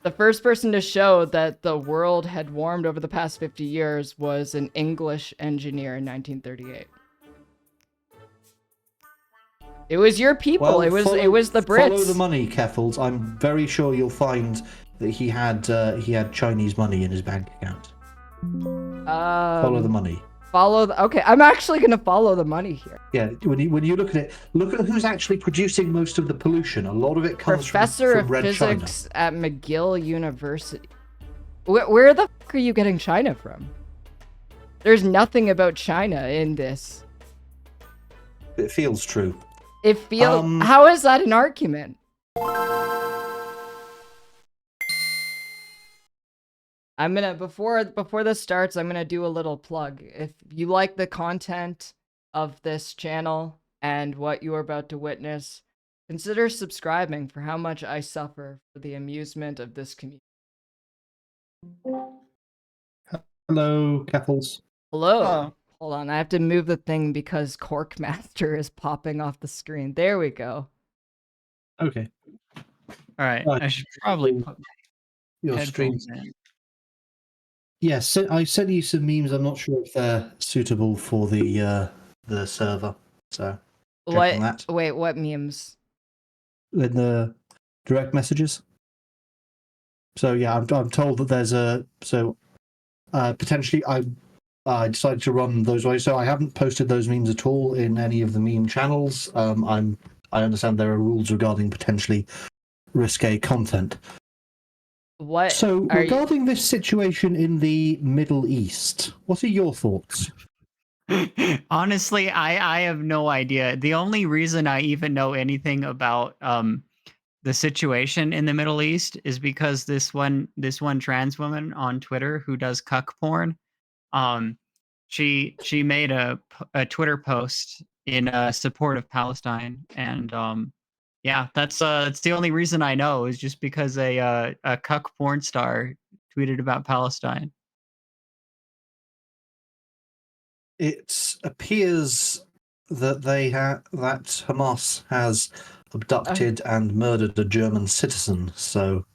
The first person to show that the world had warmed over the past 50 years was an English engineer in 1938. It was your people. Well, It was the Brits. Follow the money, Keffels. I'm very sure you'll find that he had Chinese money in his bank account. Follow the money. Okay, I'm actually gonna follow the money here. Yeah, when you look at it, look at who's actually producing most of the pollution. A lot of it comes Professor from Red China. of Physics at McGill University. Where the fuck are you getting China from? There's nothing about China in this. It feels true. It feels. How is that an argument? I'm gonna before this starts, I'm gonna do a little plug. If you like the content of this channel and what you are about to witness, consider subscribing for how much I suffer for the amusement of this community. Hello, Keffels. Hello. Oh. Hold on, I have to move the thing because Cockmaster is popping off the screen. There we go. Okay. All right. I should probably put your headphones stream in. Yes, I sent you some memes. I'm not sure if they're suitable for the server. So check on that. Wait, what memes? In the direct messages. So yeah, I'm told that there's potentially I decided to run those ways. So I haven't posted those memes at all in any of the meme channels. I understand there are rules regarding potentially risque content. What? So regarding this situation in the Middle East, what are your thoughts? Honestly, I have no idea. The only reason I even know anything about the situation in the Middle East is because this one trans woman on Twitter who does cuck porn, she made a Twitter post in support of Palestine, and yeah, that's the only reason I know is just because a cuck porn star tweeted about Palestine. It appears that that Hamas has abducted and murdered a German citizen, so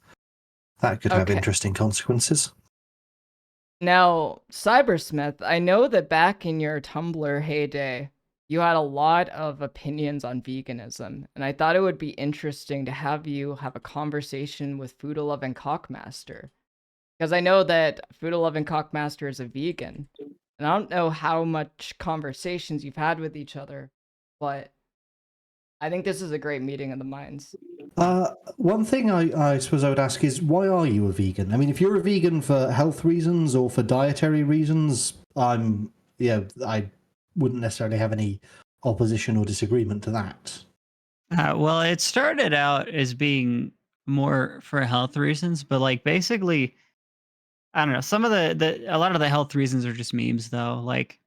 that could have interesting consequences. Now, Cybersmith, I know that back in your Tumblr heyday, you had a lot of opinions on veganism, and I thought it would be interesting to have you have a conversation with Futaloving Cockmaster. Because I know that Futaloving Cockmaster is a vegan, and I don't know how much conversations you've had with each other, but I think this is a great meeting of the minds. One thing I suppose I would ask is, why are you a vegan? I mean, if you're a vegan for health reasons or for dietary reasons, I wouldn't necessarily have any opposition or disagreement to that. Well, it started out as being more for health reasons, but like basically, I don't know. Some of a lot of the health reasons are just memes, though. Like,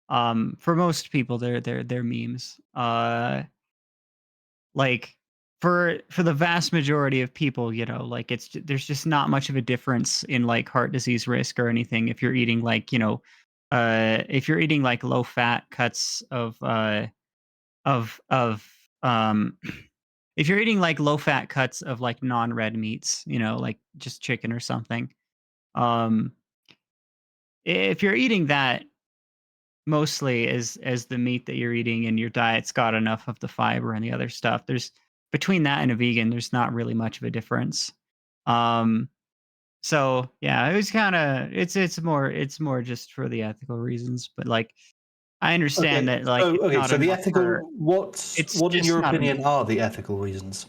for most people, they're memes. Like for the vast majority of people, you know, like there's just not much of a difference in like heart disease risk or anything if you're eating like, you know, if you're eating like low fat cuts of if you're eating like low fat cuts of like non-red meats, you know, like just chicken or something. If you're eating that mostly as the meat that you're eating and your diet's got enough of the fiber and the other stuff, there's between that and a vegan, there's not really much of a difference. So yeah, it was kind of it's more just for the ethical reasons, but like I understand that like so the ethical what in your opinion are the ethical reasons?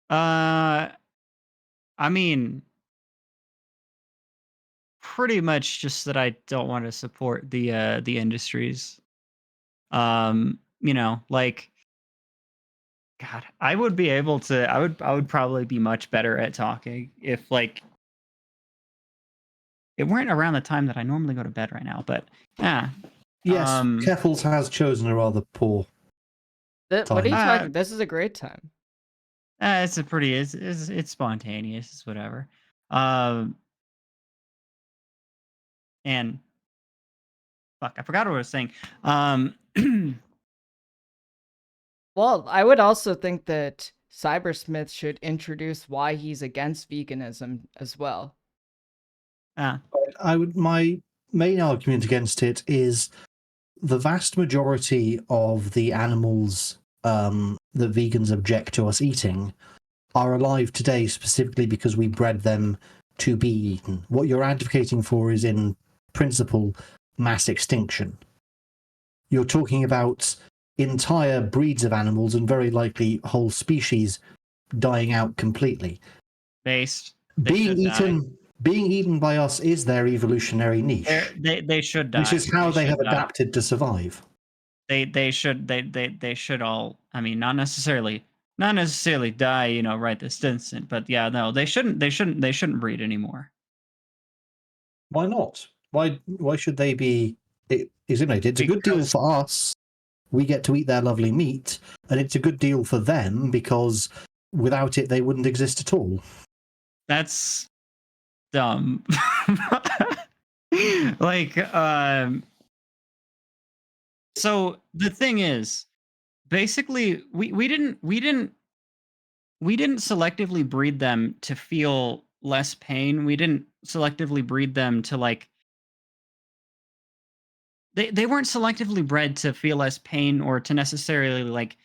I mean, pretty much just that I don't want to support the industries. You know, like God, I would be able to I would probably be much better at talking if like it weren't around the time that I normally go to bed right now, but yeah. Yes, Keffels has chosen a rather poor time. What are you talking? This is a great time. It's a pretty it's spontaneous, it's whatever. And fuck, I forgot what I was saying. Well, I would also think that Cybersmith should introduce why he's against veganism as well. My main argument against it is the vast majority of the animals that vegans object to us eating are alive today specifically because we bred them to be eaten. What you're advocating for is, in principle, mass extinction. You're talking about entire breeds of animals and very likely whole species dying out completely. Being eaten by us is their evolutionary niche. They should die. Which is how they have adapted to survive. They should all. I mean, not necessarily die, right this instant. But yeah, no, they shouldn't breed anymore. Why not? Why should they be eliminated? It's a good deal for us. We get to eat their lovely meat, and it's a good deal for them because without it, they wouldn't exist at all. That's dumb. Like, so the thing is, basically, we didn't selectively breed them to feel less pain. We didn't selectively breed them to like. They weren't selectively bred to feel less pain or to necessarily like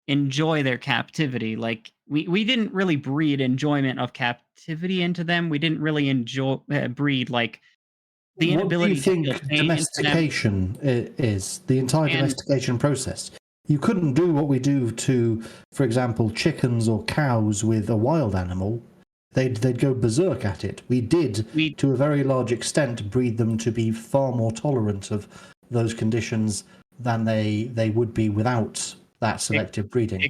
enjoy their captivity. Like we didn't really breed enjoyment of captivity into them. We didn't really breed like the inability to feel pain domestication is the entire domestication process. You couldn't do what we do to, for example, chickens or cows with a wild animal. They'd go berserk at it. We did, to a very large extent, breed them to be far more tolerant of those conditions than they would be without that selective breeding.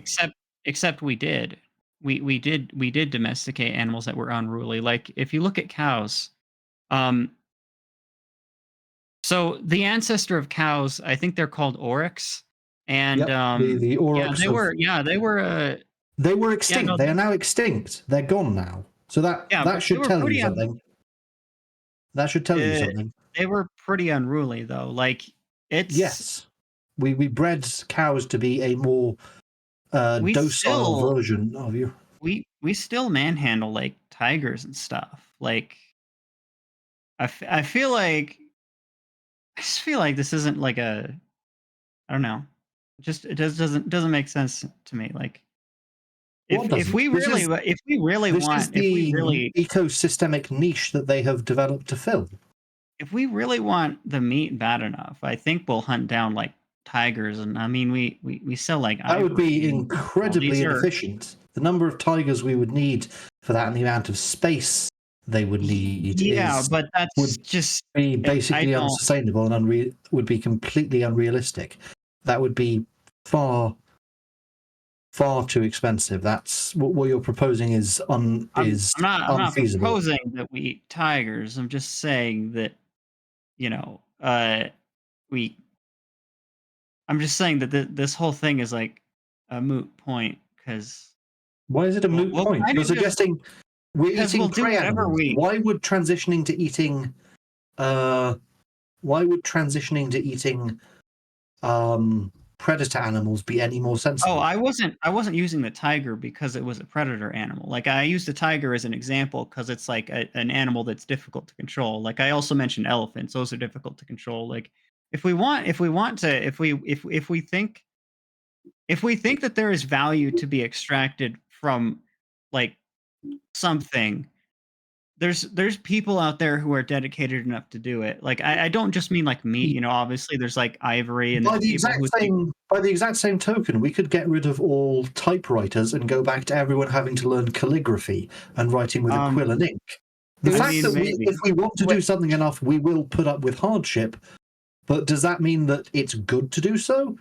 Except we did. We did domesticate animals that were unruly. Like if you look at cows, so the ancestor of cows, I think they're called oryx, and the oryx. They were extinct. They are now extinct. They're gone now. So that should tell you something. That should tell you something. They were pretty unruly, though. Like yes, we bred cows to be a more docile version of you. We still manhandle like tigers and stuff. Like I feel like this isn't like a, I don't know. It doesn't make sense to me. Like if we really want, is the ecosystemic niche that they have developed to fill. If we really want the meat bad enough, I think we'll hunt down like tigers, and I mean we sell like that would be incredibly inefficient. The number of tigers we would need for that and the amount of space they would need but that's would just be basically unsustainable and would be completely unrealistic. That would be far too expensive. That's what you're proposing is I'm not unfeasible. proposing that we eat tigers. I'm just saying that I'm just saying that this whole thing is like a moot point because. Why is it a moot point? You're suggesting we're eating prey animals. Why would transitioning to eating predator animals be any more sensible? Oh, I wasn't using the tiger because it was a predator animal. Like I used the tiger as an example because it's like an animal that's difficult to control. Like I also mentioned elephants; those are difficult to control. Like if we think that there is value to be extracted from like something, there's people out there who are dedicated enough to do it. Like I don't just mean like meat, obviously there's like ivory and by the exact same token, we could get rid of all typewriters and go back to everyone having to learn calligraphy and writing with a quill and ink. The fact that if we want to do something enough, we will put up with hardship, but does that mean that it's good to do so?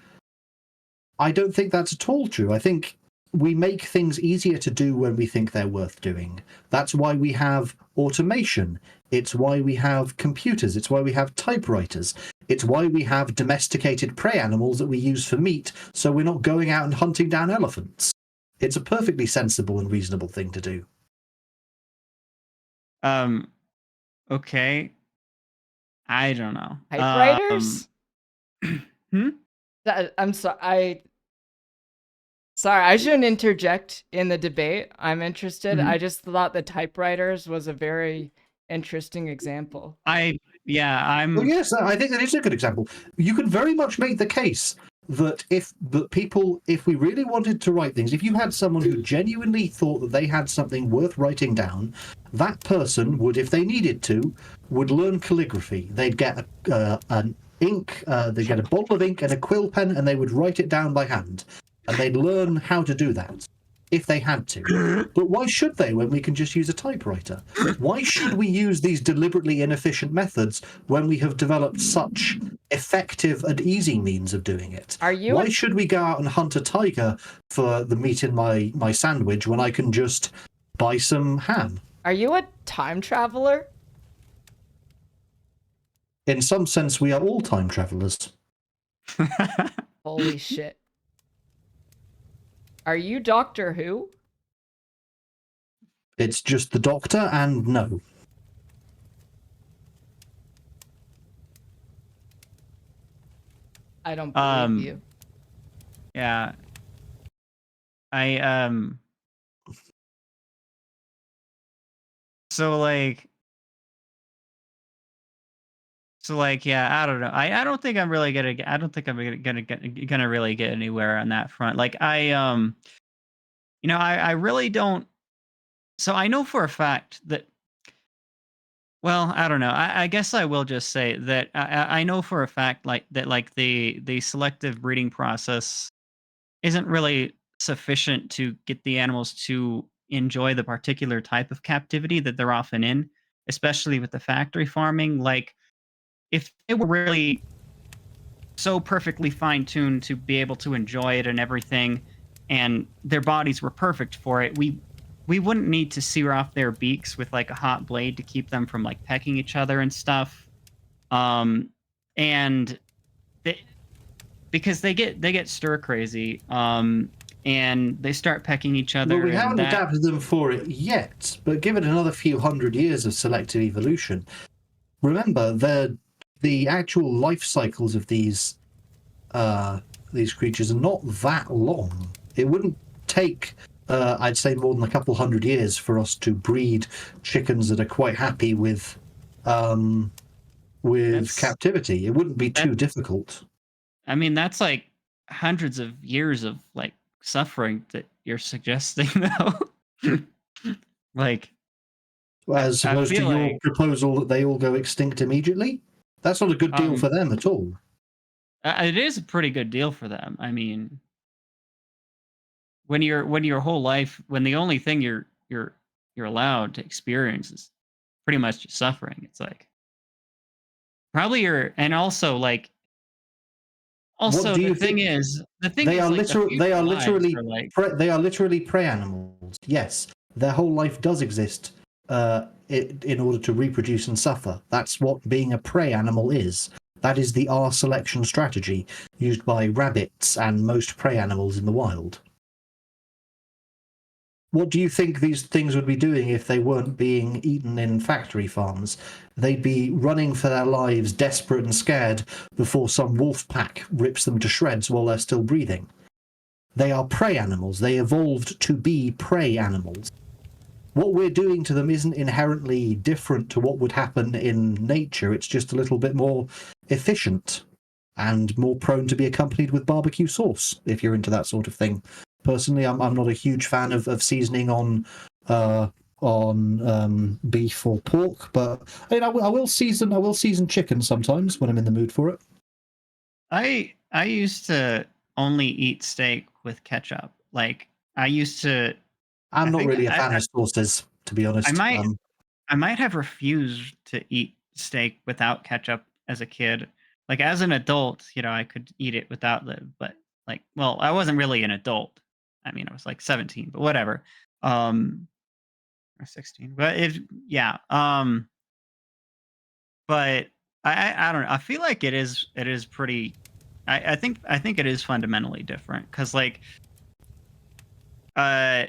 I don't think that's at all true. I think we make things easier to do when we think they're worth doing. That's why we have automation. It's why we have computers. It's why we have typewriters. It's why we have domesticated prey animals that we use for meat, so we're not going out and hunting down elephants. It's a perfectly sensible and reasonable thing to do. Okay. I don't know. Typewriters? I'm sorry. Sorry, I shouldn't interject in the debate. I'm interested. Mhm. I just thought the typewriters was a very interesting example. Well, yes, I think that is a good example. You could very much make the case that if we really wanted to write things, if you had someone who genuinely thought that they had something worth writing down, that person would, if they needed to, would learn calligraphy. They'd get an ink, they'd get a bottle of ink and a quill pen, and they would write it down by hand, and they'd learn how to do that if they had to. But why should they when we can just use a typewriter? Why should we use these deliberately inefficient methods when we have developed such effective and easy means of doing it? Are you Why should we go out and hunt a tiger for the meat in my sandwich when I can just buy some ham? Are you a time traveler? In some sense, we are all time travelers. Holy shit. Are you Doctor Who? It's just the Doctor, and no. I don't believe you. Yeah. So yeah, I don't know. I don't think I'm really gonna really get anywhere on that front. Like I really don't. So I know for a fact that. Well, I don't know. I guess I will just say that I know for a fact like the selective breeding process isn't really sufficient to get the animals to enjoy the particular type of captivity that they're often in, especially with the factory farming. Like, if they were really so perfectly fine-tuned to be able to enjoy it and everything, and their bodies were perfect for it, we wouldn't need to sear off their beaks with like a hot blade to keep them from like pecking each other and stuff. And they, because they get stir crazy, and they start pecking each But other, we and haven't that adapted them for it yet. But give it another few hundred years of selective evolution. Remember, the actual life cycles of these creatures are not that long. It wouldn't take, I'd say, more than a couple hundred years for us to breed chickens that are quite happy with captivity. It wouldn't be too difficult. I mean, that's like hundreds of years of like suffering that you're suggesting, though. Like, As I opposed to feel your like proposal that they all go extinct immediately. That's not a good deal for them at all. it is a pretty good deal for them. I mean, when your whole life, when the only thing you're allowed to experience is pretty much just suffering, it's like probably and also like What also do you the thing think? is They are like the future lives are like they are literally prey animals. Yes, their whole life does exist in order to reproduce and suffer. That's what being a prey animal is. That is the R selection strategy used by rabbits and most prey animals in the wild. What do you think these things would be doing if they weren't being eaten in factory farms? They'd be running for their lives, desperate and scared, before some wolf pack rips them to shreds while they're still breathing. They are prey animals. They evolved to be prey animals. What we're doing to them isn't inherently different to what would happen in nature. It's just a little bit more efficient and more prone to be accompanied with barbecue sauce, if you're into that sort of thing. Personally, I'm not a huge fan of seasoning on beef or pork, but I will season chicken sometimes when I'm in the mood for it. I used to only eat steak with ketchup. Like I used to I'm I not think really a fan of sauces, to be I honest. might I might have refused to eat steak without ketchup as a kid. Like as an adult, I could eat it without but like, well, I wasn't really an adult. I mean, I was like 17, but whatever. Or 16. But yeah. But I don't know. I feel like it is pretty I think it is fundamentally different cuz like uh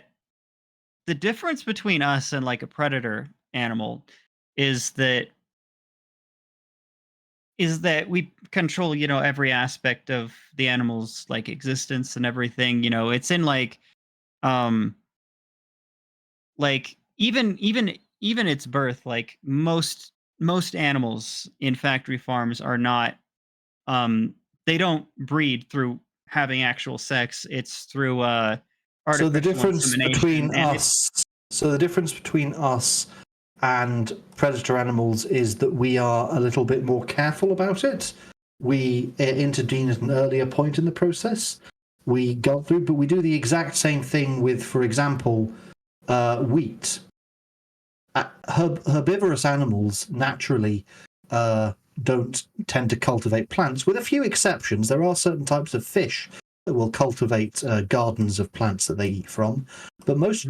the difference between us and like a predator animal is that is that we control, every aspect of the animal's like existence and everything. It's in um like even its birth. Like most animals in factory farms are not um they don't breed through having actual sex. It's through So the artificial difference insemination, between and it's us, so the difference between us and predator animals is that we are a little bit more careful about it. We intervene at an earlier point in the process. We go through, but we do the exact same thing with, for example, wheat. Herbivorous animals naturally don't tend to cultivate plants, with a few exceptions. There are certain types of fish that will cultivate gardens of plants that they eat from, but most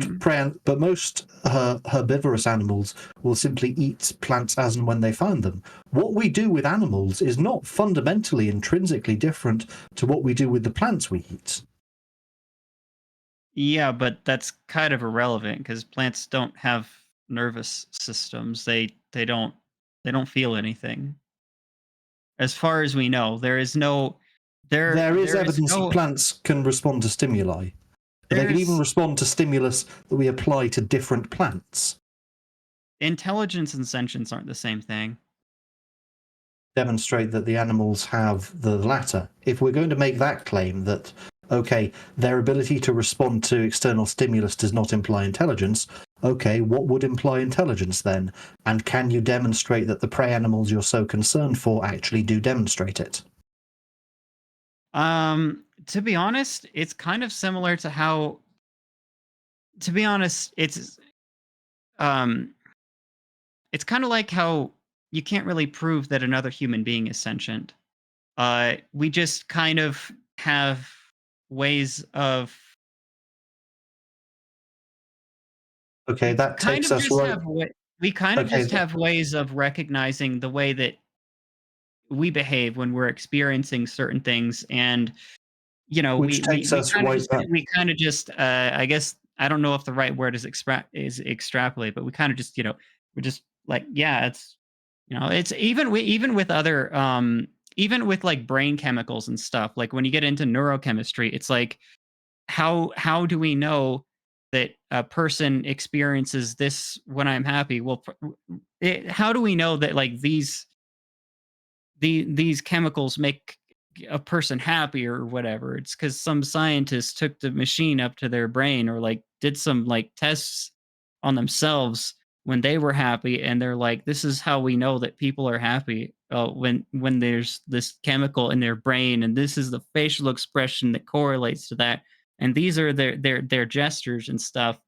herbivorous animals will simply eat plants as and when they find them. What we do with animals is not fundamentally intrinsically different to what we do with the plants we eat. yeah, but that's kind of irrelevant because plants don't have nervous systems. They don't feel anything. As far as we know, there is no there There is there is evidence that no plants can respond to stimuli. But they can even there's respond to stimulus that we apply to different plants. intelligence and sentience aren't the same thing. Demonstrate that the animals have the latter. If we're going to make that claim that, okay, their ability to respond to external stimulus does not imply intelligence, okay, what would imply intelligence then? And can you demonstrate that the prey animals you're so concerned for actually do demonstrate it? To be honest, it's kind of similar to how to be honest, um it's kind of like how you can't really prove that another human being is sentient. We just kind of have ways of Okay, that kind takes of us just right. have we kind of Okay, just have ways of recognizing the way that we behave when we're experiencing certain things. And which takes us right back. we kind of just I guess I don't know if the right word is extrapolate, but we kind of just we're just like, yeah, it's it's even with other even with like brain chemicals and stuff. Like when you get into neurochemistry, it's like how do we know that a person experiences this when I'm happy? Well, how do we know that like these chemicals make a person happy or whatever? It's because some scientists took the machine up to their brain or like did some like tests on themselves when they were happy, and they're like, this is how we know that people are happy, when there's this chemical in their brain, and this is the facial expression that correlates to that, and these are their gestures and stuff.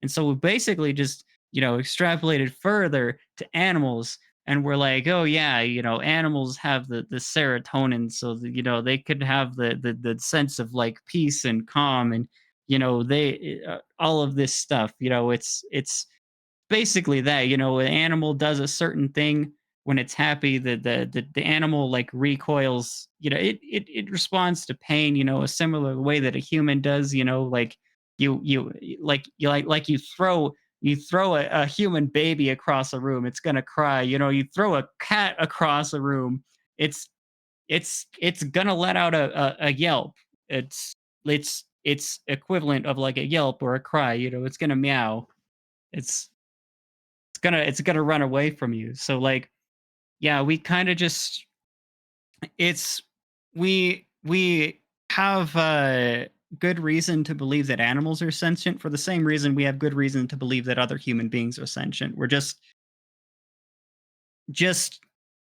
And so we basically just extrapolated further to animals, and we're like, oh yeah, animals have the serotonin, so that, they could have the sense of like peace and calm, and they all of this stuff. It's basically that. An animal does a certain thing when it's happy. The animal like recoils. It responds to pain. A similar way that a human does. Like you throw a human baby across a room, it's gonna cry. You throw a cat across a room, it's it's gonna let out a yelp. It's equivalent of like a yelp or a cry. It's gonna meow. It's it's gonna run away from you. So like, yeah, we kind of just it's we have good reason to believe that animals are sentient for the same reason we have good reason to believe that other human beings are sentient. We're just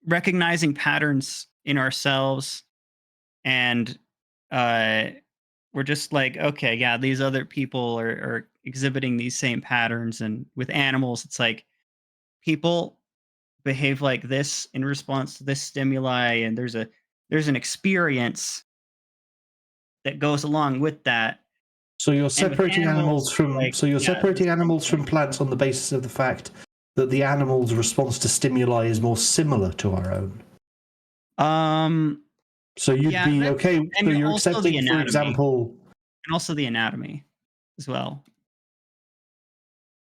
recognizing patterns in ourselves, and uh we're just like, okay, yeah, these other people are exhibiting these same patterns. And with animals, it's like people behave like this in response to this stimuli, and there's an experience that goes along with that. So you're And with separating animals, animals from. like, So you're yeah, the separating same animals from thing. plants on the basis of the fact that the animal's response to stimuli is more similar to our own. Um, So you'd yeah, be that's okay. So and you're also the accepting, for anatomy, example, and also the anatomy as well.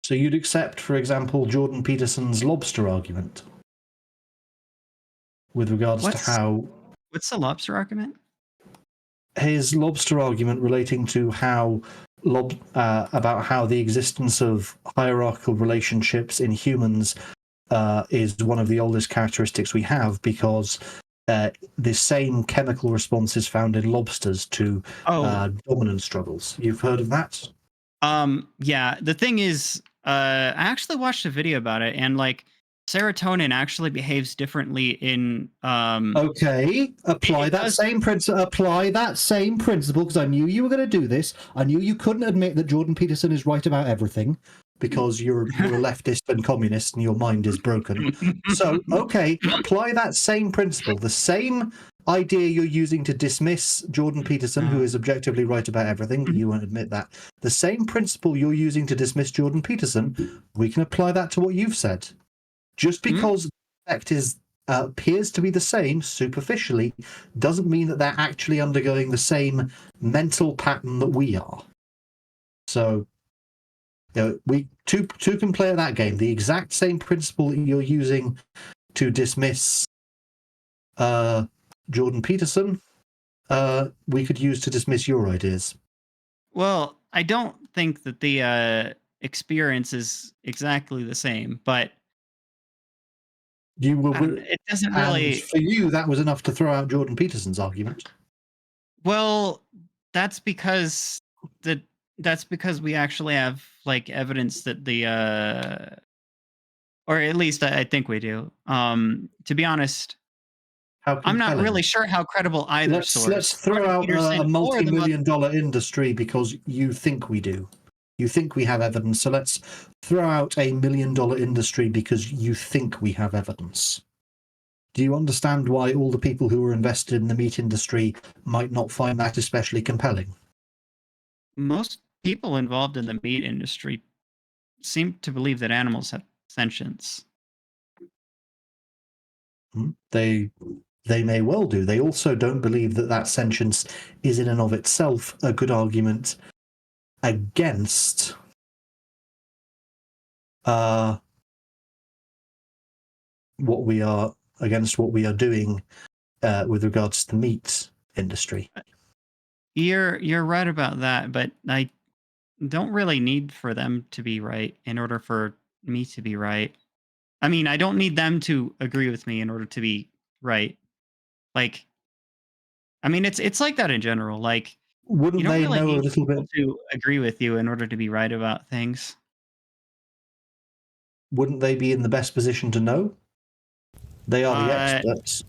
so you'd accept, for example, Jordan Peterson's lobster argument, with regards to how What's the lobster argument? his lobster argument relating to how about how the existence of hierarchical relationships in humans is one of the oldest characteristics we have, because the same chemical response is found in lobsters to dominance struggles. You've heard of that? Yeah. The thing is, I actually watched a video about it, and like serotonin actually behaves differently in Okay, apply it that does. same principle. Apply that same principle, because I knew you were going to do this. I knew you couldn't admit that Jordan Peterson is right about everything, because you're a leftist and communist, and your mind is broken. So, okay, apply that same principle, the same idea you're using to dismiss Jordan Peterson, who is objectively right about everything. You won't admit that. The same principle you're using to dismiss Jordan Peterson, we can apply that to what you've said. Just because the effect appears to be the same superficially, doesn't mean that they're actually undergoing the same mental pattern that we are. So, we two can play that game. The exact same principle that you're using to dismiss Jordan Peterson, we could use to dismiss your ideas. Well, I don't think that the experience is exactly the same, but You were, it doesn't and really. for you, that was enough to throw out Jordan Peterson's argument. Well, that's because we actually have like evidence that the or at least I think we do. To be honest, How I'm not compelling. really sure how credible either source. Let's throw Jordan out Peterson a or the multi-million-dollar industry because you think we do. You think we have evidence, so let's throw out a $1 million industry because you think we have evidence. Do you understand why all the people who are invested in the meat industry might not find that especially compelling? most people involved in the meat industry seem to believe that animals have sentience. They may well do. They also don't believe that that sentience is in and of itself a good argument against what we are doing with regards to the meat industry. You're right about that, but I don't really need for them to be right in order for me to be right. I mean, I don't need them to agree with me in order to be right. Like, I mean, it's like that in general. Like, you Wouldn't don't they really know a need little people bit? to agree with you in order to be right about things. Wouldn't they be in the best position to know? They are the experts.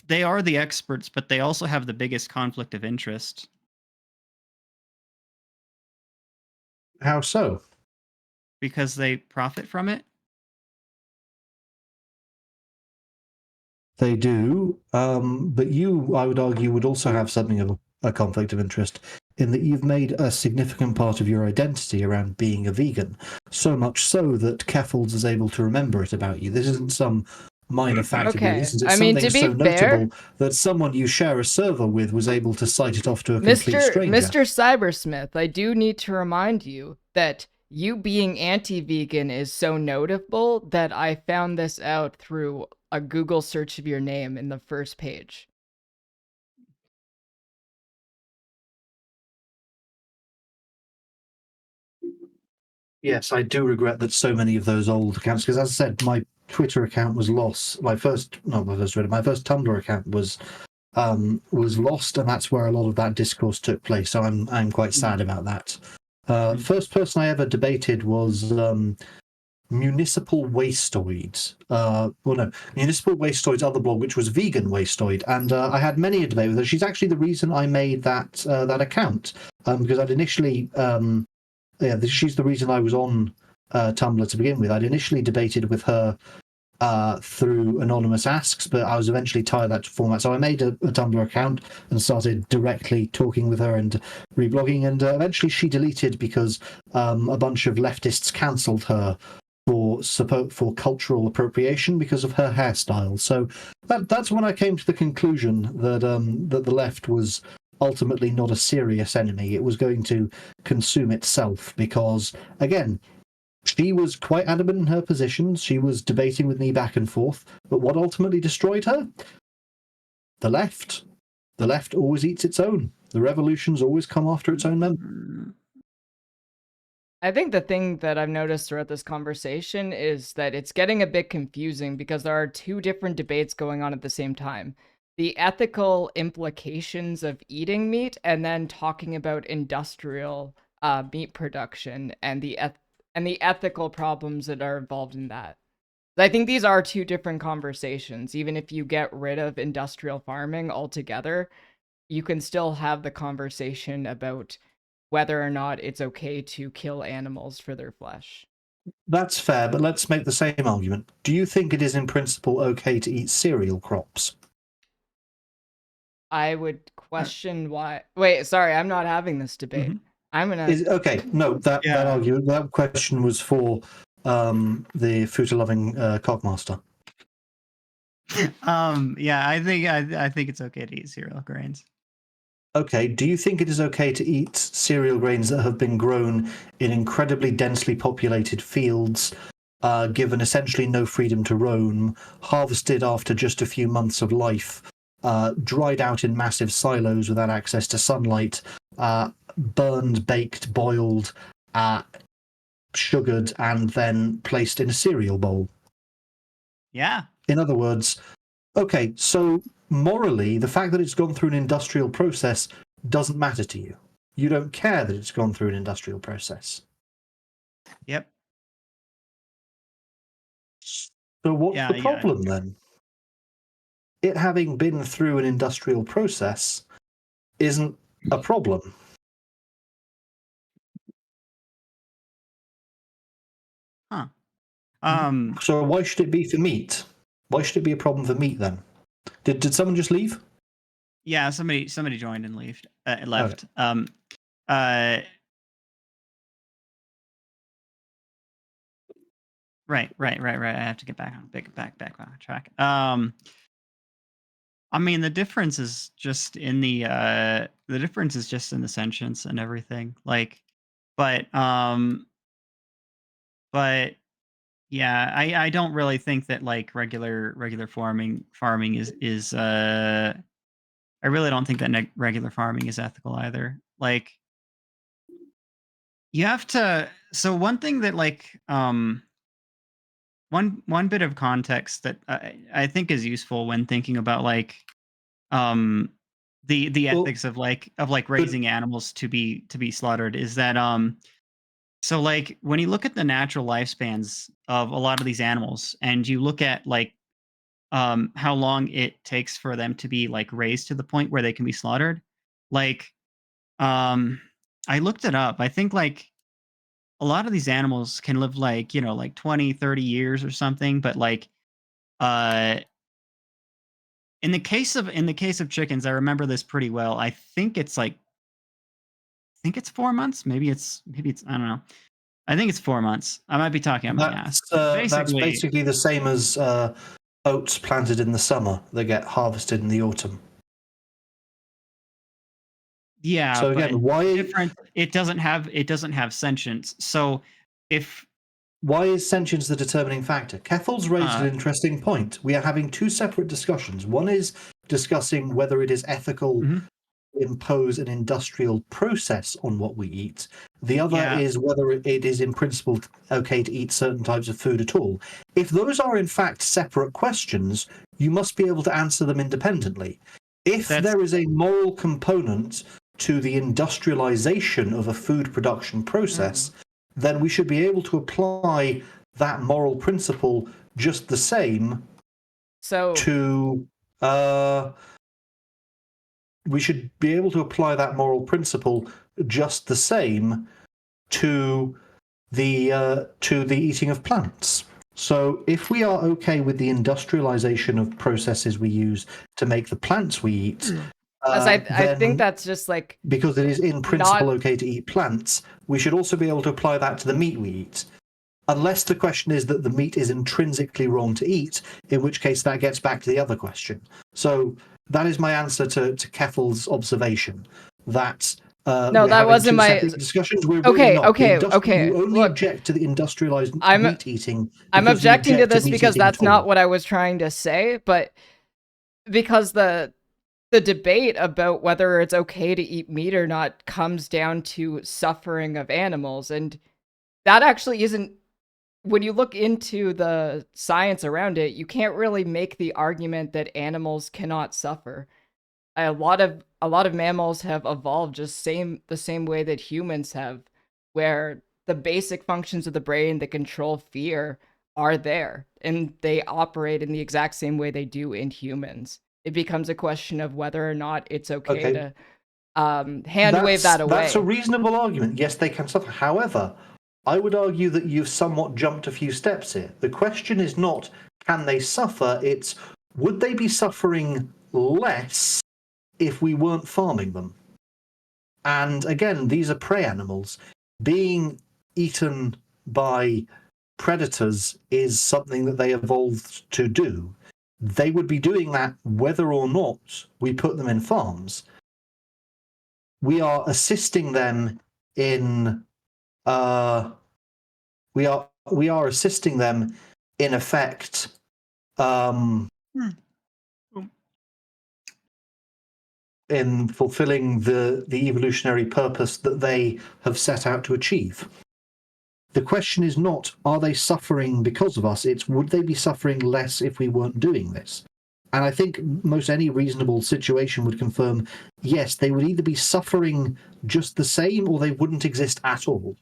They are the experts, but they also have the biggest conflict of interest. How so? Because they profit from it. They do, but you, I would argue, would also have something of a conflict of interest in that you've made a significant part of your identity around being a vegan, so much so that Keffel's is able to remember it about you. This isn't some minor fact of your Okay. existence. It's I mean, something to be so fair, notable that someone you share a server with was able to cite it off to a complete stranger. Mr. Cybersmith, I do need to remind you that you being anti-vegan is so notable that I found this out through a Google search of your name in the first page. Yes, I do regret that so many of those old accounts, because as I said, my Twitter account was lost. My first Tumblr account was lost, and that's where a lot of that discourse took place. So I'm quite sad about that. First person I ever debated was Municipal Wastoid. Municipal Wastoid's other blog, which was Vegan Wastoid, and I had many a debate with her. She's actually the reason I made that account, because I'd initially. She's the reason I was on Tumblr to begin with. I'd initially debated with her through anonymous asks, but I was eventually tired of that format. So I made a Tumblr account and started directly talking with her and reblogging. And eventually she deleted because a bunch of leftists cancelled her for support for cultural appropriation because of her hairstyle. So that's when I came to the conclusion that that the left was ultimately not a serious enemy. It was going to consume itself because, again, She was quite adamant in her positions. She was debating with me back and forth. But what ultimately destroyed her? The left. The left always eats its own. The revolutions always come after its own members. I think the thing that I've noticed throughout this conversation is that it's getting a bit confusing because there are two different debates going on at the same time. The ethical implications of eating meat and then talking about industrial meat production and the ethical problems that are involved in that. I think these are two different conversations. Even if you get rid of industrial farming altogether, you can still have the conversation about whether or not it's okay to kill animals for their flesh. That's fair, but let's make the same argument. Do you think it is in principle okay to eat cereal crops? I would question why. Wait, sorry, I'm not having this debate. Mhm. I'm gonna. Okay, no, that argument, that question was for the Futaloving Cockmaster. Yeah, I think it's okay to eat cereal grains. Okay, do you think it is okay to eat cereal grains that have been grown in incredibly densely populated fields, given essentially no freedom to roam, harvested after just a few months of life, dried out in massive silos without access to sunlight, burned, baked, boiled, sugared, and then placed in a cereal bowl? Yeah. In other words, okay, so morally, the fact that it's gone through an industrial process doesn't matter to you. You don't care that it's gone through an industrial process. Yep. So what's the problem then? It having been through an industrial process isn't a problem. Huh. So why should it be for meat? Why should it be a problem for meat then? Did someone just leave? Yeah, somebody joined and left. Okay. Right. I have to get back on track. I mean, the difference is just in the sentience and everything. Like, but yeah, I don't really think that like regular farming is I really don't think that regular farming is ethical either. Like, you have to. So one thing that like one bit of context that I think is useful when thinking about like um the Well, ethics of raising animals to be slaughtered is that so like when you look at the natural lifespans of a lot of these animals and you look at like how long it takes for them to be like raised to the point where they can be slaughtered, like um I looked it up. I think like a lot of these animals can live like, like 20, 30 years or something, but like uh in the case of chickens, I remember this pretty well. I think it's 4 months. Maybe it's I don't know. I think it's 4 months. I might be talking out my ass. That's Basically, basically the same as oats planted in the summer that get harvested in the autumn. yeah, So but again, why different. It doesn't have sentience. So if is sentience the determining factor? Kethel's raised an interesting point. We are having two separate discussions. One is discussing whether it is ethical Mhm. to impose an industrial process on what we eat. The other Yeah. is whether it is in principle okay to eat certain types of food at all. If those are in fact separate questions, you must be able to answer them independently. If there is a moral component to the industrialization of a food production process, then we should be able to apply that moral principle just the same to we should be able to apply that moral principle just the same to the eating of plants. So if we are okay with the industrialization of processes we use to make the plants we eat, I then think that's just like because it is in principle okay to eat plants, we should also be able to apply that to the meat we eat. Unless the question is that the meat is intrinsically wrong to eat, in which case that gets back to the other question. So that is my answer to Kethel's observation, that No, we're that having wasn't two my. separate discussions. We're Okay, really not. okay, The okay. You only Look, object to the industrialized I'm meat eating I'm because we objecting to object to this meat because eating at that's not all. what I was trying to say, but because the debate about whether it's okay to eat meat or not comes down to suffering of animals, and that actually isn't. When you look into the science around it, you can't really make the argument that animals cannot suffer. A lot of mammals have evolved just the same way that humans have, where the basic functions of the brain that control fear are there, and they operate in the exact same way they do in humans. It becomes a question of whether or not it's okay Okay, to hand wave that that's a away. reasonable argument. Yes, they can suffer. However, I would argue that you've somewhat jumped a few steps here. The question is not can they suffer, it's would they be suffering less if we weren't farming them? And again, these are prey animals. Being eaten by predators is something that they evolved to do. They would be doing that whether or not we put them in farms. We are assisting them in we are assisting them in effect in fulfilling the evolutionary purpose that they have set out to achieve. The question is not are they suffering because of us, it's would they be suffering less if we weren't doing this? And I think most any reasonable situation would confirm yes, they would either be suffering just the same or they wouldn't exist at all.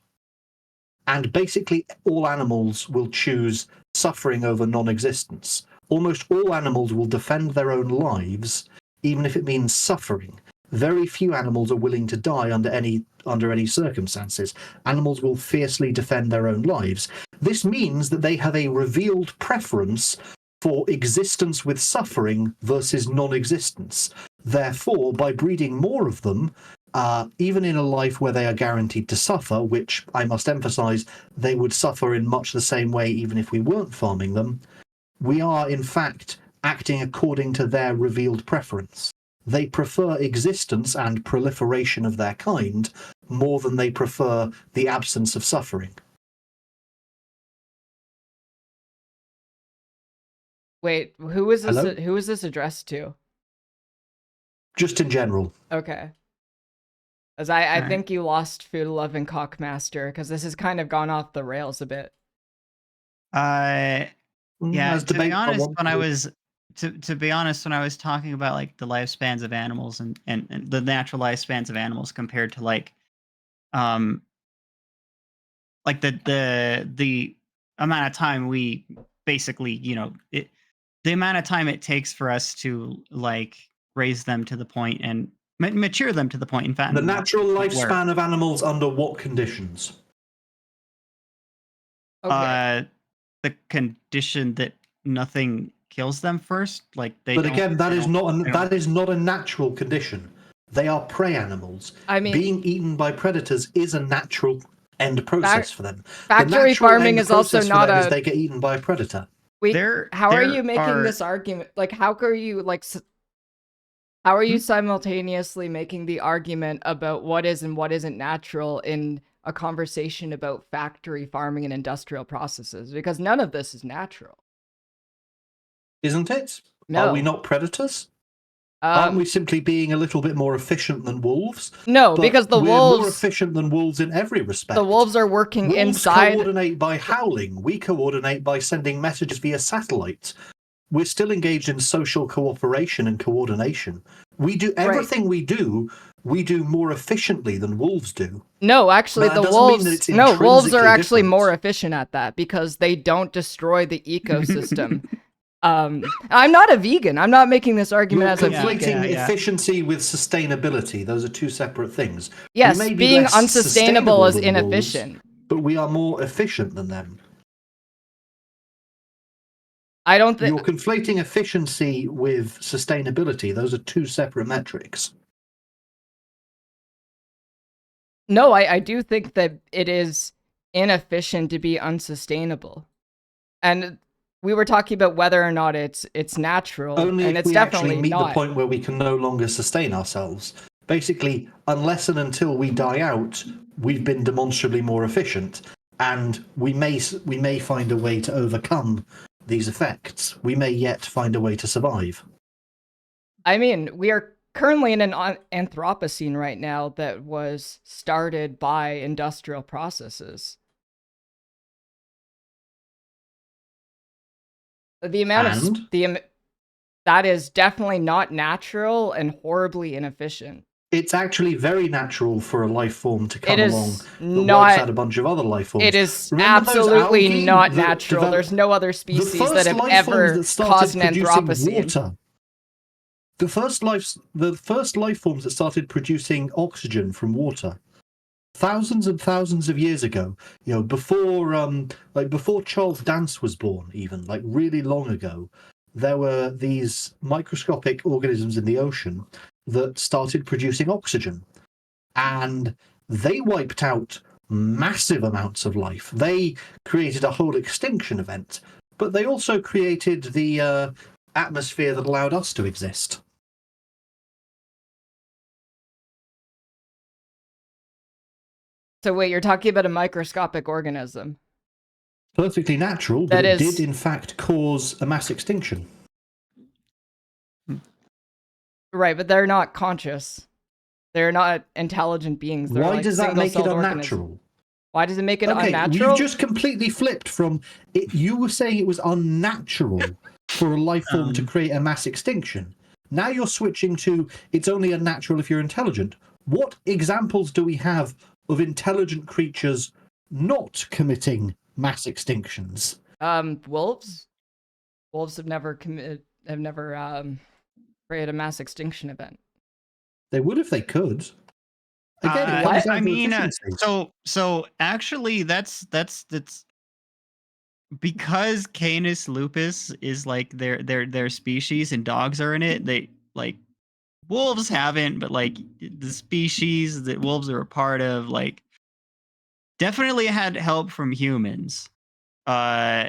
And basically, all animals will choose suffering over non existence. Almost all animals will defend their own lives, even if it means suffering. Very few animals are willing to die under any circumstances. Animals will fiercely defend their own lives. This means that they have a revealed preference for existence with suffering versus non-existence. Therefore, by breeding more of them, even in a life where they are guaranteed to suffer, which I must emphasize, they would suffer in much the same way even if we weren't farming them, we are in fact acting according to their revealed preference. They prefer existence and proliferation of their kind more than they prefer the absence of suffering. Wait, who is this? Hello? Who is this addressed to? Just in general. Okay. As I All right. think you lost Futaloving Cockmaster, because this has kind of gone off the rails a bit. Yeah, As to be debate, honest, when I was to be honest, when I was talking about like the lifespans of animals and the natural lifespans of animals compared to like um the amount of time we basically, the amount of time it takes for us to like raise them to the point and mature them to the point, in fact, the natural where lifespan of animals under what conditions? Okay. the condition that nothing kills them first, like they But don't. again, that they is don't- not they don't- that is not a natural condition. They are prey animals. I mean, Being eaten by predators is a natural end process for them. The factory natural farming end is also process for not them is a. they get eaten by a predator. Wait, There, how are you there making are. this argument? Like, how are you how are you Hmm? simultaneously making the argument about what is and what isn't natural in a conversation about factory farming and industrial processes? Because none of this is natural. Isn't it? Are we No. not predators? Aren't we Um, simply being a little bit more efficient than wolves? no, But because we're more efficient than wolves in every respect. the wolves are working Wolves inside. coordinate by howling. We coordinate by sending messages via satellite. We're still engaged in social cooperation and coordination. We do everything we do more efficiently than wolves do. No, actually, But that the doesn't mean wolves. that it's No, wolves are intrinsically actually different. more efficient at that because they don't destroy the ecosystem. I'm not a vegan. I'm not making this argument You're as a conflating vegan. efficiency with sustainability. Those are two separate things. Yes, we may be being less unsustainable sustainable is than inefficient. wolves, but we are more efficient than them. I don't think. You're conflating efficiency with sustainability. Those are two separate metrics. No, I do think that it is inefficient to be unsustainable. And we were talking about whether or not it's natural, Only and if it's we actually definitely meet the not. point where we can no longer sustain ourselves. basically, unless and until we die out, we've been demonstrably more efficient, and we may find a way to overcome these effects. We may yet find a way to survive. I mean, we are currently in an Anthropocene right now that was started by industrial processes. The amount of that is definitely not natural and horribly inefficient. It's actually very natural for a life form to come along that not, wipes out a bunch of other life forms. It is Remember absolutely not natural. There's no other species that have ever caused an Anthropocene. Water. The first life forms that started producing oxygen from water, thousands and thousands of years ago, before Charles Dance was born, even really long ago, there were these microscopic organisms in the ocean that started producing oxygen, and they wiped out massive amounts of life. They created a whole extinction event, but they also created the atmosphere that allowed us to exist. So wait, you're talking about a microscopic organism? Perfectly natural, but it did in fact cause a mass extinction. Right, but they're not conscious. They're not intelligent beings. They're Why does that make it unnatural? Why does it make it unnatural? You've just completely flipped from it. You were saying it was unnatural for a life form to create a mass extinction. Now you're switching to it's only unnatural if you're intelligent. What examples do we have of intelligent creatures not committing mass extinctions? Wolves. Wolves have never created a mass extinction event. They would if they could. Again, so actually that's because Canis lupus is their species and dogs are in it. They wolves haven't, but the species that wolves are a part of definitely had help from humans. Yeah,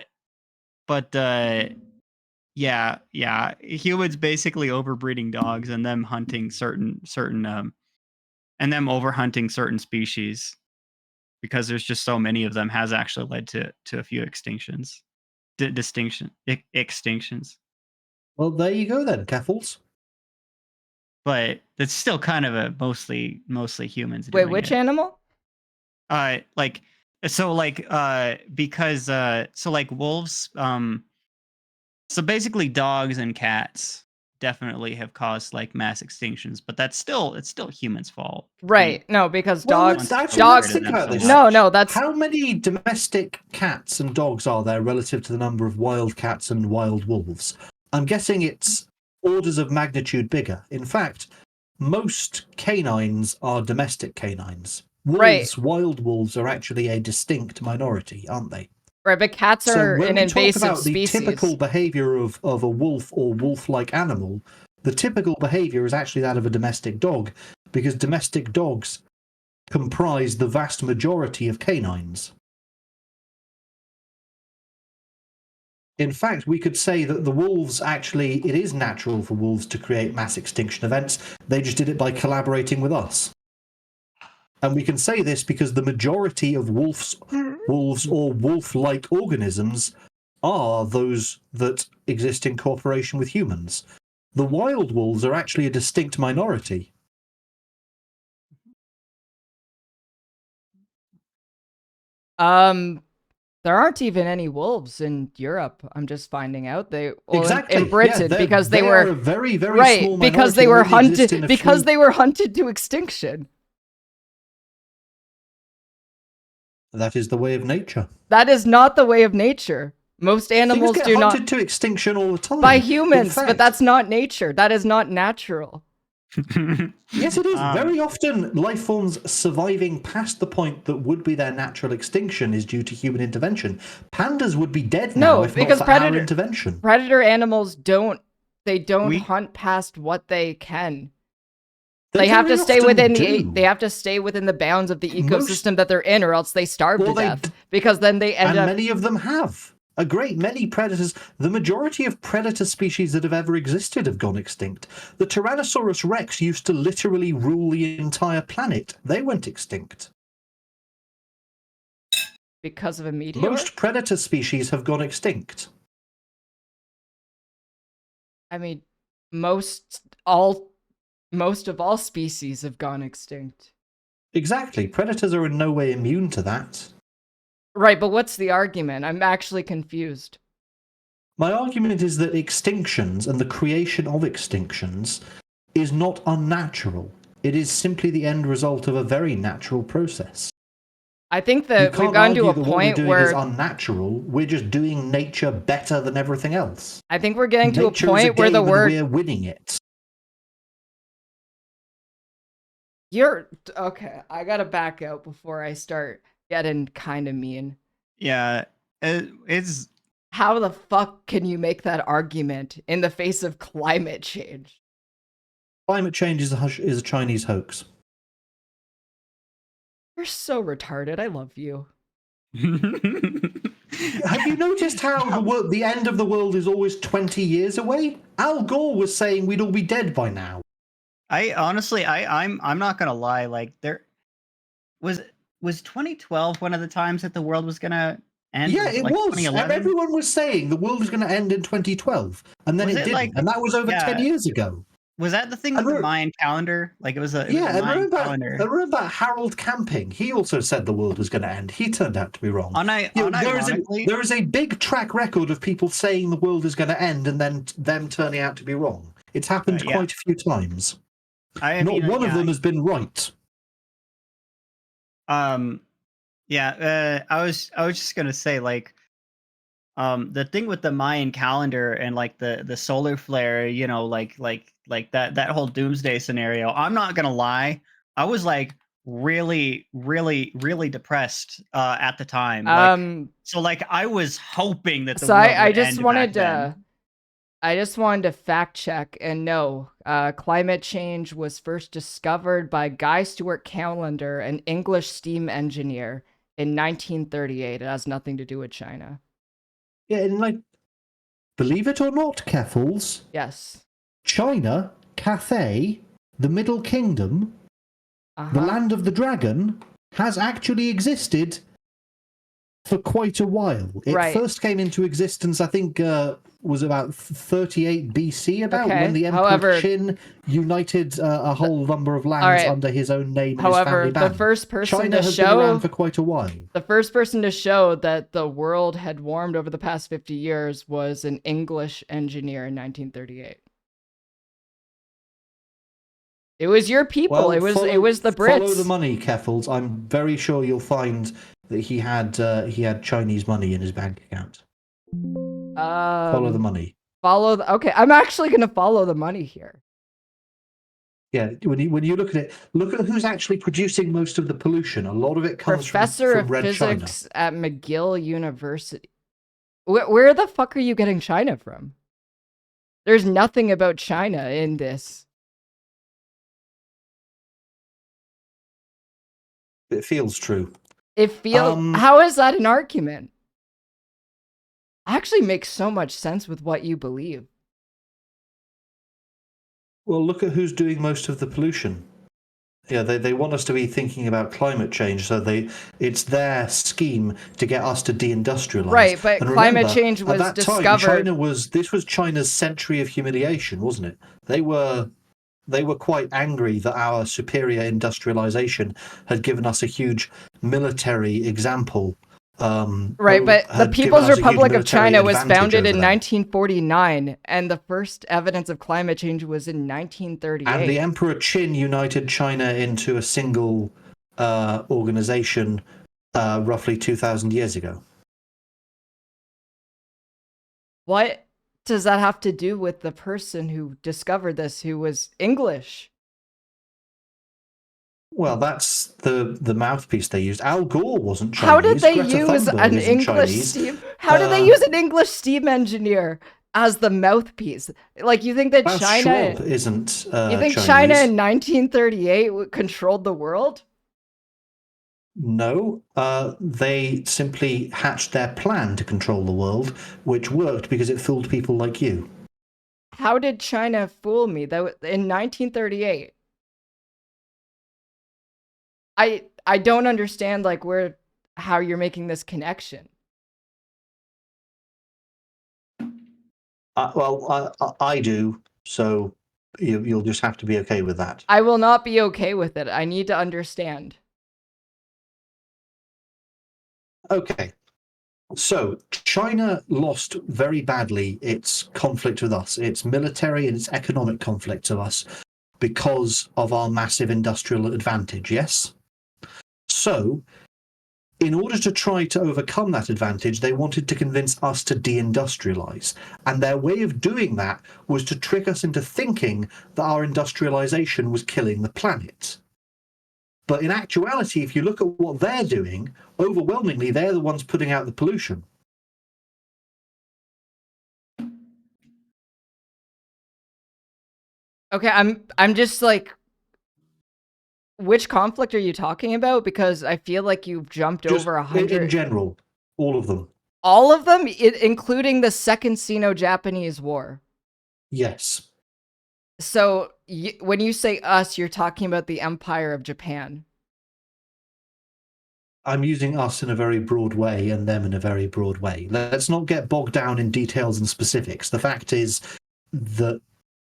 humans basically overbreeding dogs and them hunting certain and them overhunting certain species because there's just so many of them has actually led to a few extinctions. Extinctions. Well, there you go then, Caffles. But it's still kind of a mostly humans. Wait, which animal? Because wolves, so basically dogs and cats definitely have caused mass extinctions, but it's still humans' fault. Right. No, because dogs think about this. No, that's how many domestic cats and dogs are there relative to the number of wild cats and wild wolves? I'm guessing it's orders of magnitude bigger. In fact, most canines are domestic canines. Wolves, wild wolves, are actually a distinct minority, aren't they? Right, but cats are an invasive species. When we talk about the typical behavior of a wolf or wolf-like animal, the typical behavior is actually that of a domestic dog, because domestic dogs comprise the vast majority of canines. In fact, we could say that the wolves it is natural for wolves to create mass extinction events. They just did it by collaborating with us. And we can say this because the majority of wolves or wolf-like organisms are those that exist in cooperation with humans. The wild wolves are actually a distinct minority. There aren't even any wolves in Europe. I'm just finding out Exactly in Britain because they were a very small minority because they were hunted to extinction. That is the way of nature. That is not the way of nature. Most animals do not hunted to extinction all the time by humans, but that's not nature. That is not natural. Yes, it is. Very often, life forms surviving past the point that would be their natural extinction is due to human intervention. Pandas would be dead now if not for our intervention. Predator animals don't hunt past what they can. They have to stay within the bounds of the ecosystem that they're in, or else they starve to death. Because then they end up. And many of them have. A great many predators, the majority of predator species that have ever existed have gone extinct. The Tyrannosaurus rex used to literally rule the entire planet. They went extinct. Because of a meteor? Most predator species have gone extinct. I mean, most of all species have gone extinct. Exactly. Predators are in no way immune to that. Right, but what's the argument? I'm actually confused. My argument is that extinctions and the creation of extinctions is not unnatural. It is simply the end result of a very natural process. I think You that we've can't gone to argue a that what we're point doing where is unnatural. We're just doing nature better than everything else. I think we're getting to a Nature is point where the game and word we're winning it. you're okay. I gotta back out before I start getting kind of mean. Yeah, it's How the fuck can you make that argument in the face of climate change? Climate change is a Chinese hoax. You're so retarded. I love you. Have you noticed how the end of the world is always 20 years away? Al Gore was saying we'd all be dead by now. I honestly, I'm not gonna lie. Like there was 2012 one of the times that the world was gonna end. Yeah, Was it it like was. 2011? Everyone was saying the world was going to end in 2012, and then Was it it didn't, like and that was over 10 yeah? years ago. Was that the thing And with the Mayan calendar? Like it was a yeah, and Mayan calendar. remember Harold Camping? He also said the world was going to end. He turned out to be wrong. Unironically, There is a big track record of people saying the world is going to end and then them turning out to be wrong. It's happened yeah. quite a few times. I Not mean, one of yeah. them has been right. Yeah. I was just gonna say like the thing with the Mayan calendar and like the solar flare, you know, like that whole doomsday scenario. I'm not gonna lie, I was like really depressed at the time. Like so like I was hoping that the So world I would just end back wanted then. to fact check and no, climate change was first discovered by Guy Stewart Callender, an English steam engineer, in 1938. It has nothing to do with China. Yeah, and like, believe it or not, Keffels, Yes. China, Cathay, the Middle Kingdom, the land of the dragon, has actually existed for quite a while. It first came into existence, I think, was about 38 BC, when the Emperor Qin united a whole number of lands under his own name and his family ban. The first person China to has show been around for quite a while. The first person to show that the world had warmed over the past 50 years was an English engineer in 1938. It was your people. Well, it was the Brits. Follow the money, Keffels. I'm very sure you'll find that he had Chinese money in his bank account. Follow the money. Okay, I'm actually going to follow the money here. Yeah, when you look at it, look at who's actually producing most of the pollution. A lot of it comes from Red Physics China. at McGill University. Where the fuck are you getting China from? There's nothing about China in this. It feels true. It feels. How is that an argument? Actually makes so much sense with what you believe. Well, look at who's doing most of the pollution. Yeah, they want us to be thinking about climate change, so it's their scheme to get us to deindustrialize. Right, but climate change was at that discovered. Time, this was China's century of humiliation, wasn't it? They were quite angry that our superior industrialization had given us a huge military example. Right, but the People's Republic of China was founded in 1949, and the first evidence of climate change was in 1938. And the Emperor Qin united China into a single organization roughly 2,000 years ago. What does that have to do with the person who discovered this, who was English? Well, that's the mouthpiece they used. Al Gore wasn't Chinese. How did they use an English steam? How did they use an English steam engineer as the mouthpiece? Like, you think that China isn't? You think Chinese? China in 1938 controlled the world? No, they simply hatched their plan to control the world, which worked because it fooled people like you. How did China fool me? In 1938. I don't understand like how you're making this connection. I do, so you'll just have to be okay with that. I will not be okay with it. I need to understand. Okay. So, China lost very badly its conflict with us, its military and its economic conflict to us, because of our massive industrial advantage, yes? So, in order to try to overcome that advantage, they wanted to convince us to deindustrialize. And their way of doing that was to trick us into thinking that our industrialization was killing the planet. But in actuality, if you look at what they're doing, overwhelmingly, they're the ones putting out the pollution. Okay, I'm just like, which conflict are you talking about? Because I feel like you've jumped Just over 100. in general, all of them. All of them, including the Second Sino-Japanese War. Yes. So when you say us, you're talking about the Empire of Japan. I'm using us in a very broad way and them in a very broad way. Let's not get bogged down in details and specifics. The fact is that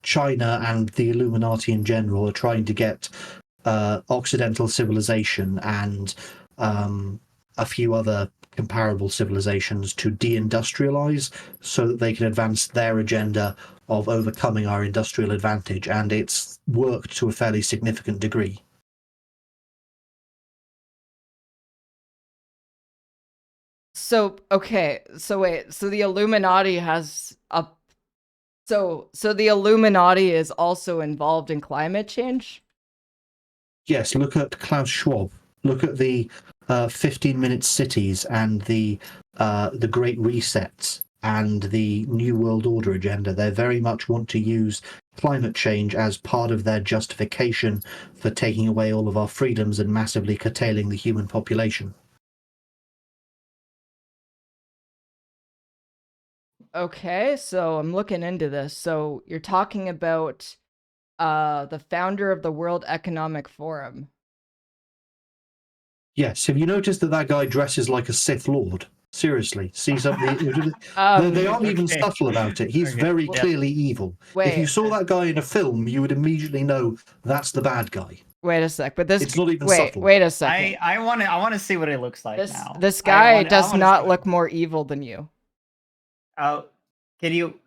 China and the Illuminati in general are trying to get Occidental civilization and a few other comparable civilizations to deindustrialize so that they can advance their agenda of overcoming our industrial advantage, and it's worked to a fairly significant degree. So, okay, so wait, so the Illuminati has a... So the Illuminati is also involved in climate change? Yes, look at Klaus Schwab. Look at the 15-minute cities and the Great Reset and the New World Order agenda. They very much want to use climate change as part of their justification for taking away all of our freedoms and massively curtailing the human population. Okay, so I'm looking into this. So you're talking about the founder of the World Economic Forum. Yes, have you noticed that guy dresses like a Sith Lord? Seriously, see something. They aren't even Okay. subtle about it. He's Okay, very yeah. clearly evil. Wait, If you saw that guy in a film, you would immediately know that's the bad guy. wait a sec, but this... It's not even wait, subtle. wait a second. I want to see what it looks like now. This guy I does wanna not see look more evil than you. Oh, can you?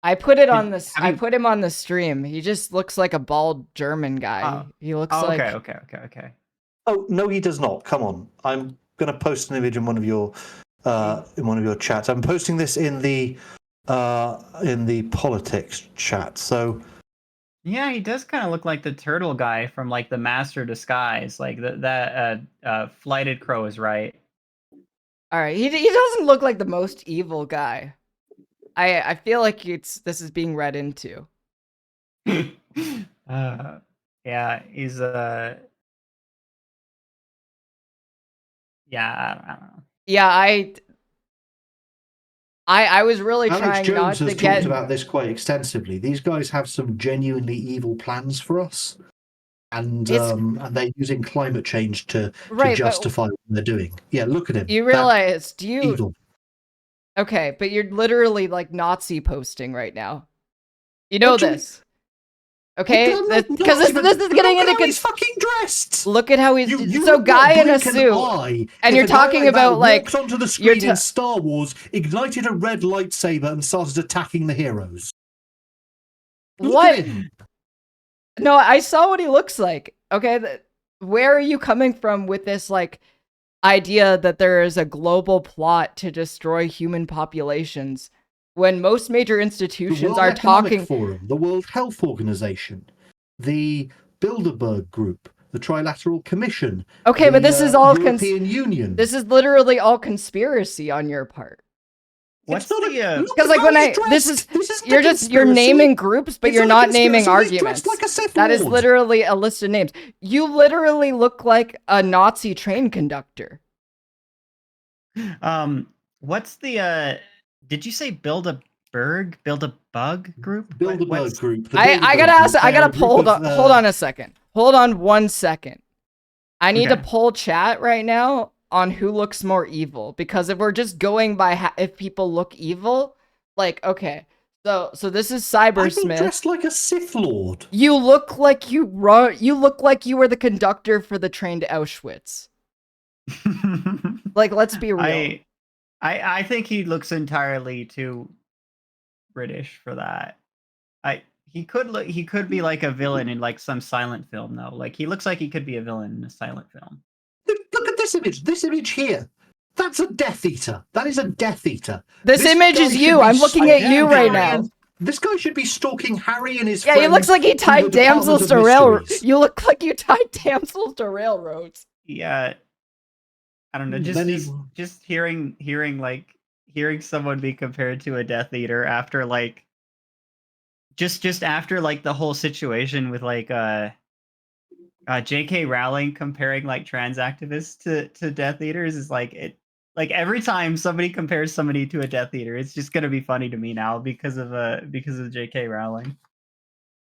I put it on Did- this. have I you- put him on the stream. He just looks like a bald German guy. He looks like... Okay. Oh no, he does not. Come on, I'm going to post an image in one of your chats. I'm posting this in the politics chat. So Yeah, he does kind of look like the turtle guy from like the Master Disguise. Like that Flighted Crow is right. All right, he doesn't look like the most evil guy. I feel like this is being read into. Yeah, he's yeah, I don't know. Yeah, I was really Alex trying not Jones to has get... talked about this quite extensively. These guys have some genuinely evil plans for us, and they're using climate change to Right, but justify what they're doing. Yeah, look at him. you realize, Evil. Okay, but you're literally like Nazi posting right now. You know this. Okay? Because this is getting into... He's fucking dressed. Look at how he's... You so would guy not in a blink an suit. eye And if you're a guy talking about that like... walked onto the screen in Star Wars, ignited a red lightsaber, and started attacking the heroes. What? Look at him. No, I saw what he looks like. Okay, where are you coming from with this like idea that there is a global plot to destroy human populations when most major institutions are talking... Forum, the World Health Organization, the Bilderberg Group, the Trilateral Commission. Okay, but this is all European Union. This is literally all conspiracy on your part. What's not the because like when you're naming groups, but you're not naming arguments. Like a Sith that is Lord. literally a list of names. You literally look like a Nazi train conductor. What's the did you say build a bug group? Bilderberg group. The I gotta Bilderberg ask. group. I gotta They're a group hold of, on. Hold on a second. Hold on 1 second. I need to Okay. pull chat right now on who looks more evil, because if we're just going by if people look evil, like, okay, so this is Cybersmith. I'm dressed like a Sith Lord. You look like you look like you were the conductor for the train to Auschwitz. Like, let's be real. I think he looks entirely too British for that. He could be like a villain in like some silent film though. Like he looks like he could be a villain in a silent film. Look at this image. This image here. That's a Death Eater. That is a Death Eater. This image is you. I'm looking at you right now. This guy should be stalking Harry and his Yeah, friends. he looks like he tied damsels to railroads. You look like you tied damsels to railroads. Yeah. I don't know. Just hearing someone be compared to a Death Eater after like just after like the whole situation with like J.K. Rowling comparing like trans activists to Death Eaters is like it. Like every time somebody compares somebody to a Death Eater, it's just gonna be funny to me now because of J.K. Rowling.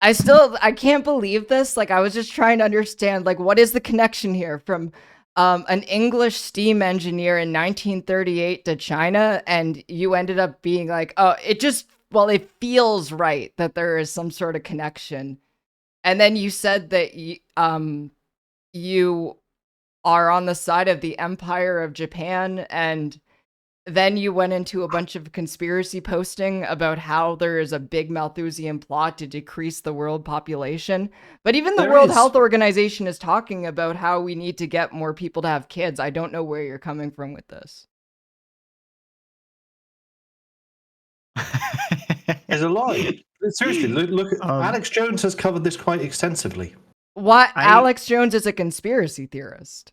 I can't believe this. Like, I was just trying to understand, like, what is the connection here from an English steam engineer in 1938 to China, and you ended up being like, oh, it feels right that there is some sort of connection. And then you said that you are on the side of the Empire of Japan, and then you went into a bunch of conspiracy posting about how there is a big Malthusian plot to decrease the world population. But even the World Health Organization is talking about how we need to get more people to have kids. I don't know where you're coming from with this. There's a lie. Seriously, look. Alex Jones has covered this quite extensively. Alex Jones is a conspiracy theorist.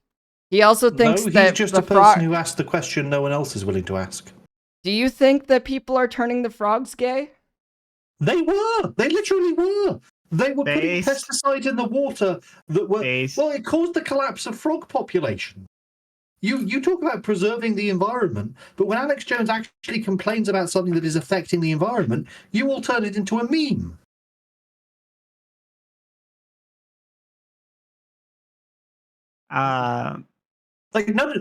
He also thinks he's that just a person who asked the question no one else is willing to ask. Do you think that people are turning the frogs gay? They were. They literally were. They were putting pesticides in the water that were... Well, it caused the collapse of frog population. You talk about preserving the environment, but when Alex Jones actually complains about something that is affecting the environment, you all turn it into a meme. Like, no,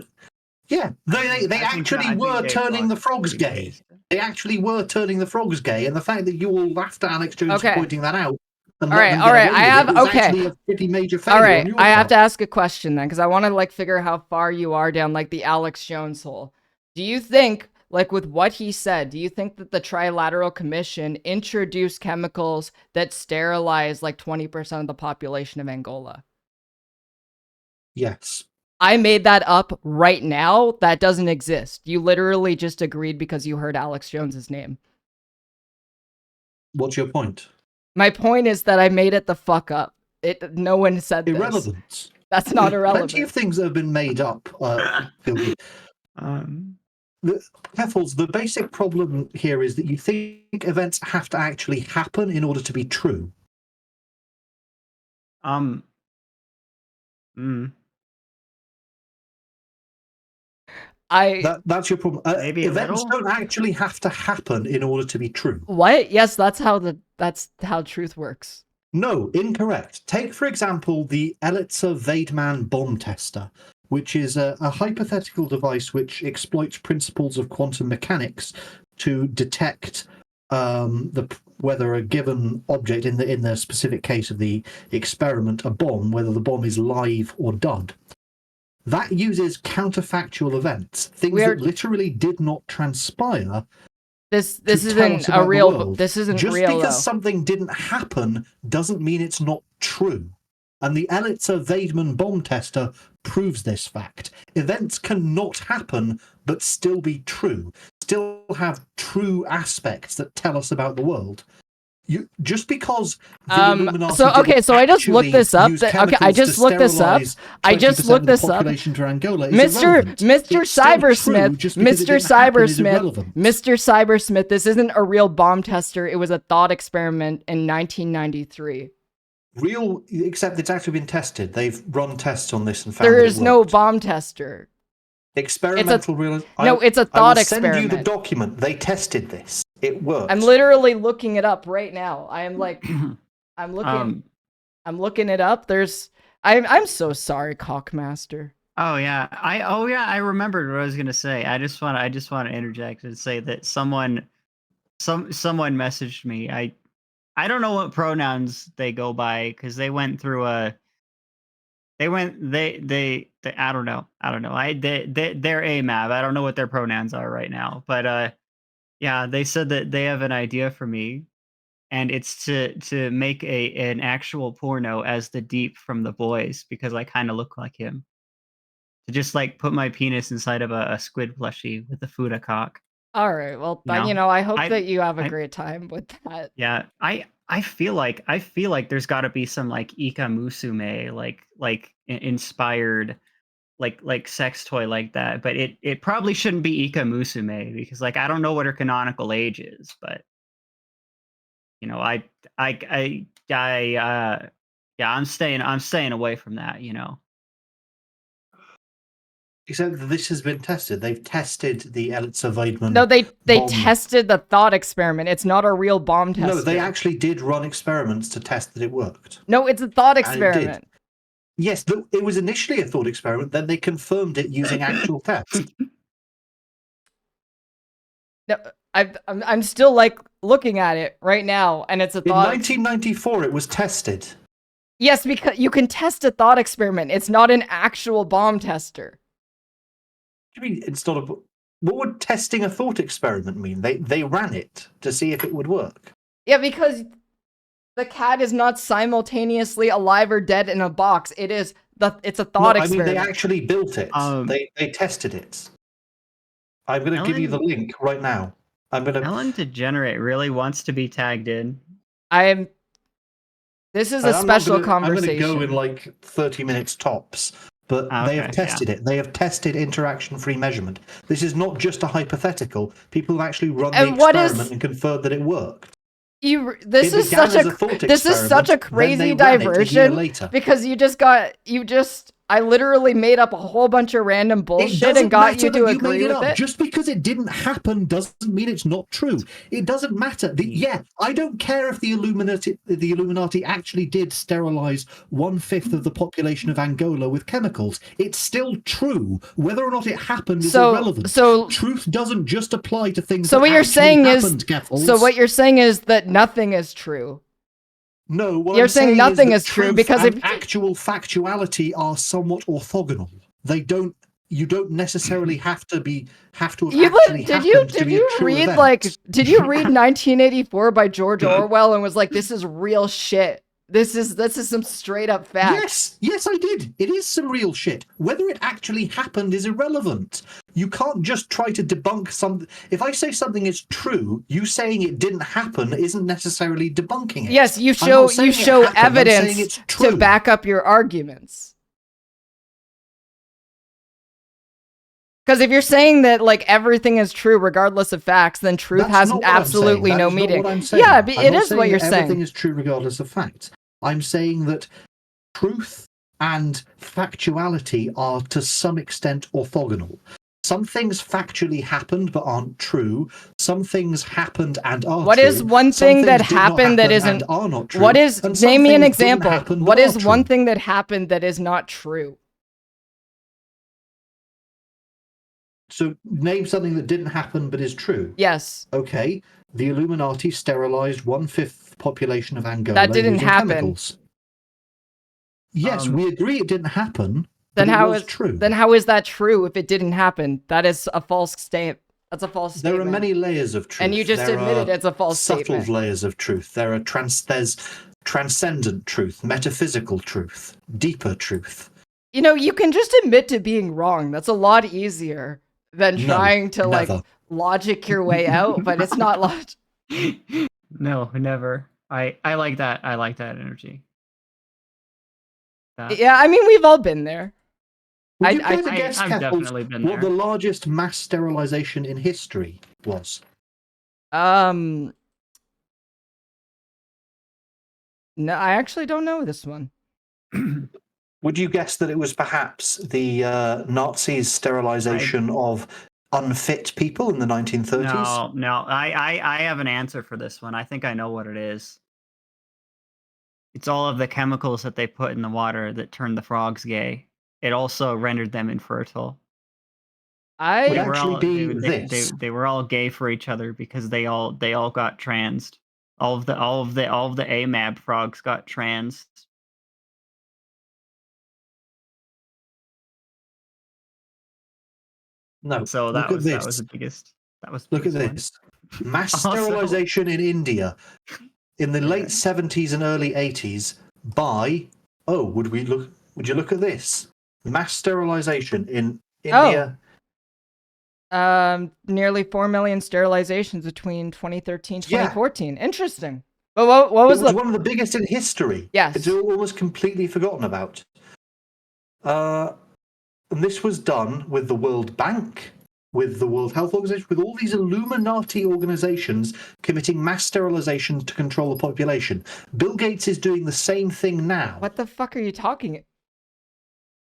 yeah, they actually were turning the frogs gay. They actually were turning the frogs gay, and the fact that you all laughed at Alex Jones for pointing that out. All right. I have actually a pretty major failure. All right, I have to ask a question then, because I want to like figure how far you are down like the Alex Jones hole. Do you think, like with what he said, do you think that the Trilateral Commission introduced chemicals that sterilize like 20% of the population of Angola? Yes. I made that up right now. That doesn't exist. You literally just agreed because you heard Alex Jones's name. What's your point? My point is that I made it the fuck up. No one said this. Irrelevant. That's not irrelevant. Plenty of things that have been made up. Keffels, the basic problem here is that you think events have to actually happen in order to be true. That's your problem. Events don't actually have to happen in order to be true. What? Yes, that's how truth works. No, incorrect. Take, for example, the Elitzer-Weidmann bomb tester, which is a hypothetical device which exploits principles of quantum mechanics to detect whether a given object, in the specific case of the experiment, a bomb, whether the bomb is live or dud. That uses counterfactual events, things that literally did not transpire. This isn't a real. This isn't just real. Just because though. something didn't happen doesn't mean it's not true. And the Elitzer-Weidmann bomb tester proves this fact. Events cannot happen but still be true. Still have true aspects that tell us about the world. just because the So Illuminati okay, so I just looked this up. use Okay, I chemicals just to looked this up. sterilize I just 20% looked of the this up. population to Angola is Mr. irrelevant. Mr. It's still true, Cybersmith, just because it Mr. didn't happen is Cybersmith, irrelevant. Mr. Cybersmith, this isn't a real bomb tester. It was a thought experiment in 1993. Real, except it's actually been tested. They've run tests on this and found There that it is no worked. bomb tester. Experimental real. No, it's a I thought will experiment. send you the document. They tested this. It worked. I'm literally looking it up right now. I am like, I'm looking it up. I'm so sorry, Cockmaster. Oh yeah, I remembered what I was gonna say. I just want to interject and say that someone messaged me. I don't know what pronouns they go by because they went through I don't know. They're AMAB. I don't know what their pronouns are right now, but yeah, they said that they have an idea for me, and it's to make an actual porno as the Deep from The Boys because I kind of look like him. To just like put my penis inside of a squid plushie with a Fuda cock. All right. Well, I hope that you have a great time with that. Yeah, I feel like there's got to be some like Ika Musume like inspired like sex toy like that, but it probably shouldn't be Ika Musume because like I don't know what her canonical age is, but you know yeah, I'm staying away from that, you know. Except that this has been tested. They've tested the Elitzer Weidmann. No, they tested the thought experiment. It's not a real bomb test. No, they actually did run experiments to test that it worked. No, it's a thought experiment. Yes, it was initially a thought experiment. Then they confirmed it using actual tests. No, I'm still like looking at it right now, and it's a thought. In 1994, it was tested. Yes, because you can test a thought experiment. It's not an actual bomb tester. I mean, it's not a. What would testing a thought experiment mean? They ran it to see if it would work. Yeah, because the cat is not simultaneously alive or dead in a box. It's a thought experiment. I mean, they actually built it. They tested it. I'm going to give you the link right now. Ellen Degenerate really wants to be tagged in. This is a special conversation. I'm going to go in like 30 minutes tops. But they have tested it. They have tested interaction-free measurement. This is not just a hypothetical. People have actually run the experiment and confirmed that it worked. This is such a crazy diversion because I literally made up a whole bunch of random bullshit and got you to agree with it. Just because it didn't happen doesn't mean it's not true. It doesn't matter. I don't care if the Illuminati actually did sterilize 1/5 of the population of Angola with chemicals. It's still true. Whether or not it happened is irrelevant. So truth doesn't just apply to things. So what you're saying is that nothing is true. No, you're saying nothing is true because actual factuality are somewhat orthogonal. You don't necessarily have to read 1984 by George Orwell and was like, this is real shit? This is some straight up facts. Yes, I did. It is some real shit. Whether it actually happened is irrelevant. You can't just try to debunk something. If I say something is true, you saying it didn't happen isn't necessarily debunking it. Yes, you show evidence to back up your arguments. Because if you're saying that like everything is true regardless of facts, then truth has absolutely no meaning. Yeah, but it is what you're saying. Everything is true regardless of facts. I'm saying that truth and factuality are to some extent orthogonal. Some things factually happened but aren't true. Some things happened and are true. What is one thing that happened that isn't? Are not true. What is? Name me an example. What is one thing that happened that is not true? So name something that didn't happen but is true. Yes. Okay. The Illuminati sterilized 1/5 population of Angola. That didn't happen. Chemicals. Yes, we agree it didn't happen. Then how is true? Then how is that true if it didn't happen? That is a false statement. That's a false statement. There are many layers of truth. And you just admitted it's a false statement. Subtle layers of truth. There's transcendent truth, metaphysical truth, deeper truth. You know, you can just admit to being wrong. That's a lot easier than trying to like logic your way out, but it's not logic. No, never. I like that. I like that energy. Yeah, I mean, we've all been there. Would you care to guess, I've Keffels, definitely been what the there. largest mass sterilization in history was? No, I actually don't know this one. Would you guess that it was perhaps the Nazis' sterilization of unfit people in the 1930s? No. I have an answer for this one. I think I know what it is. It's all of the chemicals that they put in the water that turned the frogs gay. It also rendered them infertile. Would They were actually all be this. they were all gay for each other because they all got transed. All of the AMAB frogs got transed. No. So Look at that was this. the biggest. That was Look at one. this. Mass Also- sterilization in India in the late Okay. 70s and early 80s by would you look at this? Mass sterilization in India. Nearly 4 million sterilizations between 2013 Yeah. 2014. Interesting. But what was It was one of the biggest in history. Yes. It's almost completely forgotten about. And this was done with the World Bank, with the World Health Organization, with all these Illuminati organizations committing mass sterilization to control the population. Bill Gates is doing the same thing now. What the fuck are you talking?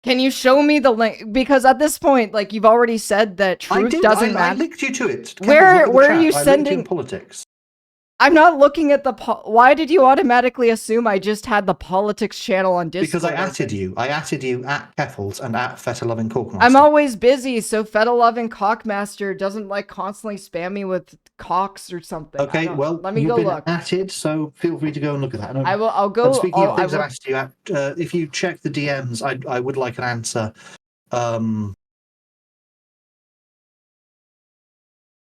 Can you show me the link? Because at this point, like, you've already said that truth doesn't matter. I linked you to it. Where are you I sending linked you in politics? I'm not looking at the why did you automatically assume I just had the politics channel on Discord? Because I atted you. I atted you at Keffels and at Futaloving Cockmaster. I'm always busy, so Futaloving Cockmaster doesn't like constantly spam me with cocks or something. Okay, well, let me you've go been look. atted, so feel free to go and look at that. I will. I'll go. And speaking of things I've asked you at, if you check the DMs, I would like an answer.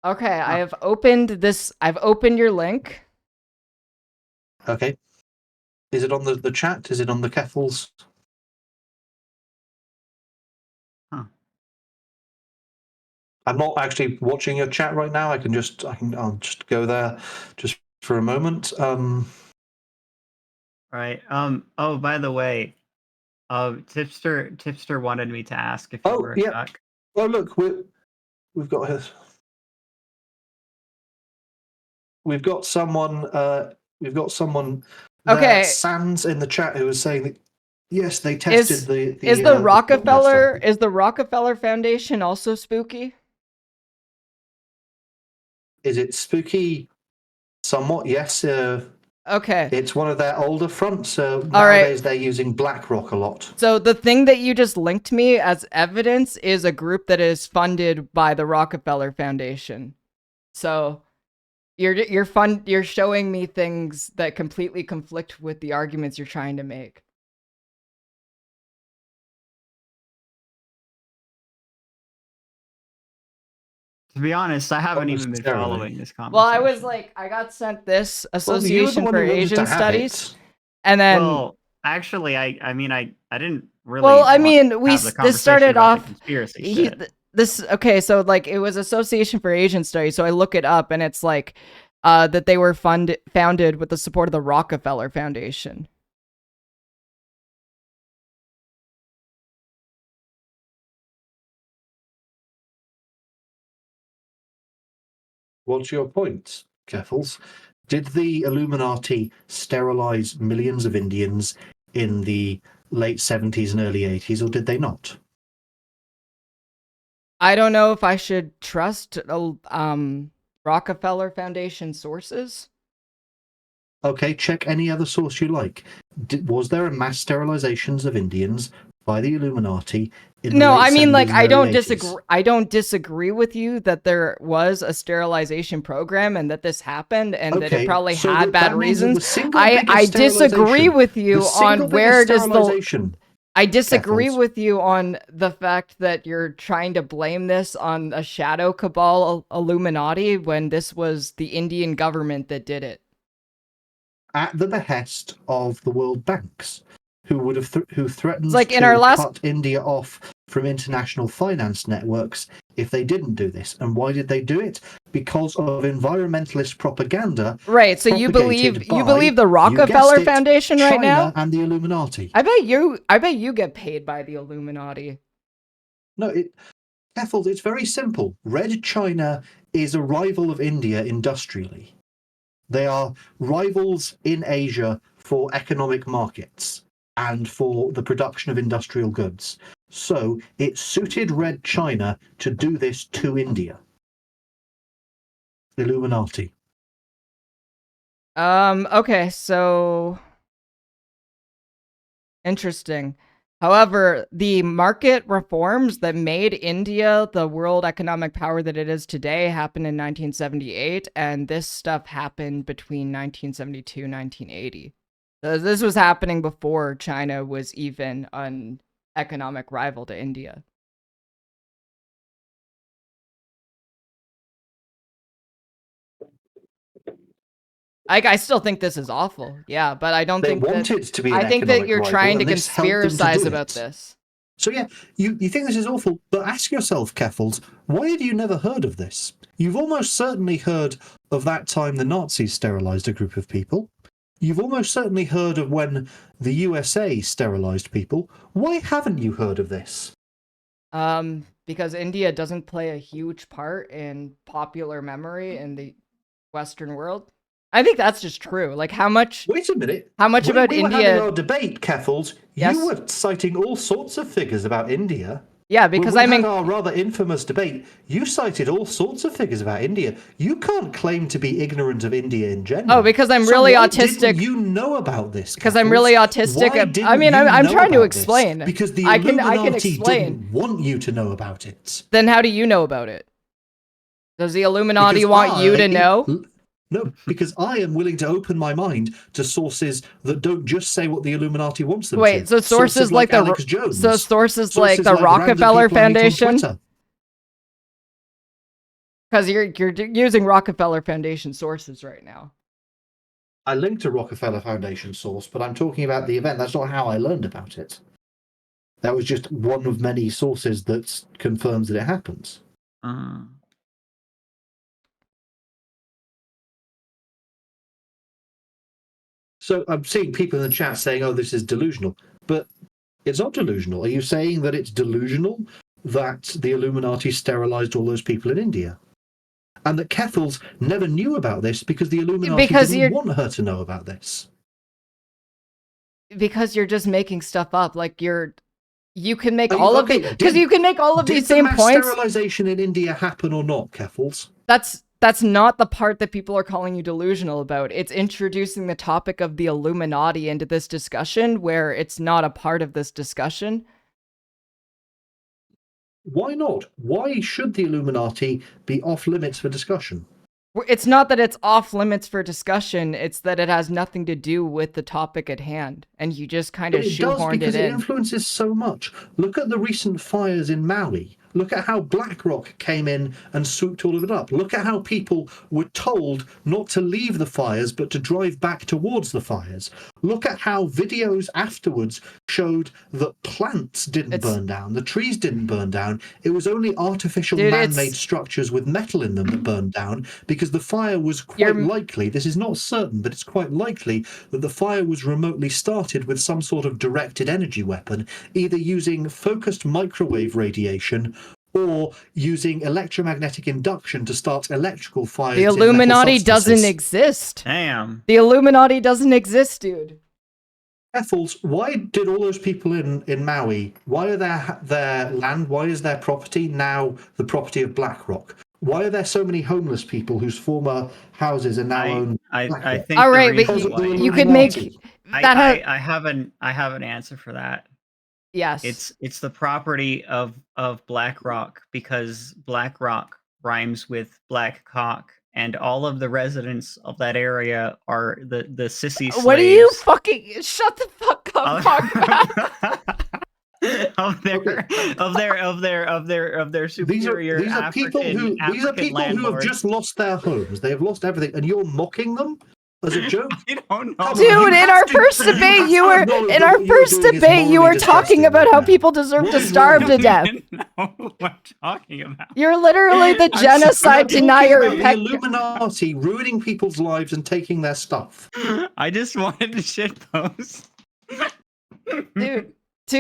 Okay, I have opened this. I've opened your link. Okay. Is it on the chat? Is it on the Keffels? Huh. I'm not actually watching your chat right now. I'll just go there just for a moment. Right. Oh, by the way, Tipster wanted me to ask if you were stuck. Oh, look, we've got his. We've got someone. Okay. Sans in the chat who was saying that yes, they tested is the Rockefeller Foundation also spooky? Is it spooky? Somewhat, yes. Okay. It's one of their older fronts. Nowadays they're using BlackRock a lot. So the thing that you just linked me as evidence is a group that is funded by the Rockefeller Foundation. So you're showing me things that completely conflict with the arguments you're trying to make. To be honest, I haven't even been following this conversation. Well, I was like, I got sent this Association for Asian Studies, and then. Well, actually, I didn't really. Well, I mean, this started off. Okay, so like it was Association for Asian Studies, so I look it up, and it's like that they were founded with the support of the Rockefeller Foundation. What's your point, Keffels? Did the Illuminati sterilize millions of Indians in the late 70s and early 80s, or did they not? I don't know if I should trust Rockefeller Foundation sources. Okay, check any other source you like. Was there a mass sterilizations of Indians by the Illuminati? No, I mean, like, I don't disagree. I don't disagree with you that there was a sterilization program and that this happened and that it probably had bad reasons. I disagree with you on where does the. I disagree with you on the fact that you're trying to blame this on a shadow cabal Illuminati when this was the Indian government that did it. At the behest of the world banks, who threatened like to cut India off from international finance networks if they didn't do this. And why did they do it? Because of environmentalist propaganda. Right. So you believe the Rockefeller Foundation right now? China and the Illuminati. I bet you get paid by the Illuminati. No, Keffels, it's very simple. Red China is a rival of India industrially. They are rivals in Asia for economic markets and for the production of industrial goods. So it suited Red China to do this to India. Illuminati. Okay, so interesting. However, the market reforms that made India the world economic power that it is today happened in 1978, and this stuff happened between 1972 and 1980. So this was happening before China was even an economic rival to India. I still think this is awful. Yeah, but I don't think that I think that you're trying to conspiracize about this. So yeah, you think this is awful, but ask yourself, Keffels, why have you never heard of this? You've almost certainly heard of that time the Nazis sterilized a group of people. You've almost certainly heard of when the USA sterilized people. Why haven't you heard of this? Because India doesn't play a huge part in popular memory in the Western world. I think that's just true. Like, how much? Wait a minute. How much about India? India? We were having our debate, Keffels. Yes? You were citing all sorts of figures about India. Yeah, because when we had our rather infamous debate, you cited all sorts of figures about India. You can't claim to be ignorant of India in general. Oh, because I'm really autistic. Didn't you know about this? Because I'm really autistic. I mean, I'm trying to explain. Because the Illuminati explain. Didn't want you to know about it. Then how do you know about it? Does the Illuminati want you to know? No, because I am willing to open my mind to sources that don't just say what the Illuminati wants them to. Wait, so sources like Alex Jones, sources like the Rockefeller Foundation? Because you're using Rockefeller Foundation sources right now. I linked a Rockefeller Foundation source, but I'm talking about the event. That's not how I learned about it. That was just one of many sources that confirms that it happens. So I'm seeing people in the chat saying, oh, this is delusional. But it's not delusional. Are you saying that it's delusional that the Illuminati sterilized all those people in India? And that Keffels never knew about this because the Illuminati didn't want her to know about this? Because you're just making stuff up. Like, you can make all of it. Because you can make all of these same points. Did sterilization in India happen or not, Keffels? That's not the part that people are calling you delusional about. It's introducing the topic of the Illuminati into this discussion where it's not a part of this discussion. Why not? Why should the Illuminati be off limits for discussion? It's not that it's off limits for discussion. It's that it has nothing to do with the topic at hand. And you just kind of shoehorned it in. It does because it influences so much. Look at the recent fires in Maui. Look at how BlackRock came in and swooped all of it up. Look at how people were told not to leave the fires, but to drive back towards the fires. Look at how videos afterwards showed that plants didn't burn down. The trees didn't burn down. It was only artificial man-made structures with metal in them that burned down because the fire was quite likely, this is not certain, but it's quite likely that the fire was remotely started with some sort of directed energy weapon, either using focused microwave radiation or using electromagnetic induction to start electrical fires. The Illuminati doesn't exist. Damn. The Illuminati doesn't exist, dude. Keffels, why did all those people in Maui, why are their land, why is their property now the property of BlackRock? Why are there so many homeless people whose former houses are now owned? I think. All right, but you could make that. I have an answer for that. Yes, it's the property of BlackRock because BlackRock rhymes with black cock, and all of the residents of that area are the sissy slaves. What are you fucking? Shut the fuck up, of their superior these are people who landlords. have just lost their homes. They have lost everything, and you're mocking them. as a joke. I don't know. Come on, Dude, you in have our to- first you debate, have you to were acknowledge in that our what you're first doing is debate, you morally were talking disgusting about right how now. people deserve What to is starve wrong to with you? death. know what I'm talking about. You're literally the I'm genocide Talking denier. about the Illuminati ruining people's lives and taking their stuff. I just wanted to shitpost. Dude,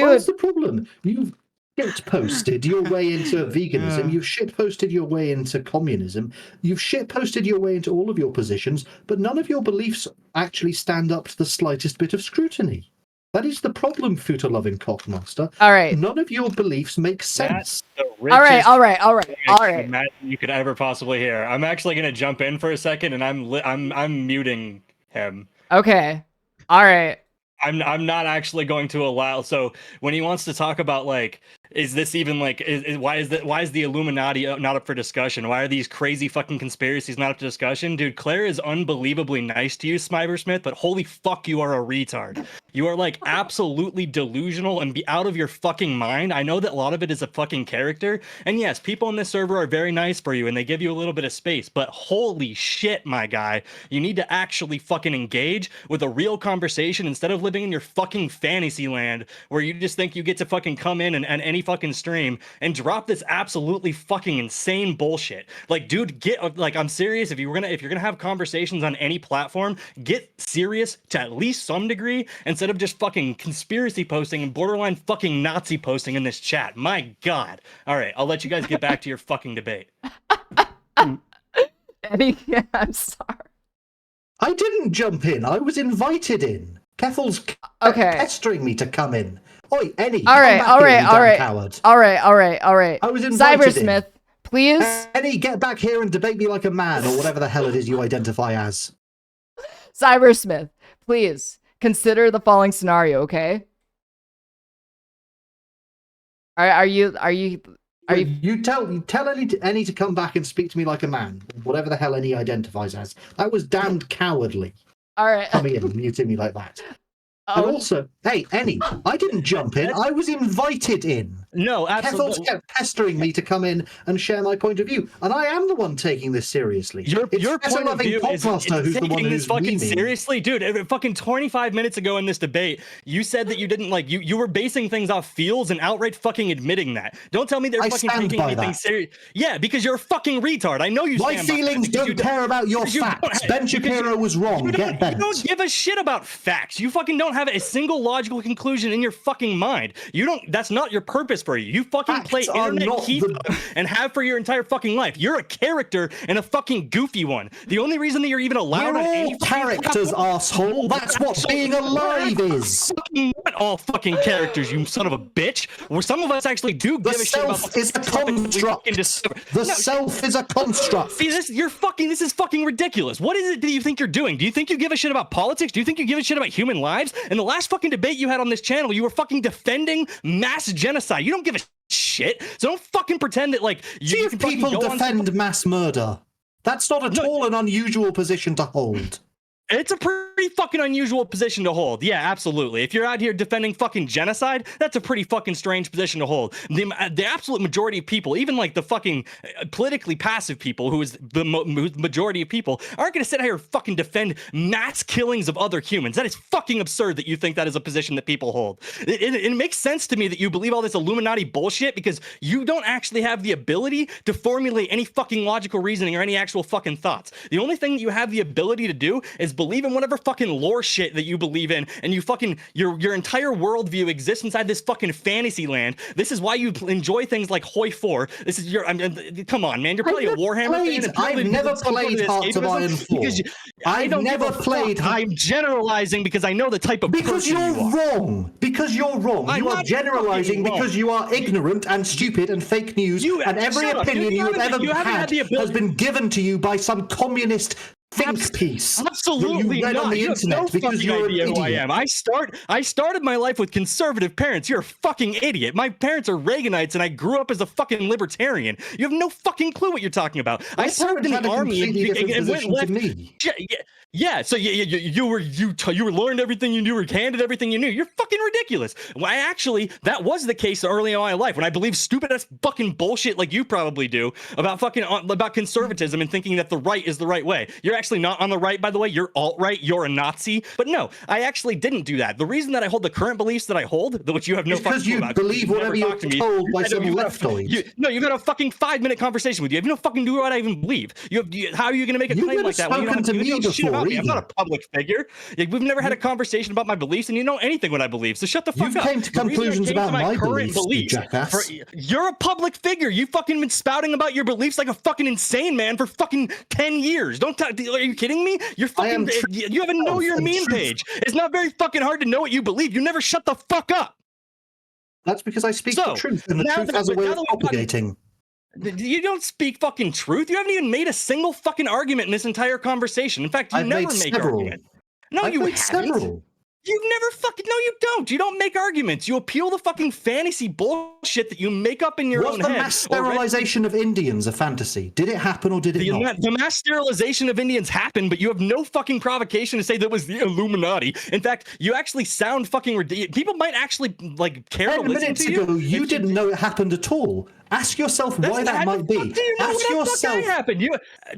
What's dude, the problem? You've shit-posted your way into veganism. Yeah. You've shit-posted your way into communism. You've shit-posted your way into all of your positions, but none of your beliefs actually stand up to the slightest bit of scrutiny. That is the problem, Futaloving Cockmaster. all right, None of your beliefs make sense. That's the all right, richest all right, all right, thing all I can right. imagine you could ever possibly hear. I'm actually gonna jump in for a second, and I'm muting him. Okay, all right. I'm not actually going to allow. So when he wants to talk about like, is this even like, why is the Illuminati not up for discussion? Why are these crazy fucking conspiracies not up for discussion? Dude, Claire is unbelievably nice to you, Cybersmith, but holy fuck, you are a retard. You are like absolutely delusional and be out of your fucking mind. I know that a lot of it is a fucking character, and yes, people in this server are very nice for you and they give you a little bit of space, but holy shit, my guy, you need to actually fucking engage with a real conversation instead of living in your fucking fantasy land where you just think you get to fucking come in and any fucking stream and drop this absolutely fucking insane bullshit. Like, dude, get like, I'm serious. If you're gonna have conversations on any platform, get serious to at least some degree instead of just fucking conspiracy posting and borderline fucking Nazi posting in this chat. My God. All right, I'll let you guys get back to your fucking debate. Eddie, I'm sorry. I didn't jump in. I was invited in. Kethel's Okay. pestering me to come in. Oi, Annie, All right, come back all here, right, you all damn right, coward. all right, all right, all right. I was invited in. Cybersmith, please. Annie, get back here and debate me like a man, or whatever the hell it is you identify as. Cybersmith, please consider the following scenario, okay? Are you You tell Annie to come back and speak to me like a man, whatever the hell Annie identifies as. That was damned cowardly, all right? coming in and muting me like that. And also, hey, Annie, I didn't jump in. I was invited in. No, Kethel's absolutely. kept pestering me to come in and share my point of view, and I am the one taking this seriously. Your point of view is Cockmaster who's the one taking who's this fucking memeing. seriously, dude. Fucking 25 minutes ago in this debate, you said that you didn't like you were basing things off feels and outright fucking admitting that. Don't tell me they're I fucking stand taking by anything that. serious. Yeah, because you're a fucking retard. I know you. My stand by that feelings because don't care about your because you don't facts. have- Ben because Shapiro was wrong. You Get bent. don't give a shit about facts. You fucking don't have a single logical conclusion in your fucking mind. You don't. That's not your purpose for you. You fucking Facts play are internet not keep the- and have for your entire fucking life. You're a character and a fucking goofy one. The only reason that you're even allowed We're on any all fucking characters, platform- asshole. That's what being alive is. Fucking not all fucking characters, you son of a bitch. Where some of us actually do The give a shit about self the is a topics we construct. fucking discover. The No, self is a construct. See, this is fucking ridiculous. What is it that you think you're doing? Do you think you give a shit about politics? Do you think you give a shit about human lives? In the last fucking debate you had on this channel, you were fucking defending mass genocide. You don't give a shit. So don't fucking pretend that like See you if can fucking people go on- defend mass murder. That's not at all an unusual position to hold. It's a pretty fucking unusual position to hold. Yeah, absolutely. If you're out here defending fucking genocide, that's a pretty fucking strange position to hold. The absolute majority of people, even like the fucking politically passive people, who is the majority of people, aren't going to sit here and fucking defend mass killings of other humans. That is fucking absurd that you think that is a position that people hold. It makes sense to me that you believe all this Illuminati bullshit because you don't actually have the ability to formulate any fucking logical reasoning or any actual fucking thoughts. The only thing that you have the ability to do is believe in whatever fucking lore shit that you believe in, and you fucking your entire worldview exists inside this fucking fantasy land. This is why you enjoy things like Hoi 4. This is your come on, man. You're probably a Warhammer fan. And probably I've never some sort of played Hearts of escapism Iron 4. because I've don't give never a fuck. played- I'm generalizing because I know the type of Because person you're you are. wrong. Because you're wrong. I'm You are not generalizing fucking wrong. because you are ignorant and stupid and fake news, and every shut up, opinion dude. you have ever You haven't had had the ability- has been given to you by some communist think piece Absolutely that you read not. on the You have internet no because fucking you're idea an who I idiot. am. I started my life with conservative parents. You're a fucking idiot. My parents are Reaganites, and I grew up as a fucking libertarian. You have no fucking clue what you're talking about. I served in had the a army completely different and went position left. to me. Yeah, so you learned everything you knew, you were handed everything you knew. You're fucking ridiculous. Well, that was the case early in my life when I believed stupid ass fucking bullshit like you probably do about conservatism and thinking that the right is the right way. You're actually actually not on the right, by the way. You're alt-right. You're a Nazi. But no, I actually didn't do that. The reason that I hold the current beliefs that I hold, which you have no fucking clue about, because you believe whatever you're told by some leftoid. You've had a fucking 5-minute conversation with you. You have no fucking clue what I even believe. How are you going to make a claim like that? You've never spoken to me before. I'm not a public figure. We've never had a conversation about my beliefs, and you know anything what I believe. So shut the fuck up. You came to conclusions about my beliefs, you jackass. You're a public figure. You've fucking been spouting about your beliefs like a fucking insane man for fucking 10 years. Are you kidding me? You're fucking. You have a know your meme page. It's not very fucking hard to know what you believe. You never shut the fuck up. That's because I speak the truth, and the truth has a way of propagating. You don't speak fucking truth. You haven't even made a single fucking argument in this entire conversation. In fact, you never make arguments. No, you haven't. Several. You've never fucking... No, you don't. You don't make arguments. You appeal to fucking fantasy bullshit that you make up in your own head. Was the mass sterilization of Indians a fantasy? Did it happen or did it not? The mass sterilization of Indians happened, but you have no fucking provocation to say that was the Illuminati. In fact, you actually sound fucking ridiculous. People might actually like care to listen to you. 10 minutes ago, you didn't know it happened at all. Ask yourself why that might be. Ask yourself. What happened?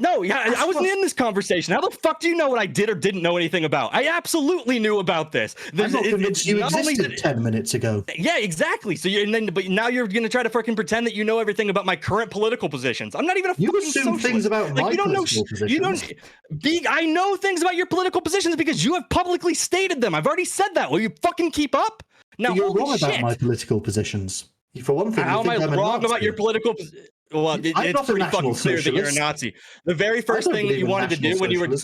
I wasn't in this conversation. How the fuck do you know what I did or didn't know anything about? I absolutely knew about this. I'm not convinced you existed 10 minutes ago. Yeah, exactly. So but now you're going to try to fucking pretend that you know everything about my current political positions. I'm not even a fucking socialist. You assume things about my political positions. I know things about your political positions because you have publicly stated them. I've already said that. Will you fucking keep up? Now, you're wrong about my political positions. For one thing, how am I wrong about your political position? Well, it's pretty fucking clear that you're a Nazi. The very first thing that you wanted to do when you were...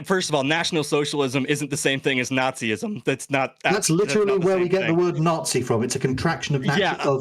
First of all, National Socialism isn't the same thing as Nazism. That's literally where we get the word Nazi from. It's a contraction of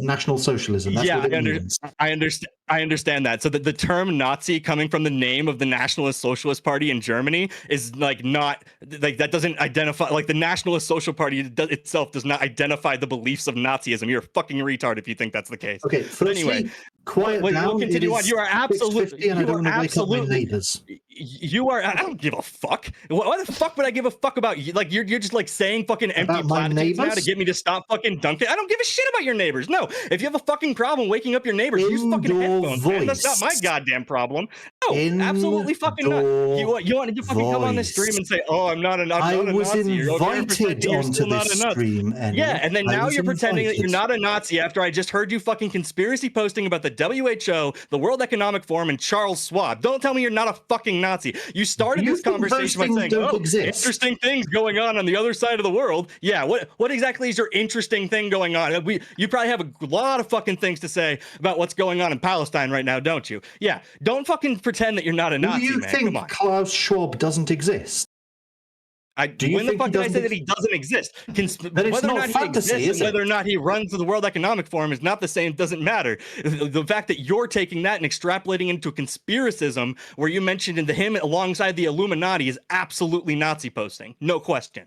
National Socialism. That's what it means. I understand that. So the term Nazi coming from the name of the Nationalist Socialist Party in Germany is not that doesn't identify, like the Nationalist Social Party itself does not identify the beliefs of Nazism. You're a fucking retard if you think that's the case. Okay, anyway, quiet down. We'll continue on. You are absolutely. I don't wake up my neighbors. You are. I don't give a fuck. Why the fuck would I give a fuck about you? Like you're just like saying fucking empty platitudes now to get me to stop fucking dunking. I don't give a shit about your neighbors. No, if you have a fucking problem waking up your neighbors, use fucking headphones. Man. That's not my goddamn problem. No, absolutely fucking not. You want to fucking come on this stream and say, "Oh, I'm not a Nazi." I was invited onto this stream. Yeah, and then now you're pretending that you're not a Nazi after I just heard you fucking conspiracy posting about the WHO, the World Economic Forum, and Charles Schwab. Don't tell me you're not a fucking Nazi. You started this conversation by saying, "Oh, interesting things going on the other side of the world." Yeah, what exactly is your interesting thing going on? You probably have a lot of fucking things to say about what's going on in Palestine right now, don't you? Yeah, don't fucking pretend that you're not a Nazi, man. Do you think Klaus Schwab doesn't exist? When the fuck did I say that he doesn't exist? Whether or not he exists and whether or not he runs the World Economic Forum is not the same. Doesn't matter. The fact that you're taking that and extrapolating into conspiracism, where you mentioned into him alongside the Illuminati, is absolutely Nazi posting. No question.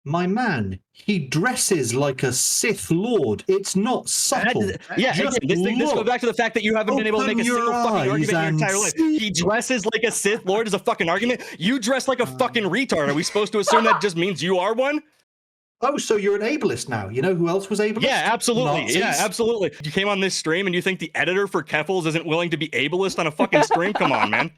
My man, he dresses like a Sith Lord. It's not subtle. This goes back to the fact that you haven't been able to make a single fucking argument in your entire life. He dresses like a Sith Lord is a fucking argument. You dress like a fucking retard. Are we supposed to assume that just means you are one? Oh, so you're an ableist now. You know who else was ableist? Yeah, absolutely. Nazis. Yeah, absolutely. You came on this stream and you think the editor for Keffels isn't willing to be ableist on a fucking stream? Come on, man.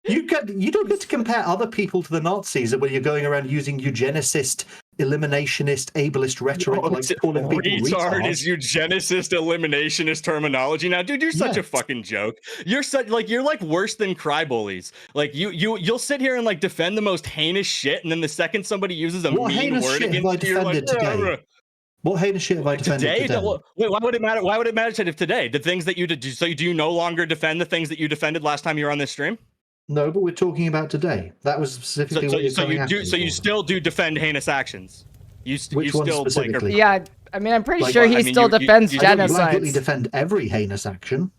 You don't get to compare other people to the Nazis when you're going around using eugenicist, eliminationist, ableist rhetoric like calling people retard is eugenicist, eliminationist terminology. Now, dude, you're such a fucking joke. You're like worse than cry bullies. Like you'll sit here and like defend the most heinous shit, and then the second somebody uses a mean word against you, you're like, what heinous shit have I defended today? Wait, why would it matter? Why would it matter if today the things that you did? So do you no longer defend the things that you defended last time you were on this stream? No, but we're talking about today. That was specifically what you're coming after. So you still do defend heinous actions. Which one specifically? Yeah, I mean, I'm pretty sure he still defends genocide. I don't defend every heinous action.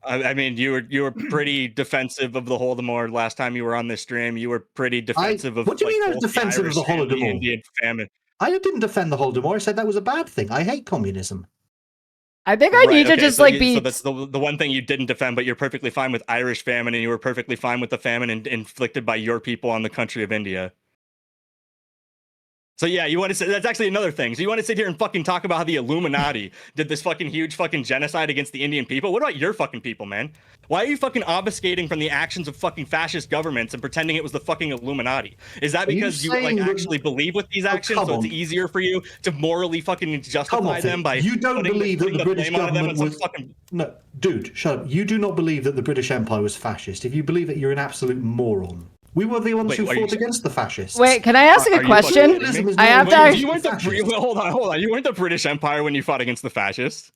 I mean, you were pretty defensive of the Holodomor last time you were on this stream. You were pretty defensive of. What do you mean I was defensive of the Holodomor? Indian famine. I didn't defend the Holodomor. I said that was a bad thing. I hate communism. I think I need to just be. So that's the one thing you didn't defend, but you're perfectly fine with Irish famine, and you were perfectly fine with the famine inflicted by your people on the country of India. So yeah, you want to say that's actually another thing. So you want to sit here and fucking talk about how the Illuminati did this fucking huge fucking genocide against the Indian people? What about your fucking people, man? Why are you fucking obfuscating from the actions of fucking fascist governments and pretending it was the fucking Illuminati? Is that because you like actually believe with these actions, so it's easier for you to morally fucking justify them by you don't believe that the British government was fucking... No, dude, shut up. You do not believe that the British Empire was fascist. If you believe it, you're an absolute moron. We were the ones who fought against the fascists. Wait, can I ask a question? I have to ask. Hold on. You weren't the British Empire when you fought against the fascists.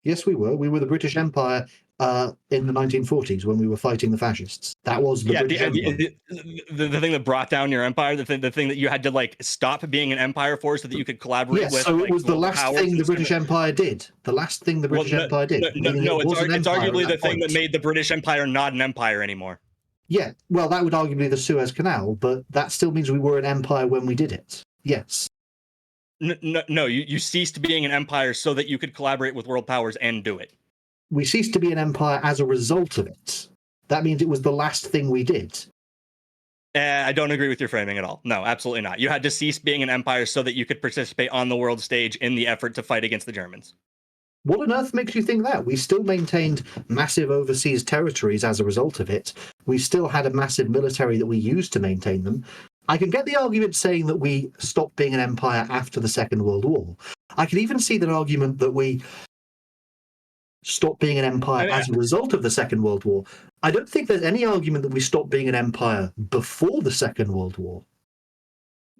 Yes, we were. We were the British Empire in the 1940s when we were fighting the fascists. That was the British Empire. The thing that brought down your empire, the thing that you had to like stop being an empire for, so that you could collaborate with. Yes, so it was the last thing the British Empire did. The last thing the British Empire did. No, it's arguably the thing that made the British Empire not an empire anymore. Yeah, well, that would arguably be the Suez Canal, but that still means we were an empire when we did it. Yes. No, you ceased being an empire so that you could collaborate with world powers and do it. We ceased to be an empire as a result of it. That means it was the last thing we did. I don't agree with your framing at all. No, absolutely not. You had to cease being an empire so that you could participate on the world stage in the effort to fight against the Germans. What on earth makes you think that? We still maintained massive overseas territories as a result of it. We still had a massive military that we used to maintain them. I can get the argument saying that we stopped being an empire after the Second World War. I can even see the argument that we stopped being an empire as a result of the Second World War. I don't think there's any argument that we stopped being an empire before the Second World War.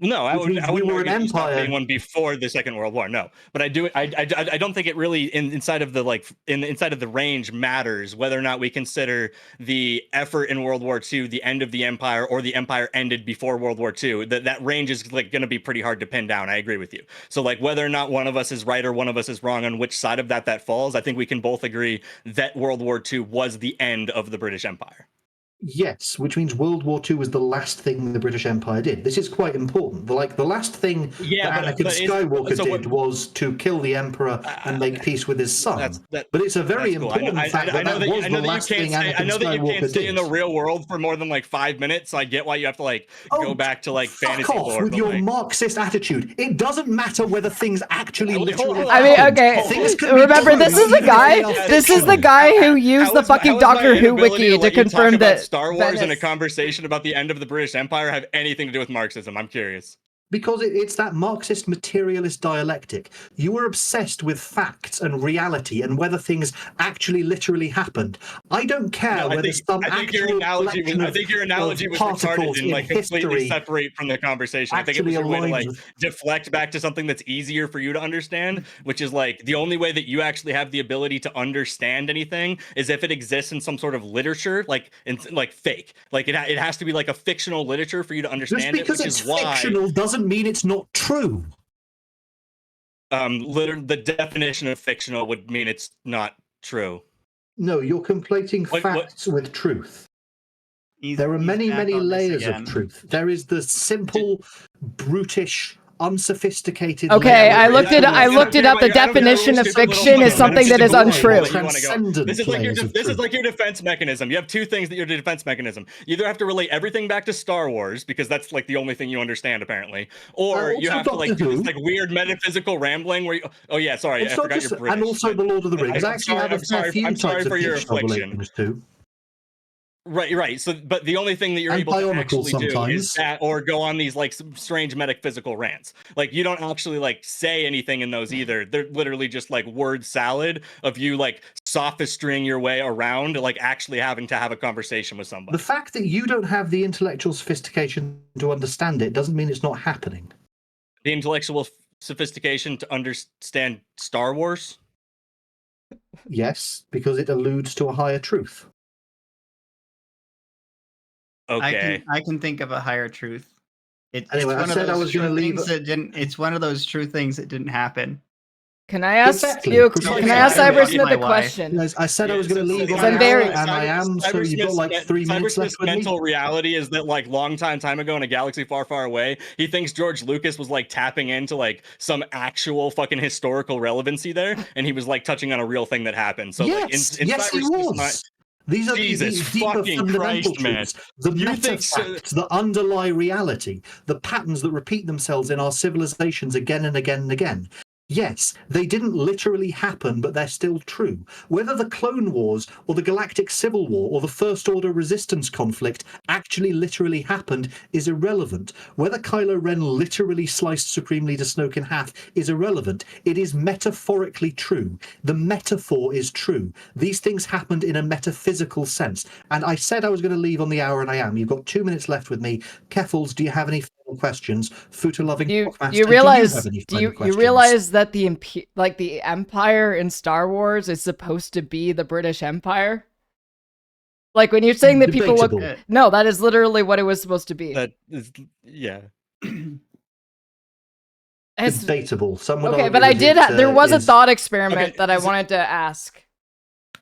No, I wouldn't empire being one before the Second World War. No, but I don't think it really inside of the range matters whether or not we consider the effort in World War II the end of the empire or the empire ended before World War II. That range is like going to be pretty hard to pin down. I agree with you. So like whether or not one of us is right or one of us is wrong on which side of that falls, I think we can both agree that World War II was the end of the British Empire. Yes, which means World War II was the last thing the British Empire did. This is quite important. The last thing that Anakin Skywalker did was to kill the Emperor and make peace with his son. But it's a very important fact that was the last thing Anakin Skywalker did. I know that you can't stay in the real world for more than like 5 minutes, so I get why you have to go back to fantasy lore. Fuck off with your Marxist attitude. It doesn't matter whether things actually literally I mean, okay, remember, this is the guy who used the fucking Doctor Who wiki to confirm that Star Wars and a conversation about the end of the British Empire have anything to do with Marxism. I'm curious. Because it's that Marxist materialist dialectic. You were obsessed with facts and reality and whether things actually literally happened. I don't care whether some actual collection I think your analogy was retarded and completely separate from the conversation. I think it was a way to deflect back to something that's easier for you to understand, which is the only way that you actually have the ability to understand anything is if it exists in some sort of literature, fake. It has to be a fictional literature for you to understand it, which is why fictional doesn't mean it's not true. The definition of fictional would mean it's not true. No, you're conflating facts with truth. There are many layers of truth. There is the simple, brutish, unsophisticated. Okay, I looked it up. The definition of fiction is something that is untrue. This is like your defense mechanism. You have two things that your defense mechanism. You either have to relate everything back to Star Wars because that's the only thing you understand apparently, or you have to do this weird metaphysical rambling where you. Oh yeah, sorry, I forgot you're British. And also the Lord of the Rings. I'm sorry for your affliction. Right. So, but the only thing that you're able to actually do is that, or go on these strange metaphysical rants. You don't actually say anything in those either. They're literally just word salad of you sophistrying your way around actually having to have a conversation with somebody. The fact that you don't have the intellectual sophistication to understand it doesn't mean it's not happening. The intellectual sophistication to understand Star Wars? Yes, because it alludes to a higher truth. Okay. I can think of a higher truth. It's one of those true things that didn't happen. Can I ask Cybersmith a question? I said I was going to leave, and I am. So you've got 3 minutes left. Cybersmith's mental reality is that long time ago in a galaxy far away, he thinks George Lucas was tapping into some actual fucking historical relevancy there, and he was touching on a real thing that happened. So yes, he was. These are Jesus these deeper fucking fundamental Christ, man. truths, the You meta think so- facts that underlie reality, the patterns that repeat themselves in our civilizations again and again and again. Yes, they didn't literally happen, but they're still true. Whether the Clone Wars or the Galactic Civil War or the First Order Resistance conflict actually literally happened is irrelevant. Whether Kylo Ren literally sliced Supreme Leader Snoke in half is irrelevant. It is metaphorically true. The metaphor is true. These things happened in a metaphysical sense. And I said I was going to leave on the hour, and I am. You've got 2 minutes left with me. Keffels, do you have any final questions? Futaloving Cockmaster, you realize do you have any do final you questions? realize that the Empire in Star Wars is supposed to be the British Empire? Like when you're saying that people look Debatable. no, that is literally what it was supposed to be. That is, yeah. It's- Debatable. Some would okay, argue but I that did. it, There was a is- thought experiment Okay, that I is it- wanted to ask.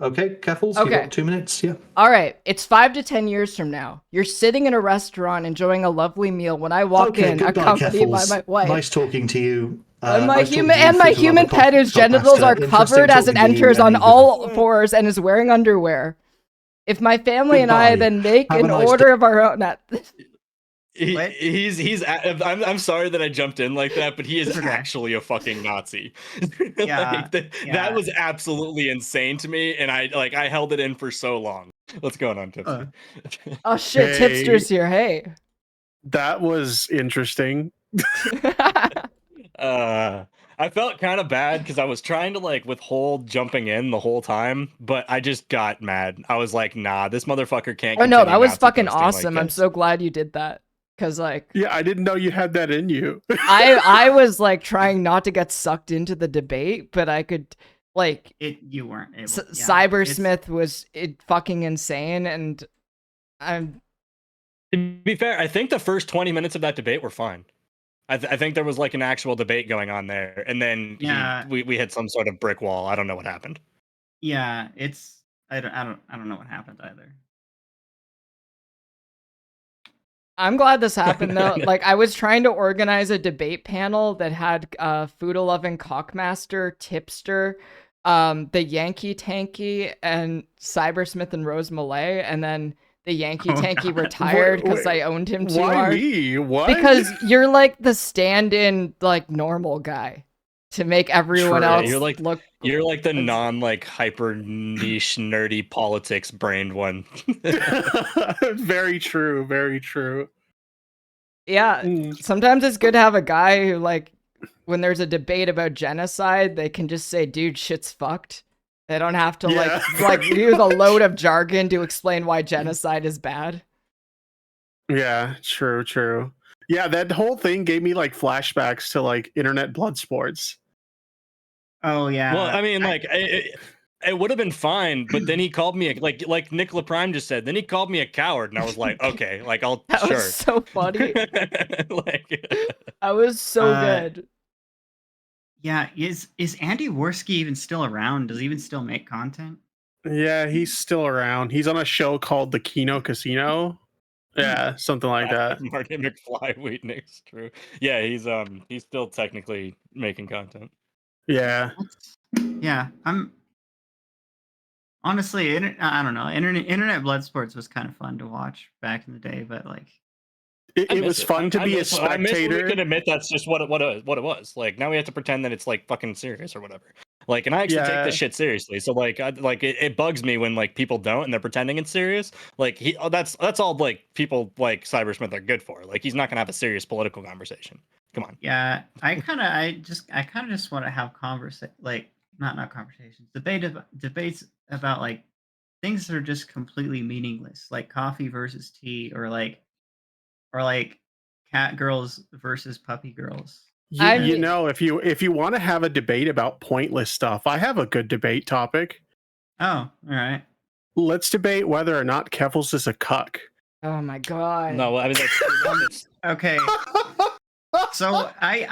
Okay, Keffels, Okay. you've got 2 minutes. Yeah. All right, it's 5 to 10 years from now. You're sitting in a restaurant enjoying a lovely meal when I walk Okay, in, goodbye, accompanied by Keffels. my wife. Nice talking to you. And my nice human talking to you, Futaloving human pet whose genitals are Cockmaster. covered as it Interesting talking to enters you, on and all fours and is wearing underwear. If my family and I Goodbye. then make Have a an nice order of our own, What? I'm sorry that I jumped in like that, but he is Okay. actually a fucking Nazi. Yeah, That was absolutely insane to me, and I held it in for so long. What's going on, Tipsy? oh shit, Hey. tipster's here. Hey. That was interesting. I felt kind of bad because I was trying to withhold jumping in the whole time, but I just got mad. I was like, nah, this motherfucker can't. Oh no, that continue was Nazi fucking posting like awesome. I'm this. so glad you did that. Cause Yeah, I didn't know you had that in you. I was trying not to get sucked into the debate, but I could You weren't able. Cybersmith was fucking insane, and I'm To be fair, I think the first 20 minutes of that debate were fine. I think there was an actual debate going on there, and then we hit some sort of brick wall. I don't know what happened. Yeah, it's I don't know what happened either. I'm glad this happened though. I was trying to organize a debate panel that had Futaloving Cockmaster, Tipster, the Yankee Tanky, and Cybersmith and Rose Malay, and then the Yankee Tanky retired because I owned him too Why hard. me? What? Because you're the stand-in normal guy to make everyone True. else You're look. You're the non hyper niche nerdy politics brained one. Very true. Very true. Yeah, Mm. sometimes it's good to have a guy who when there's a debate about genocide, they can just say, "Dude, shit's fucked." They don't have to Yeah. use a load of jargon to explain why genocide is bad. Yeah, true. Yeah, that whole thing gave me flashbacks to internet blood sports. Oh yeah. Well, I mean, it would have been fine, but then he called me like Nicola Prime just said. Then he called me a coward, and I was like, okay, I'll That sure. was so funny. That was so good. Yeah, is Andy Worski even still around? Does he even still make content? Yeah, he's still around. He's on a show called The Kino Casino. Yeah, something like that. Martin McFly, Wheatnick's true. Yeah, he's still technically making content. Yeah. Yeah, I'm honestly, I don't know. Internet blood sports was kind of fun to watch back in the day, but It was fun to be a spectator. We can admit that's just what it was. Now we have to pretend that it's fucking serious or whatever. And I actually take this shit seriously. So it bugs me when people don't and they're pretending it's serious. That's all people like Cybersmith are good for. He's not gonna have a serious political conversation. Come on. yeah, I kind of just want to have not conversations, debates about things that are just completely meaningless, like coffee versus tea, or cat girls versus puppy girls. If you want to have a debate about pointless stuff, I have a good debate topic. Oh, all right. Let's debate whether or not Keffels is a cuck. Oh my god. No, I mean that's Okay. So I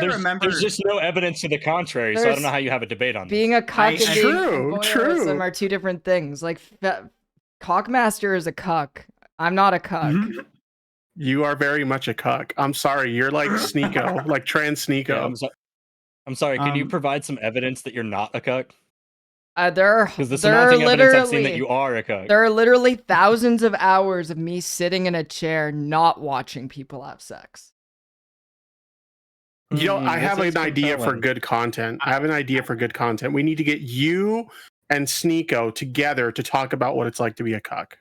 remember there's just no evidence to the contrary, so I don't know how you have a debate on this. Being a cuck and being True. voyeurism are two different things. Cockmaster is a cuck. I'm not a cuck. Mhm. You are very much a cuck. I'm sorry. You're like Sneeko, like trans Sneeko. Yeah, I'm sorry. Can you provide some evidence that you're not a cuck? There Because the are surmounting evidence I've seen that literally you are a cuck. there are literally thousands of hours of me sitting in a chair not watching people have sex. You know, I have It's an idea for compelling. good content. I have an idea for good content. We need to get you and Sneeko together to talk about what it's like to be a cuck.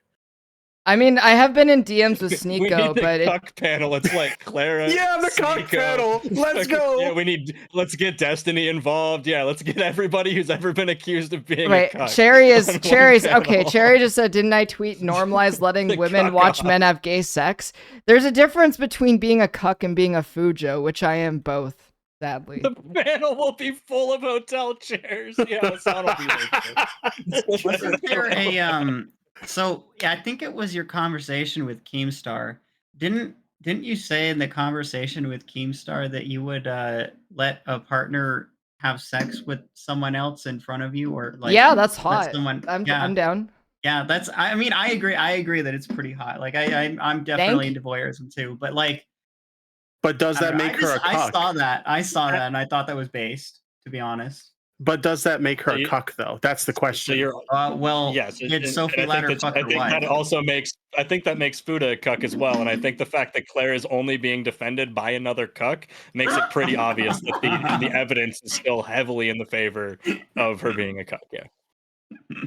I mean, I have been in DMs with We need Sneeko, the but cuck panel. It's like Clara. Yeah, the cuck Sneeko. panel. Let's go. Yeah, let's get Destiny involved. Yeah, let's get everybody who's ever been accused of being wait, a cuck. Cherry's okay. Cherry just said, didn't I tweet normalize letting The women cuck watch off. men have gay sex? There's a difference between being a cuck and being a fujo, which I am both, sadly. The panel will be full of hotel chairs. Yeah, the sound will be there. Wasn't there a So yeah, I think it was your conversation with Keemstar. Didn't you say in the conversation with Keemstar that you would let a partner have sex with someone else in front of you, or like Yeah, that's let hot. someone? I'm Yeah, down. yeah. That's. I mean, I agree. I agree that it's pretty hot. Like I'm definitely into voyeurism too. But like, But does I that don't know, make her a I cuck? saw that. I saw that, and I thought that was based. To be honest. But does that make her So a you- cuck, though? That's the question. So you're Well, yes. did Sophie and let her fuck I her think wife? that also makes Fuda a cuck as well. And I think the fact that Claire is only being defended by another cuck makes it pretty obvious that the evidence is still heavily in the favor of her being a cuck. Yeah.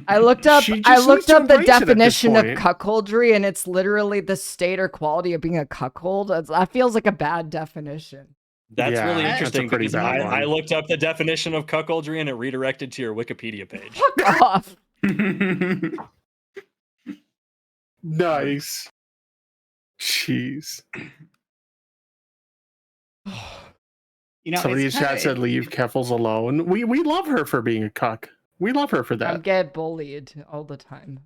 I looked up She just needs to the embrace it at this definition of point. cuckoldry, and it's literally the state or quality of being a cuckold. That feels like a bad definition. That's Yeah, really that's a interesting pretty because bad I one. looked up the definition of cuckoldry and it redirected to your Wikipedia page. Fuck off. Nice. Jeez. You know, Somebody in it's chat kinda- said leave Keffels alone. We love her for being a cuck. We love her for I'm that. get bullied all the time.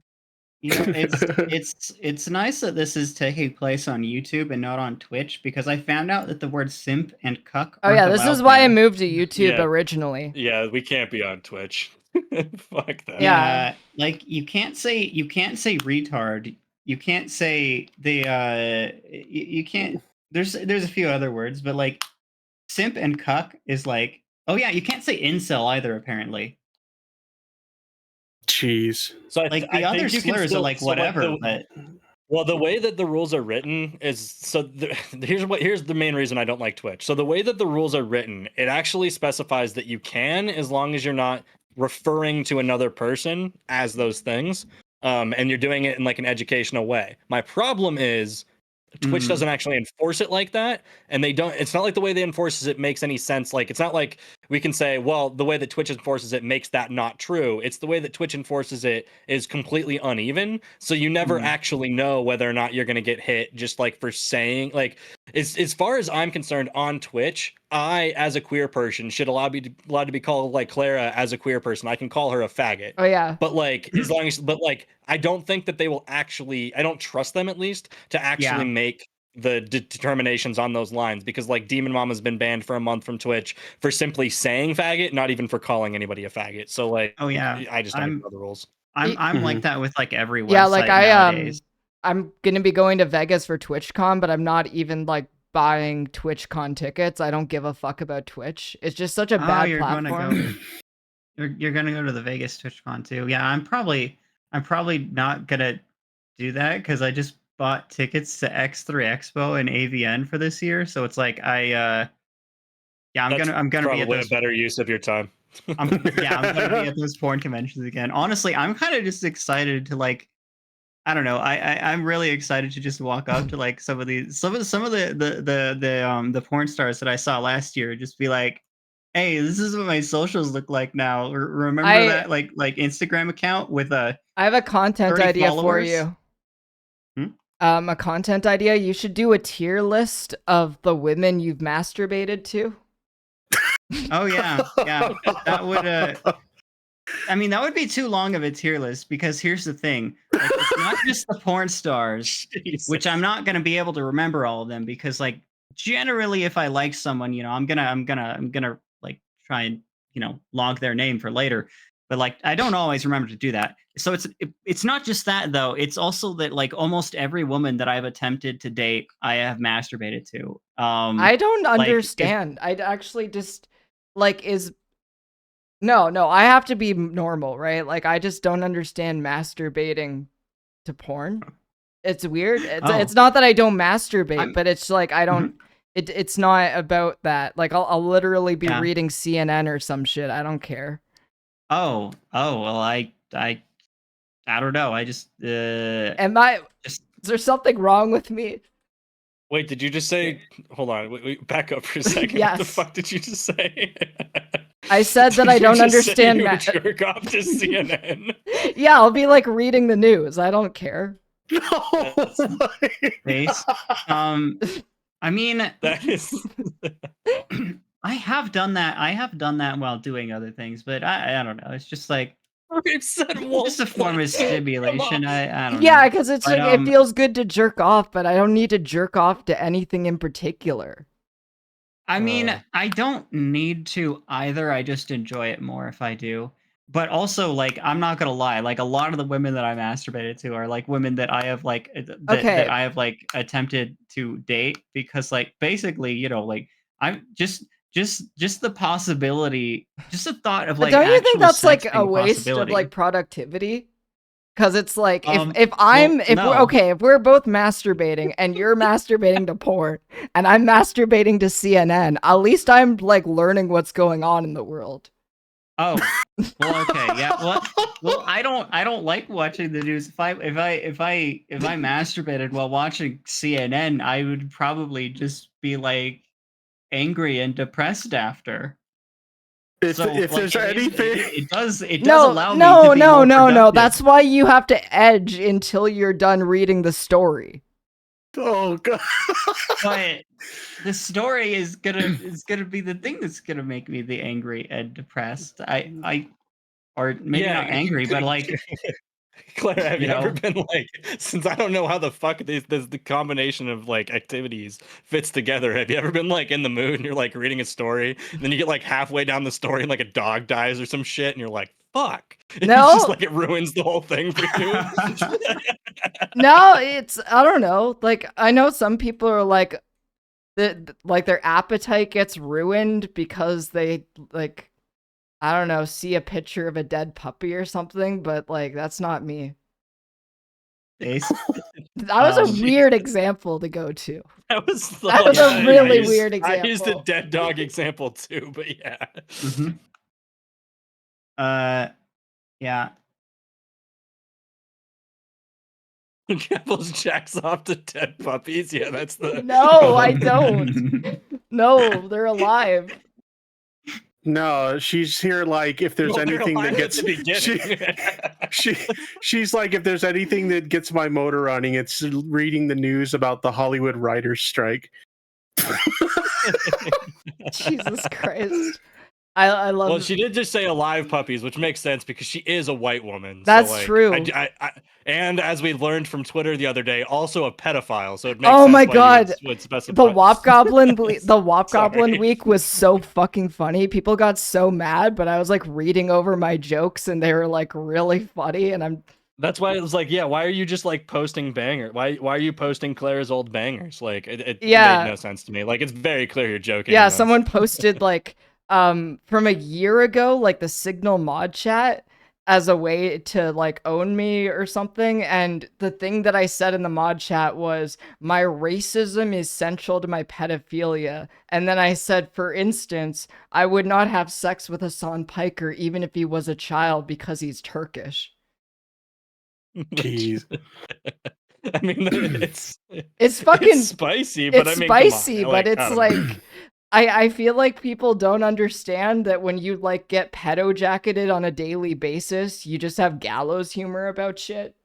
You know, it's nice that this is taking place on YouTube and not on Twitch, because I found out that the word simp and cuck. Oh yeah, aren't this is allowed why I there. moved to YouTube Yeah. originally. Yeah, we can't be on Twitch. Fuck that. Yeah. Like you can't say retard. You can't say you can't. There's a few other words, but like simp and cuck is like, oh yeah, you can't say incel either apparently. Jeez. So I Like I the other think you can slurs still- are like so, like, whatever, but Well, the way that the rules are written is here's the main reason I don't like Twitch. So the way that the rules are written, it actually specifies that you can, as long as you're not referring to another person as those things, and you're doing it in like an educational way. My problem is Twitch doesn't actually enforce it like that, and they don't. It's not like the way they enforces it makes any sense. Like it's not like we can say, well, the way that Twitch enforces it makes that not true. It's the way that Twitch enforces it is completely uneven, so you never actually know whether or not you're going to get hit. Just like for saying, like, as far as I'm concerned, on Twitch, I as a queer person should allowed to be called like Clara as a queer person. I can call her a faggot. Oh yeah. But like as long as I don't think that they will actually, I don't trust them at least to actually make the determinations on those lines, because like Demon Mom has been banned for a month from Twitch for simply saying faggot, not even for calling anybody a faggot. So like, oh yeah, I just don't know the rules. I'm like that with like every website Yeah, like nowadays. I'm gonna be going to Vegas for TwitchCon, but I'm not even like buying TwitchCon tickets. I don't give a fuck about Twitch. It's just such a bad you're platform. gonna go. You're gonna go to the Vegas TwitchCon too. Yeah, I'm probably not gonna do that because I just bought tickets to X3 Expo and AVN for this year. So it's like I'm That's gonna be at probably those. a better use of your time. I'm gonna be at those porn conventions again. Honestly, I'm kind of just excited to like. I don't know. I'm really excited to just walk up to like some of the porn stars that I saw last year. Just be like, hey, this is what my socials look like now. Remember that like Instagram account with a. I have a content 30 idea for followers? you. A content idea. You should do a tier list of the women you've masturbated to. Oh yeah, that would. I mean, that would be too long of a tier list, because here's the thing: like, it's not just the porn stars, which I'm not gonna be able to remember all of them, because like generally, if I like someone, you know, I'm gonna like try and log their name for later. But like, I don't always remember to do that. So it's not just that though. It's also that like almost every woman that I've attempted to date, I have masturbated to. I don't like, understand. I'd actually just like No, I have to be normal, right? Like, I just don't understand masturbating to porn. It's weird. It's not that I don't masturbate, but it's like I don't. It's not about that. Like, I'll literally be reading CNN or some shit. I don't care. Oh, well, I don't know. I just Am I? Is there something wrong with me? Wait, did you just say? Hold on, wait, back up for a second. Yes. What the fuck did you just say? I said that I don't understand. You jerk off to CNN. Yeah, I'll be like reading the news. I don't care. Face. I mean, that is. I have done that. I have done that while doing other things, but I don't know. It's just like We've said just a form of stimulation. I don't know. Yeah, because it's But, like it feels good to jerk off, but I don't need to jerk off to anything in particular. I mean, I don't need to either. I just enjoy it more if I do. But also, like, I'm not gonna lie. Like, a lot of the women that I masturbated to are like women that I have like that I have like attempted to date because, like, basically, you know, like I'm just the possibility, just the thought of But like. don't you think actual that's sex like being a waste of possibility. like productivity? Because it's like No. if we're both masturbating and you're masturbating to porn and I'm masturbating to CNN, at least I'm like learning what's going on in the world. Oh, well, okay, yeah. Well, I don't like watching the news. If I masturbated while watching CNN, I would probably just be like angry and depressed after. If there's anything, it does allow me to be more No. productive. That's why you have to edge until you're done reading the story. Oh god! But the story is gonna be the thing that's gonna make me the angry and depressed. Or maybe not angry, but like. Claire, have you ever been like, since I don't know how the fuck the combination of like activities fits together, have you ever been like in the mood and you're like reading a story and then you get like halfway down the story and like a dog dies or some shit and you're like, fuck. No. It's just like it ruins the whole thing for you. No, I don't know. Like, I know some people are like their appetite gets ruined because they like, I don't know, see a picture of a dead puppy or something, but like that's not me. That was a weird example to go to. That was a really weird example. I used a dead dog example too, but yeah. Yeah. Apples jacks off to dead puppies. Yeah, that's the. No, I don't. No, they're alive. No, she's here like if there's anything that gets she's like if there's anything that gets my motor running, it's reading the news about the Hollywood writers' strike. Jesus Christ. I love. Well, she did just say alive puppies, which makes sense because she is a white woman. That's so, like, true. And as we learned from Twitter the other day, also a pedophile. So it makes oh sense my why god, you would specify. the Wop Goblin, the Wop Goblin week was so fucking funny. People got so mad, but I was like reading over my jokes and they were like really funny, and That's why it was like, yeah, why are you just like posting banger? Why are you posting Claire's old bangers? Like it made no sense to me. Like it's very clear you're joking. Yeah, someone posted like from a year ago, like the Signal mod chat as a way to like own me or something, and the thing that I said in the mod chat was my racism is central to my pedophilia, and then I said, for instance, I would not have sex with Hassan Piker even if he was a child because he's Turkish. Jeez. I mean, it's fucking it's spicy, but it's I mean, spicy, come on. but it's like I feel like people don't understand that when you like get pedo jacketed on a daily basis, you just have gallows humor about shit.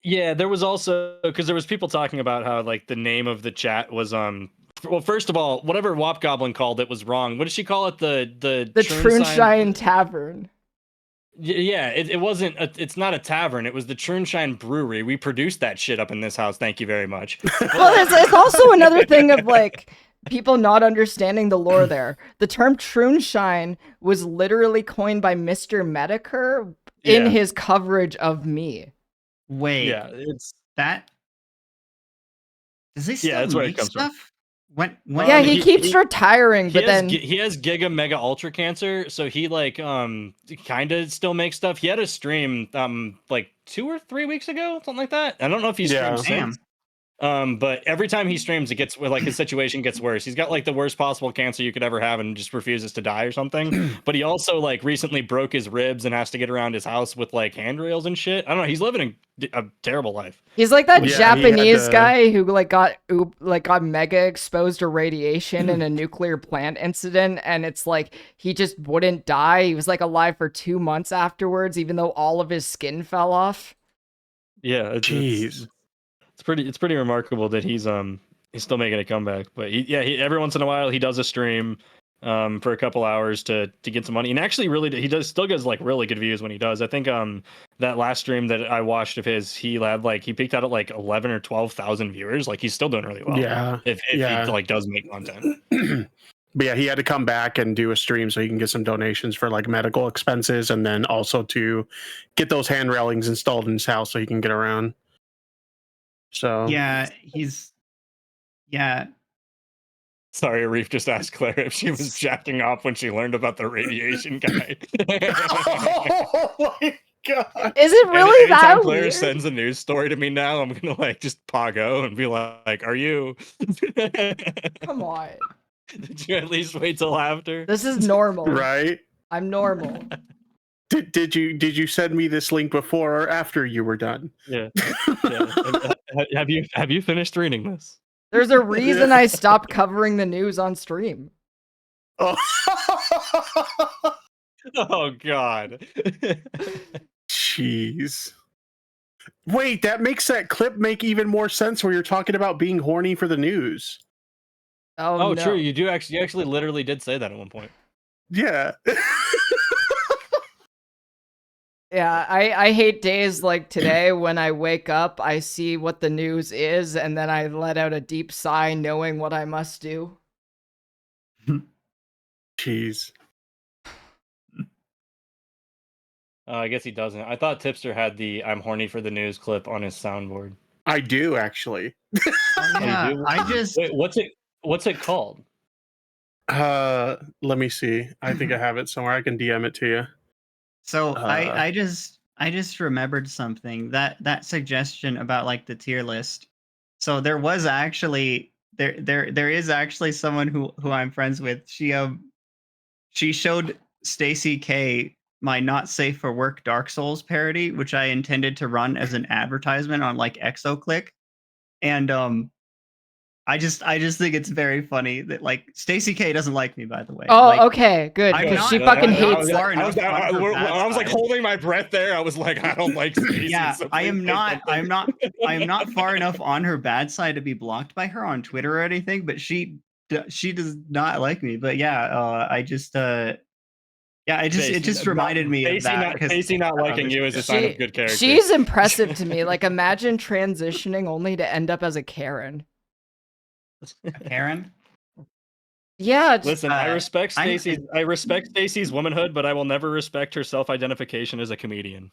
Yeah, there was also because there was people talking about how like the name of the chat was well, first of all, whatever Wop Goblin called it was wrong. What did she call it? The Troonshine Tavern. Yeah, it wasn't. It's not a tavern. It was the Troonshine Brewery. We produced that shit up in this house. Thank you very much. Well, it's also another thing of like people not understanding the lore there. The term Troonshine was literally coined by Mr. Medicare in his coverage of me. Wait. Yeah, it's that. Does he still that's where it make comes stuff? from. when Yeah, he- he keeps retiring, but then he has giga mega ultra cancer, so he like kind of still makes stuff. He had a stream like 2 or 3 weeks ago, something like that. I don't know if he's Yeah. streamed Damn. since. But every time he streams, it gets like his situation gets worse. He's got like the worst possible cancer you could ever have, and just refuses to die or something. But he also like recently broke his ribs and has to get around his house with like handrails and shit. I don't know. He's living a terrible life. he's like that Yeah, he had Japanese to- guy who got mega exposed to radiation in a nuclear plant incident, and it's like he just wouldn't die. He was like alive for 2 months afterwards, even though all of his skin fell off. Yeah, Jeez. it's pretty remarkable that he's still making a comeback. But he every once in a while he does a stream for a couple hours to get some money, and actually still gets like really good views when he does. I think that last stream that I watched of his, he peaked out at like 11 or 12,000 viewers. Like he's still doing really well. Yeah. if Yeah. he like does make content. But yeah, he had to come back and do a stream so he can get some donations for like medical expenses, and then also to get those hand railings installed in his house so he can get around. So Yeah, Sorry, Arif just asked Claire if she was jacking off when she learned about the radiation guy. Oh my god! Is it really Anytime that Claire weird? sends a news story to me now, I'm gonna like just pago and be like, "Are you?" Come on. Did you at least wait till after? This is normal. Right? I'm normal. Did you send me this link before or after you were done? Yeah. Have you finished reading this? There's a reason I stopped covering the news on stream. Oh. Oh God. Jeez. Wait, that makes that clip make even more sense where you're talking about being horny for the news. Oh, no. true. You actually literally did say that at one point. Yeah. Yeah, I hate days like today when I wake up, I see what the news is, and then I let out a deep sigh knowing what I must do. Jeez. I guess he doesn't. I thought Tipster had the "I'm horny for the news" clip on his soundboard. I do actually. yeah. do? I Wait, what's it called? Let me see. I think I have it somewhere. I can DM it to you. So Uh, I just remembered something, that suggestion about like the tier list. So there was actually there is actually someone who I'm friends with. She showed Stacy K my Not Safe for Work Dark Souls parody, which I intended to run as an advertisement on like ExoClick. And I just think it's very funny that like Stacy K doesn't like me, by the way. Oh, Like, okay, good, I'm because not- she I'm fucking not hates it. far enough on her bad I was like side. holding my breath there. I was like, I don't like Stacey. Yeah, so I please am say not. something. I am not far enough on her bad side to be blocked by her on Twitter or anything. But she does not like me. But yeah, it just reminded me of that. Stacey not liking you is a sign of good character. She's impressive to me. Like, imagine transitioning only to end up as a Karen. Karen. Yeah, just, Listen, I respect I'm- Stacey's womanhood, but I will never respect her self-identification as a comedian.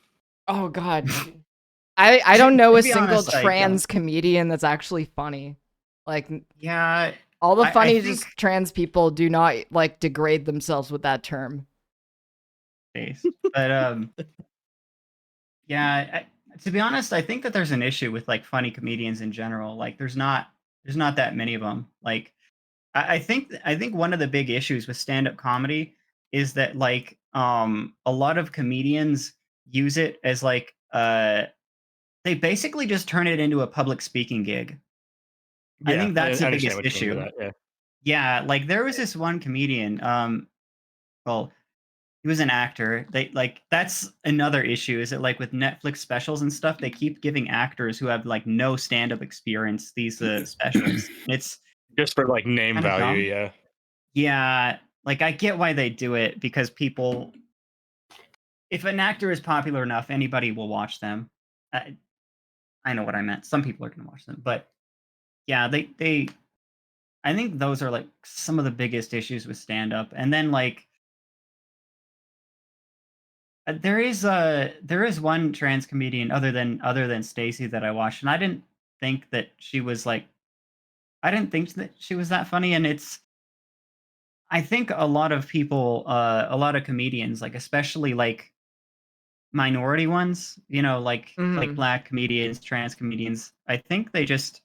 oh god. I don't know a To be single honest, I trans comedian that's actually funny. Like, Yeah, all the I funny think- trans people do not like degrade themselves with that term. face. But yeah. To be honest, I think that there's an issue with like funny comedians in general. Like, there's not that many of them. Like, I think one of the big issues with stand-up comedy is that like a lot of comedians use it as like they basically just turn it into a public speaking gig. I think that's the understand biggest what you mean by issue. that, yeah. Yeah, like there was this one comedian, well, he was an actor. That's another issue, is that like with Netflix specials and stuff, they keep giving actors who have like no stand-up experience these specials. It's Just for like name Kinda value, dumb. yeah. Yeah, like I get why they do it, because people, if an actor is popular enough, anybody will watch them. I know what I meant. Some people are going to watch them, but yeah, they I think those are like some of the biggest issues with stand up. And then like there is one trans comedian other than Stacy that I watched, and I didn't think that she was like I didn't think that she was that funny, and I think a lot of people, a lot of comedians, like especially like minority ones, like Mhm. black comedians, trans comedians, I think they just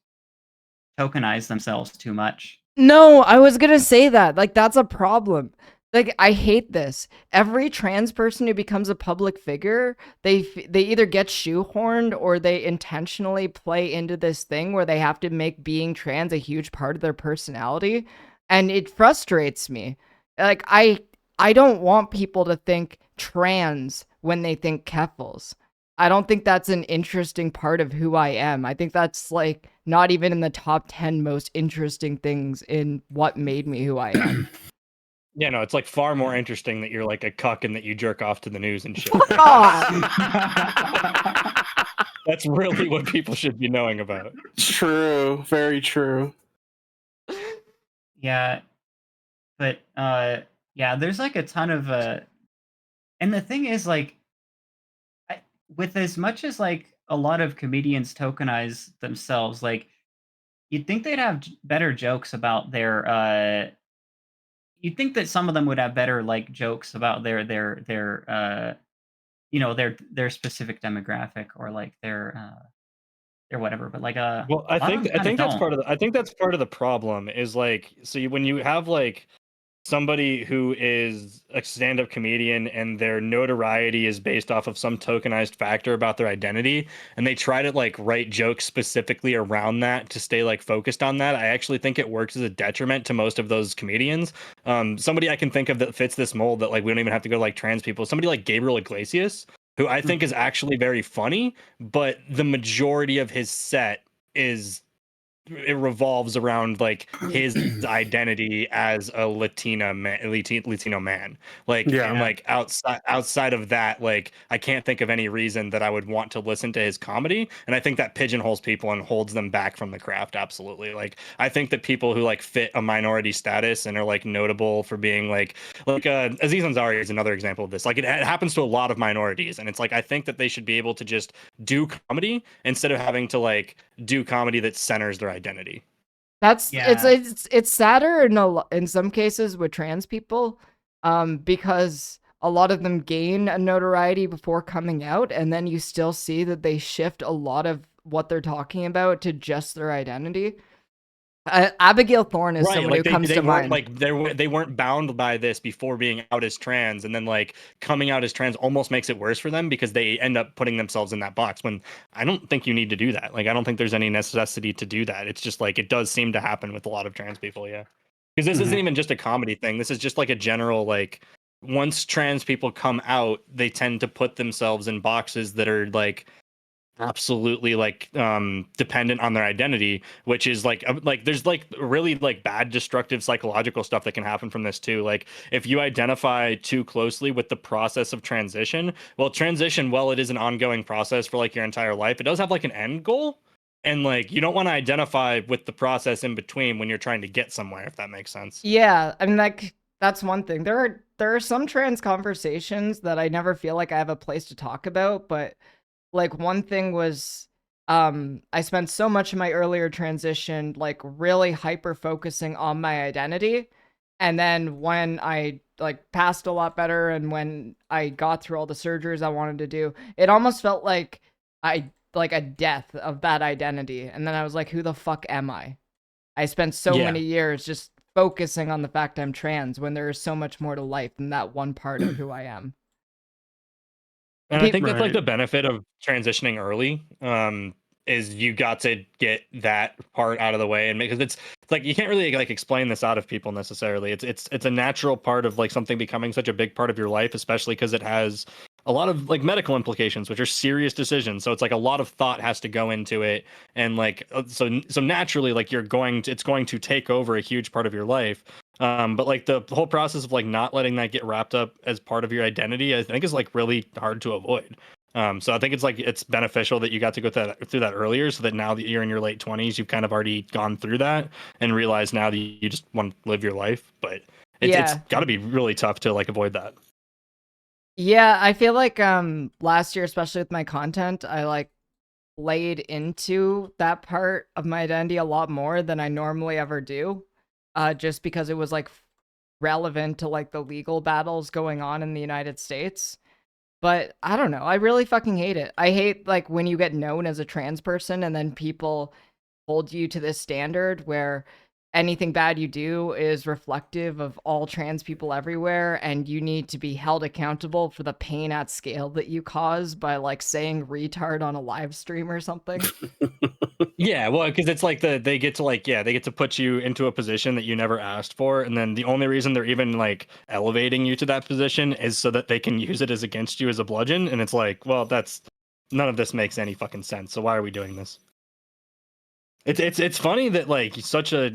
tokenize themselves too much. No, I was gonna say that. Like, that's a problem. Like, I hate this. Every trans person who becomes a public figure, they either get shoehorned or they intentionally play into this thing where they have to make being trans a huge part of their personality, and it frustrates me. Like, I don't want people to think trans when they think Keffals. I don't think that's an interesting part of who I am. I think that's like not even in the top 10 most interesting things in what made me who I am. Yeah, no, it's like far more interesting that you're like a cuck and that you jerk off to the news and shit. Fuck off! That's really what people should be knowing about. True, very true. Yeah, but yeah, there's like a ton of and the thing is like with as much as like a lot of comedians tokenize themselves, like you'd think they'd have better jokes about their you'd think that some of them would have better like jokes about their specific demographic or like their whatever, but like Well, a lot of them kind of don't. I think that's part of the problem is like when you have like somebody who is a stand-up comedian and their notoriety is based off of some tokenized factor about their identity and they try to like write jokes specifically around that to stay like focused on that, I actually think it works as a detriment to most of those comedians. Somebody I can think of that fits this mold that like we don't even have to go like trans people, somebody like Gabriel Iglesias, who I think is actually very funny, but the majority of his set is it revolves around like his identity as a Latino man. Like Yeah. and like outside of that, like I can't think of any reason that I would want to listen to his comedy. And I think that pigeonholes people and holds them back from the craft. Absolutely. Like I think that people who like fit a minority status and are like notable for being like Aziz Ansari is another example of this. Like it happens to a lot of minorities, and it's like I think that they should be able to just do comedy instead of having to like do comedy that centers their identity. That's Yeah. it's sadder in some cases with trans people, because a lot of them gain a notoriety before coming out, and then you still see that they shift a lot of what they're talking about to just their identity. Abigail Thorne is Right, somebody like who comes they to weren't mind. like they weren't bound by this before being out as trans, and then like coming out as trans almost makes it worse for them because they end up putting themselves in that box when I don't think you need to do that. Like I don't think there's any necessity to do that. It's just like it does seem to happen with a lot of trans people, yeah. Because this isn't even just a comedy thing. This is just like a general like once trans people come out, they tend to put themselves in boxes that are like absolutely like dependent on their identity, which is like there's like really like bad destructive psychological stuff that can happen from this too. Like if you identify too closely with the process of transition, well it is an ongoing process for like your entire life, it does have like an end goal, and like you don't want to identify with the process in between when you're trying to get somewhere, if that makes sense. Yeah, I mean, like that's one thing. There are some trans conversations that I never feel like I have a place to talk about, but like one thing was I spent so much of my earlier transition like really hyper focusing on my identity, and then when I like passed a lot better and when I got through all the surgeries I wanted to do, it almost felt like I like a death of that identity, and then I was like, who the fuck am I spent so Yeah. many years just focusing on the fact I'm trans when there is so much more to life than that one part of who I am. And I Peop think that's like Right. the benefit of transitioning early. Is you got to get that part out of the way, and because it's like you can't really like explain this out of people necessarily. It's a natural part of like something becoming such a big part of your life, especially because it has a lot of like medical implications, which are serious decisions. So it's like a lot of thought has to go into it, and like so naturally, like it's going to take over a huge part of your life. But like the whole process of like not letting that get wrapped up as part of your identity, I think is like really hard to avoid. So I think it's like it's beneficial that you got to go through that earlier, so that now that you're in your late 20s, you've kind of already gone through that and realize now that you just want to live your life. But it's Yeah. got to be really tough to like avoid that. Yeah, I feel like last year, especially with my content, I like laid into that part of my identity a lot more than I normally ever do, just because it was like relevant to like the legal battles going on in the United States. But I don't know. I really fucking hate it. I hate like when you get known as a trans person and then people hold you to this standard where anything bad you do is reflective of all trans people everywhere, and you need to be held accountable for the pain at scale that you cause by like saying retard on a live stream or something. Yeah, well, because it's like they get to like they get to put you into a position that you never asked for, and then the only reason they're even like elevating you to that position is so that they can use it as against you as a bludgeon, and it's like, well, that's none of this makes any fucking sense. So why are we doing this? It's funny that like such a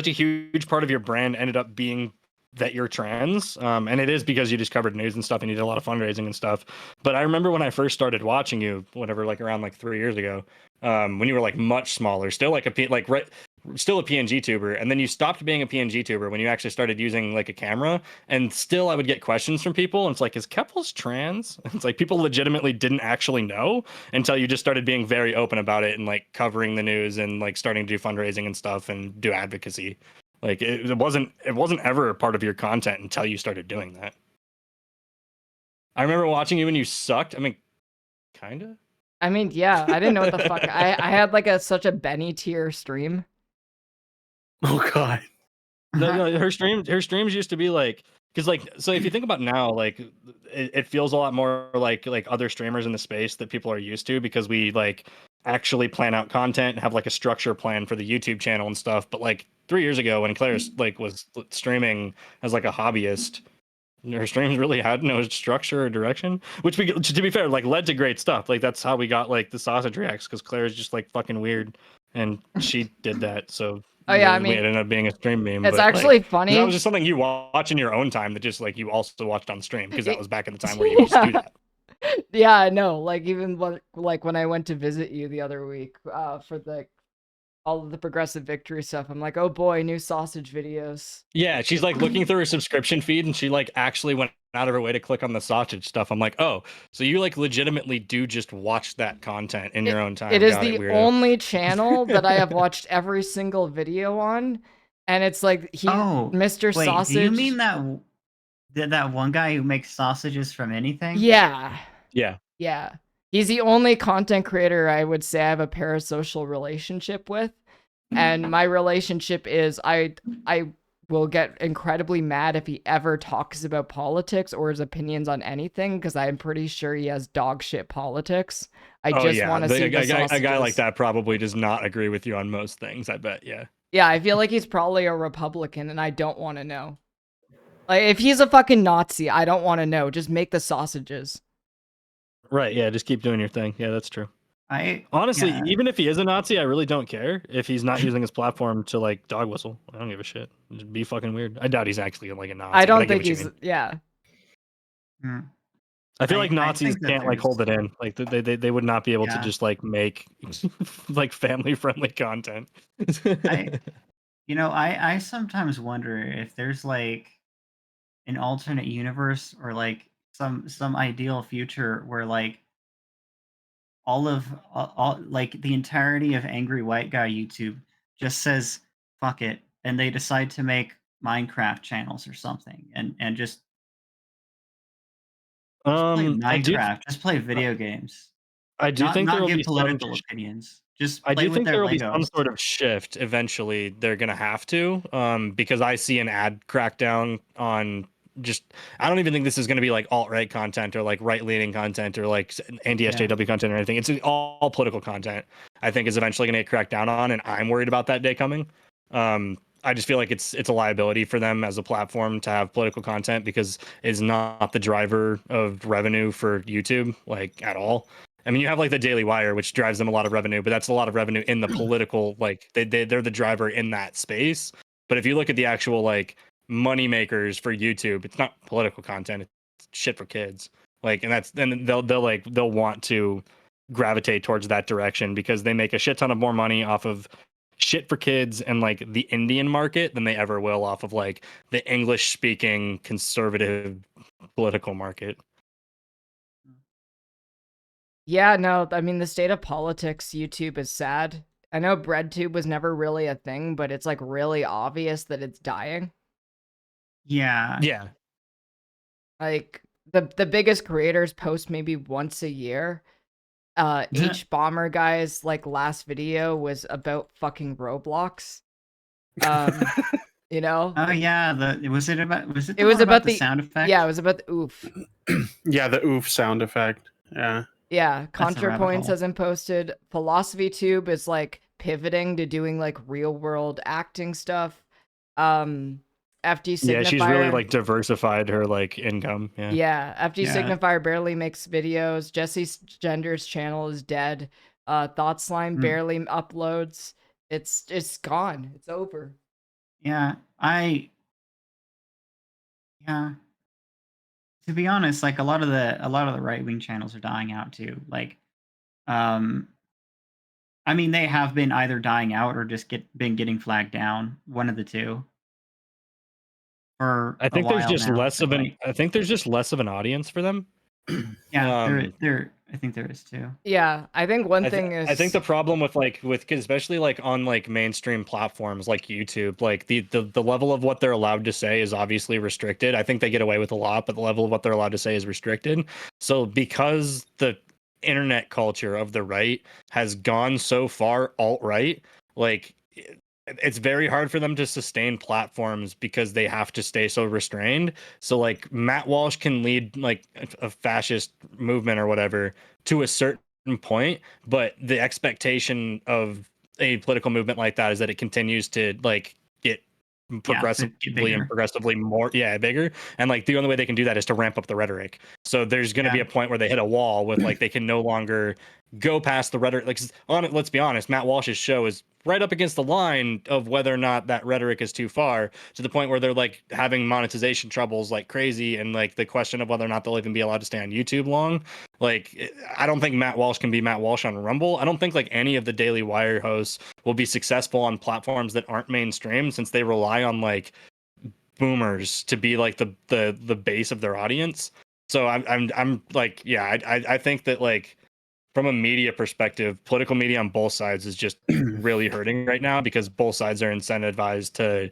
huge part of your brand ended up being that you're trans, and it is because you just covered news and stuff and you did a lot of fundraising and stuff. But I remember when I first started watching you, whatever, like around like 3 years ago, when you were like much smaller, still like still a PNG tuber, and then you stopped being a PNG tuber when you actually started using like a camera. And still I would get questions from people, and it's like, is Keppel's trans? It's like people legitimately didn't actually know until you just started being very open about it and like covering the news and like starting to do fundraising and stuff and do advocacy. Like it wasn't ever a part of your content until you started doing that. I remember watching you when you sucked. I mean, kinda. I mean, yeah, I didn't know what the fuck. I had like such a Benny tier stream. Oh god. No, her streams used to be like, because like, so if you think about now, like it feels a lot more like other streamers in the space that people are used to, because we like actually plan out content and have like a structure plan for the YouTube channel and stuff. But like 3 years ago when Claire like was streaming as like a hobbyist, her streams really had no structure or direction, which to be fair, like led to great stuff. Like that's how we got like the sausage reacts, because Claire's just like fucking weird and she did that. So Oh yeah, I we mean, ended up being a stream meme. it's But actually like funny. that was just something you watch in your own time that just like you also watched on stream, because that was back in the time where you used to do that. Yeah, I know. Like even like when I went to visit you the other week, for the all of the progressive victory stuff, I'm like, oh boy, new sausage videos. Yeah, she's like looking through her subscription feed and she like actually went out of her way to click on the sausage stuff. I'm like, oh, so you like legitimately do just watch that content in your own time. It is Got the weirdo. only channel that I have watched every single video on, and it's like Mr. Wait, Sausage. do you mean that one guy who makes sausages from anything? Yeah. Yeah. Yeah. He's the only content creator I would say I have a parasocial relationship with. And my relationship is I will get incredibly mad if he ever talks about politics or his opinions on anything, because I'm pretty sure he has dog shit politics. I just want to see the sausages. A guy like that probably does not agree with you on most things, I bet. Yeah. Yeah, I feel like he's probably a Republican, and I don't want to know. Like, if he's a fucking Nazi, I don't want to know. Just make the sausages. Right. Yeah. Just keep doing your thing. Yeah, that's true. Honestly, Even if he is a Nazi, I really don't care if he's not using his platform to like dog whistle. I don't give a shit. Just be fucking weird. I doubt he's actually like a Nazi. I don't get think what you he's. mean. Yeah. I feel like I Nazis think that can't like hold it in. Like they would not be able to Yeah. just like make like family friendly content. I sometimes wonder if there's like an alternate universe or like some ideal future where like all like the entirety of angry white guy YouTube just says fuck it, and they decide to make Minecraft channels or something, and just play I do Minecraft, just play video games, I do think there not will give be political opinions, just I play do with think their there will be some Legos. sort of shift eventually. They're gonna have to, because I see an ad crackdown on just. I don't even think this is gonna be like alt right content or like right leaning content or like anti SJW content or anything. It's all political content. I think is eventually gonna get cracked down on, and I'm worried about that day coming. I just feel like it's a liability for them as a platform to have political content, because it's not the driver of revenue for YouTube like at all. I mean, you have like the Daily Wire, which drives them a lot of revenue, but that's a lot of revenue in the political, like they're the driver in that space. But if you look at the actual like money makers for YouTube, it's not political content; it's shit for kids. Like, and then they'll want to gravitate towards that direction because they make a shit ton of more money off of shit for kids and like the Indian market than they ever will off of like the English speaking conservative political market. Yeah, no, I mean, the state of politics, YouTube is sad. I know BreadTube was never really a thing, but it's like really obvious that it's dying. Yeah. Yeah. Like the biggest creators post maybe once a year. H Bomber guy's like last video was about fucking Roblox. You know? Oh yeah, was it the It was one about the sound effect? Yeah, it was about the oof. Yeah, the oof sound effect. Yeah. Yeah, That's a rabbit ContraPoints hole. hasn't posted. PhilosophyTube is like pivoting to doing like real world acting stuff. FD Signifier. Yeah, she's really like diversified her like income. Yeah. Yeah, FD Yeah. Signifier barely makes videos. Jesse Gender's channel is dead. Thought Slime barely uploads. It's gone. It's over. Yeah, to be honest, like a lot of the right-wing channels are dying out too. Like, I mean, they have been either dying out or just been getting flagged down. One of the two. For I think a there's while just now, less but, of an like, I think there's just less of an audience for them. yeah, Um, I think there is too. Yeah, I think one thing is I think the problem with especially like on like mainstream platforms like YouTube, like the level of what they're allowed to say is obviously restricted. I think they get away with a lot, but the level of what they're allowed to say is restricted. So because the internet culture of the right has gone so far alt-right, like it's very hard for them to sustain platforms because they have to stay so restrained. So like Matt Walsh can lead like a fascist movement or whatever to a certain point, but the expectation of a political movement like that is that it continues to like get progressively and progressively more bigger, and like the only way they can do that is to ramp up the rhetoric. So there's going to be a point where they hit a wall with like they can no longer go past the rhetoric. Like on it, let's be honest, Matt Walsh's show is right up against the line of whether or not that rhetoric is too far, to the point where they're like having monetization troubles like crazy, and like the question of whether or not they'll even be allowed to stay on YouTube long. Like I don't think Matt Walsh can be Matt Walsh on Rumble. I don't think like any of the Daily Wire hosts will be successful on platforms that aren't mainstream, since they rely on like boomers to be like the base of their audience. So I'm like, yeah, I think that like from a media perspective, political media on both sides is just really hurting right now, because both sides are incentivized to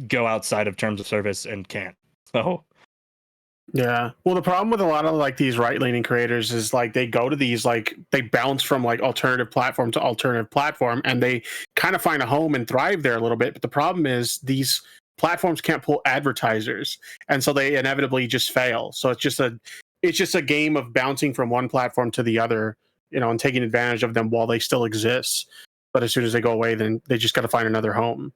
go outside of terms of service and can't. So yeah. Well, the problem with a lot of like these right-leaning creators is like they go to these like they bounce from like alternative platform to alternative platform, and they kind of find a home and thrive there a little bit. But the problem is these platforms can't pull advertisers, and so they inevitably just fail. So it's just a game of bouncing from one platform to the other, you know, and taking advantage of them while they still exist. But as soon as they go away, then they just got to find another home.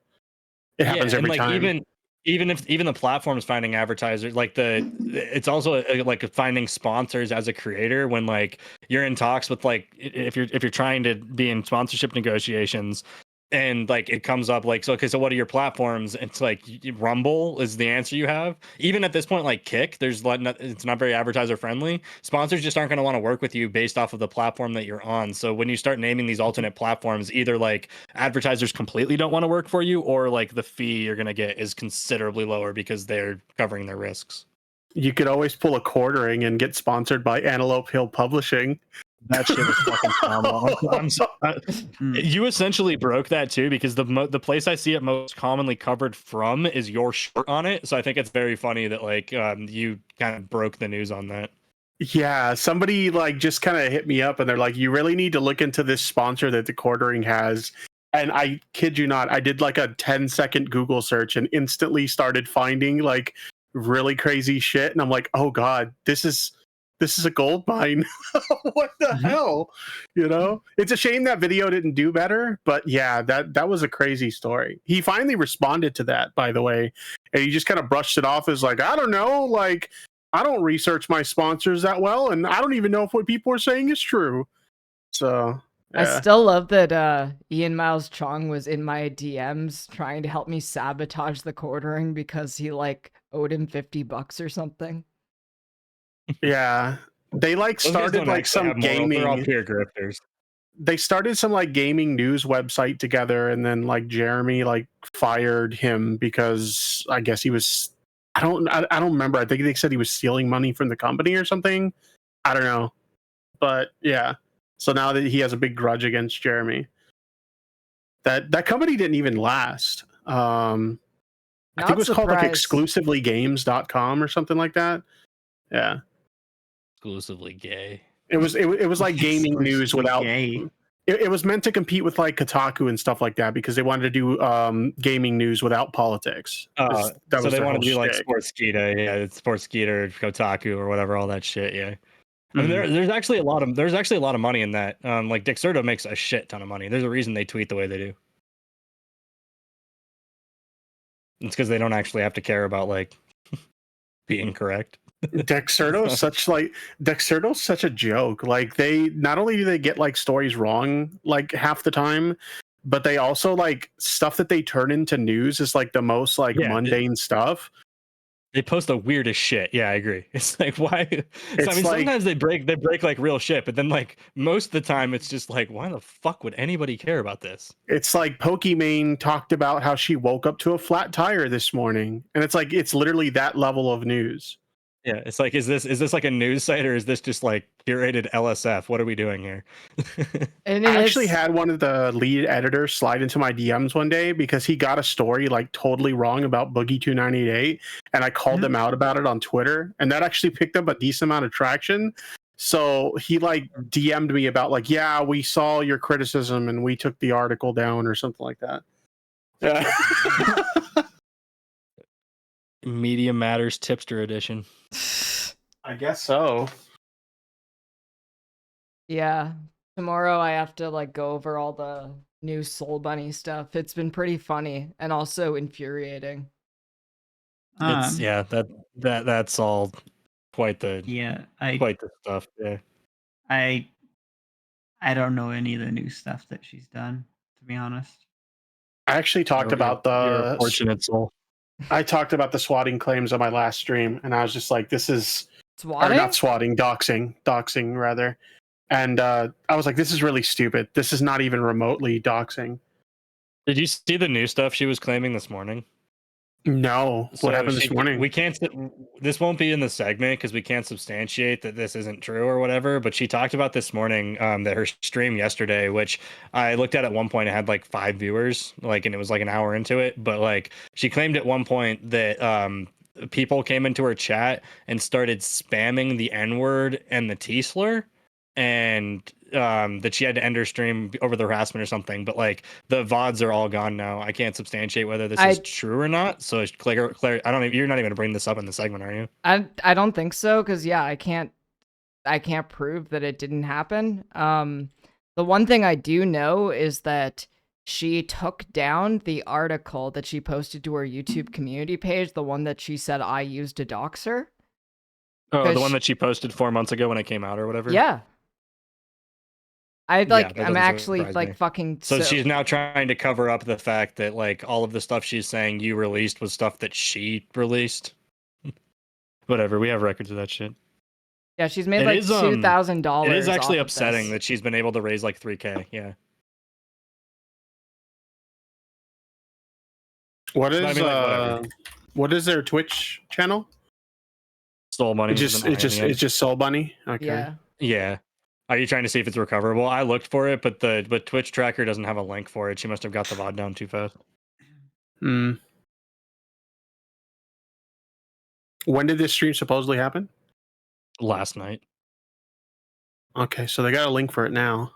It happens every like time. even if the platform's finding advertisers, like it's also like finding sponsors as a creator, when like you're in talks with like if you're trying to be in sponsorship negotiations, and like it comes up like, so okay, so what are your platforms? It's like Rumble is the answer you have. Even at this point, like Kick, it's not very advertiser friendly. Sponsors just aren't going to want to work with you based off of the platform that you're on. So when you start naming these alternate platforms, either like advertisers completely don't want to work for you, or like the fee you're going to get is considerably lower because they're covering their risks. You could always pull a quartering and get sponsored by Antelope Hill Publishing. That shit was fucking phenomenal. You essentially broke that too, because the place I see it most commonly covered from is your shirt on it. So I think it's very funny that like you kind of broke the news on that. Yeah, somebody like just kind of hit me up and they're like, you really need to look into this sponsor that the quartering has. And I kid you not, I did like a 10-second Google search and instantly started finding like really crazy shit. And I'm like, oh God, this is a gold mine. What the hell? You know, it's a shame that video didn't do better, but yeah, that was a crazy story. He finally responded to that, by the way, and he just kind of brushed it off as like, I don't know, like I don't research my sponsors that well, and I don't even know if what people are saying is true. So yeah. I still love that Ian Miles Chong was in my DMs trying to help me sabotage the quartering because he like owed him $50 or something. Yeah, they like started like some gaming. They're all peer grifters. They started some like gaming news website together, and then like Jeremy like fired him because I guess he was I don't remember. I think they said he was stealing money from the company or something. I don't know. But yeah, so now that he has a big grudge against Jeremy, that company didn't even last. I think Not it was called like surprised. exclusivelygames.com or something like that. Yeah, Exclusively gay. it was like gaming news Exclusively without. gay. It was meant to compete with like Kotaku and stuff like that because they wanted to do gaming news without politics. That So was they their wanted whole to do like shtick. Sportskeeda, yeah, Sportskeeda, Kotaku, or whatever, all that shit. Yeah, I mean, Mhm. there's actually a lot of money in that. Like Dexerto makes a shit ton of money. There's a reason they tweet the way they do. It's because they don't actually have to care about like being correct. Dexerto's such a joke. Like they not only do they get like stories wrong like half the time, but they also like stuff that they turn into news is like the most like Yeah, mundane stuff. They post the weirdest shit. Yeah, I agree. It's like why? So, I It's mean, like sometimes they break like real shit, but then like most of the time, it's just like, why the fuck would anybody care about this? it's like Pokimane talked about how she woke up to a flat tire this morning, and it's like it's literally that level of news. Yeah, it's like, is this like a news site or is this just like curated LSF? What are we doing here? And I it actually is had one of the lead editors slide into my DMs one day because he got a story like totally wrong about Boogie 298, and I called Mhm. him out about it on Twitter, and that actually picked up a decent amount of traction. So he like DM'd me about like, yeah, we saw your criticism and we took the article down or something like that. Yeah. Media Matters Tipster Edition. I guess so. yeah. Tomorrow I have to like go over all the new Soul Bunny stuff. It's been pretty funny and also infuriating. It's yeah, that's all quite the Yeah, stuff. Yeah. I don't know any of the new stuff that she's done, to be honest. I actually talked about You're a fortunate soul. I talked about the swatting claims on my last stream, and I was just like, this is or Swatting? not swatting, doxing rather. And I was like, this is really stupid. This is not even remotely doxing. Did you see the new stuff she was claiming this morning? No, what happened this morning? We can't. This won't be in the segment because we can't substantiate that this isn't true or whatever. But she talked about this morning that her stream yesterday, which I looked at one point, it had like 5 viewers, like, and it was like an hour into it. But like, she claimed at one point that people came into her chat and started spamming the N-word and the T-slur, and that she had to end her stream over the harassment or something. But like the VODs are all gone now. I can't substantiate whether this is true or not. So Claire, I don't even, you're not even gonna bring this up in the segment, are you? I don't think so, because yeah, I can't prove that it didn't happen. The one thing I do know is that she took down the article that she posted to her YouTube community page, the one that she said I used to dox her. Oh, the one she- that she posted 4 months ago when it came out or whatever. Yeah. that I'm doesn't actually surprise like me. fucking So she's now trying to cover up the fact that like all of the stuff she's saying you released was stuff that she released. Whatever, we have records of that shit. Yeah, she's made It like is, $2,000. It is actually off of upsetting this. that she's been able to raise like 3K. Yeah. What is I mean, like, whatever. what is their Twitch channel? Soul Money. It's just Soul Bunny. Okay. Yeah. Yeah. Are you trying to see if it's recoverable? I looked for it, but Twitch tracker doesn't have a link for it. She must have got the VOD down too fast. Hmm. When did this stream supposedly happen? Last night. Okay, so they got a link for it now.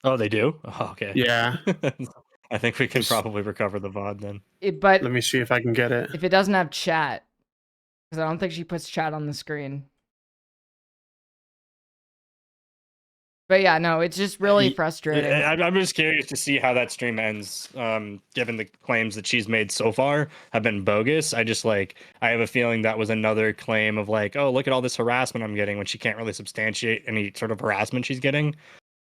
Oh, they do? Oh, okay. Yeah. I think we can probably recover the VOD then. But Let me see if I can get it. if it doesn't have chat, because I don't think she puts chat on the screen. But yeah, no, it's just really frustrating. I'm just curious to see how that stream ends, given the claims that she's made so far have been bogus. I have a feeling that was another claim of like, oh, look at all this harassment I'm getting, when she can't really substantiate any sort of harassment she's getting.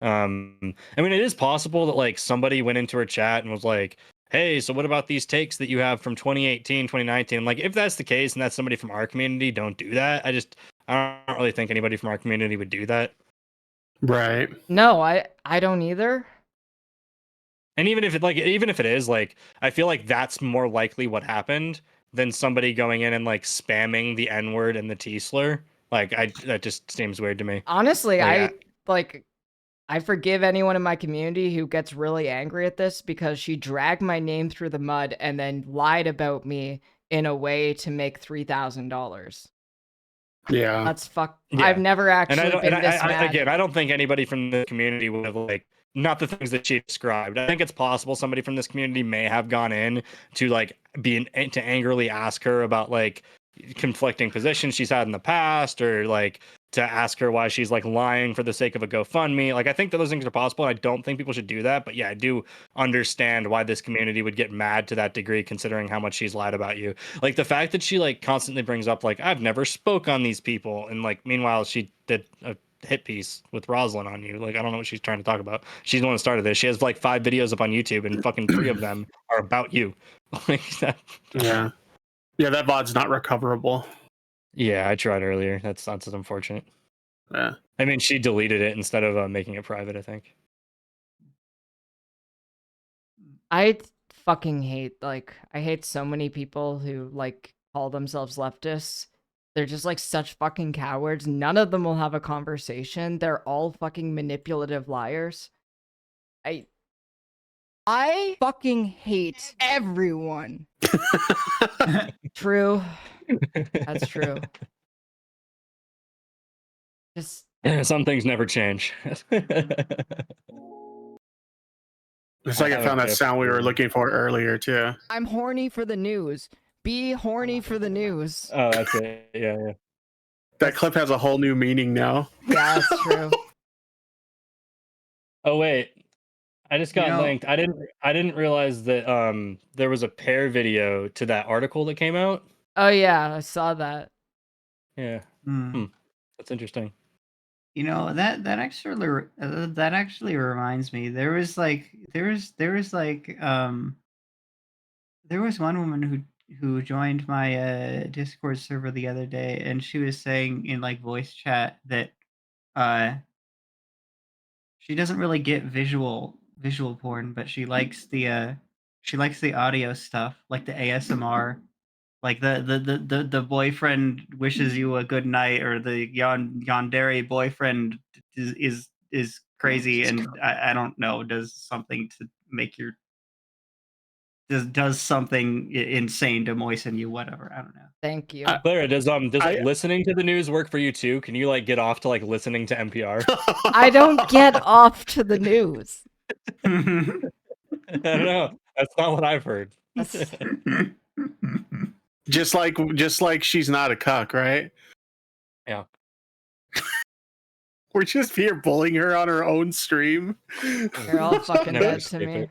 I mean, it is possible that like somebody went into her chat and was like, hey, so what about these takes that you have from 2018, 2019? Like, if that's the case and that's somebody from our community, don't do that. I don't really think anybody from our community would do that. Right. No, I don't either. And even if it is, like, I feel like that's more likely what happened than somebody going in and like spamming the N-word and the T-slur. Like that just seems weird to me. Honestly, Like, I forgive anyone in my community who gets really angry at this because she dragged my name through the mud and then lied about me in a way to make $3,000. Yeah. That's fuck. Yeah. I've never And actually been this mad. again, I don't think anybody from the community would have like not the things that she described. I think it's possible somebody from this community may have gone in to like to angrily ask her about like conflicting positions she's had in the past, or like to ask her why she's like lying for the sake of a GoFundMe. Like I think that those things are possible. And I don't think people should do that. But yeah, I do understand why this community would get mad to that degree, considering how much she's lied about you. Like the fact that she like constantly brings up like I've never spoke on these people, and like meanwhile she did a hit piece with Rosalind on you. Like I don't know what she's trying to talk about. She's the one that started this. She has like 5 videos up on YouTube, and fucking 3 of them are about you. Like that. Yeah. Yeah, that VOD's not recoverable. Yeah, I tried earlier. That's unfortunate. Yeah. I mean, she deleted it instead of making it private, I think. I fucking hate, like, I hate so many people who, like, call themselves leftists. They're just, like, such fucking cowards. None of them will have a conversation. They're all fucking manipulative liars. I fucking hate everyone. True. That's true. Just Some things never change. It's like I found that sound we were looking for earlier too. I'm horny for the news. Be horny for the news. Oh, that's it. Yeah, yeah. That clip has a whole new meaning now. Yeah, that's true. Oh wait, I just got linked. I didn't realize that there was a pair video to that article that came out. Oh yeah, I saw that. Yeah. That's interesting. You know, that actually reminds me. There was one woman who joined my Discord server the other day, and she was saying in like voice chat that she doesn't really get visual porn, but she likes the audio stuff, like the ASMR. Like the boyfriend wishes you a good night, or the yandere boyfriend is crazy, and I don't know, does something to make your does something insane to moisten you, whatever. I don't know. Thank you. Clara, does listening to the news work for you too? Can you like get off to like listening to NPR? I don't get off to the news. I don't know. That's not what I've heard. Just like she's not a cuck, right? Yeah. We're just here bullying her on her own stream. You're all fucking Never dead to escape me. it.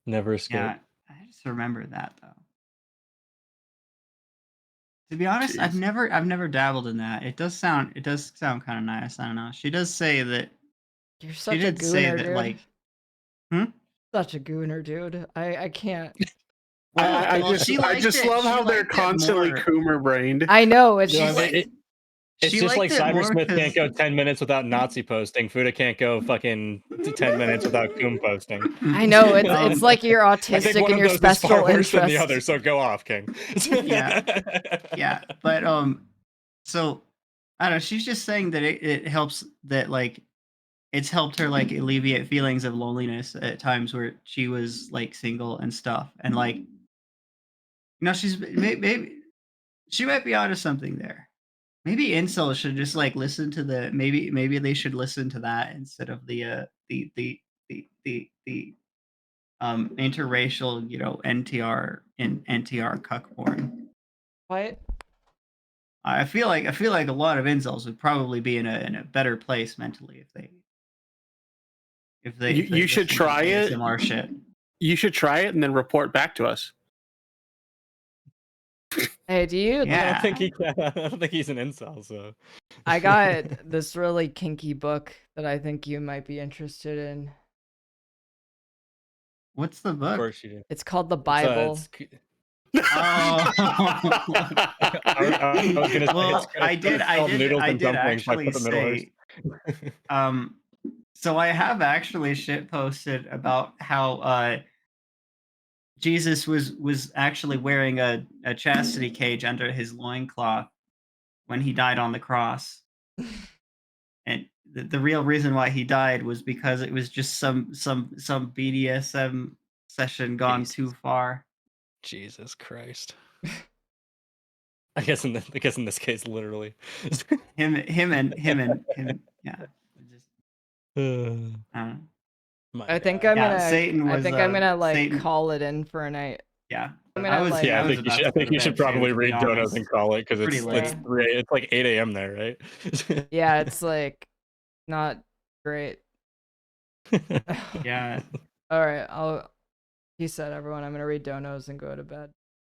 Never escape. Yeah, I just remember that though. To be honest, Jeez. I've never dabbled in that. It does sound kind of nice. I don't know. She does say that. You're such She a did say gooner, that, dude. like, Such a gooner, dude. I can't. I Well, just love how they're constantly Coomer brained. I know, it's You know, just it's she just like liked it more Cybersmith can't 'cause- go 10 minutes without Nazi posting. Fuda can't go fucking 10 minutes without Coom posting. I know, it's like you're I think autistic one and of your those is far special worse than the interest. other, so go off, King. Yeah, but so I don't know. She's just saying that it helps, that like it's helped her like alleviate feelings of loneliness at times where she was like single and stuff, and like, you know, she's maybe she might be onto something there. Maybe incels should just like listen to the maybe they should listen to that instead of the interracial, you know, NTR cuck porn. What? I feel like a lot of incels would probably be in a better place mentally if they You should listened to try it. ASMR shit. You should try it and then report back to us. Hey, do you? Yeah. I don't think he can. I don't think he's an incel, so. I got this really kinky book that I think you might be interested in. What's the Of book? course you do. It's called the Bible. Oh. I was gonna say Well, I did actually actually say, so I have actually shit posted about how Jesus was actually wearing a chastity cage under his loincloth when he died on the cross. And the real reason why he died was because it was just some BDSM session gone Jesus. too far. Jesus Christ. I guess in this case, literally. Him, yeah. Just, My I think bad. I'm Yeah, gonna. Satan I was, think I'm gonna like Satan- call it in for a night. Yeah, I'm I gonna was like. Yeah, I I was think about you to go to should bed, too, probably to be read donuts honest. and call it because Pretty it's late. it's like 8 a.m. there, right? Yeah, it's like not great. Yeah. All right, I'll. He said, everyone, I'm gonna read donos and go to bed.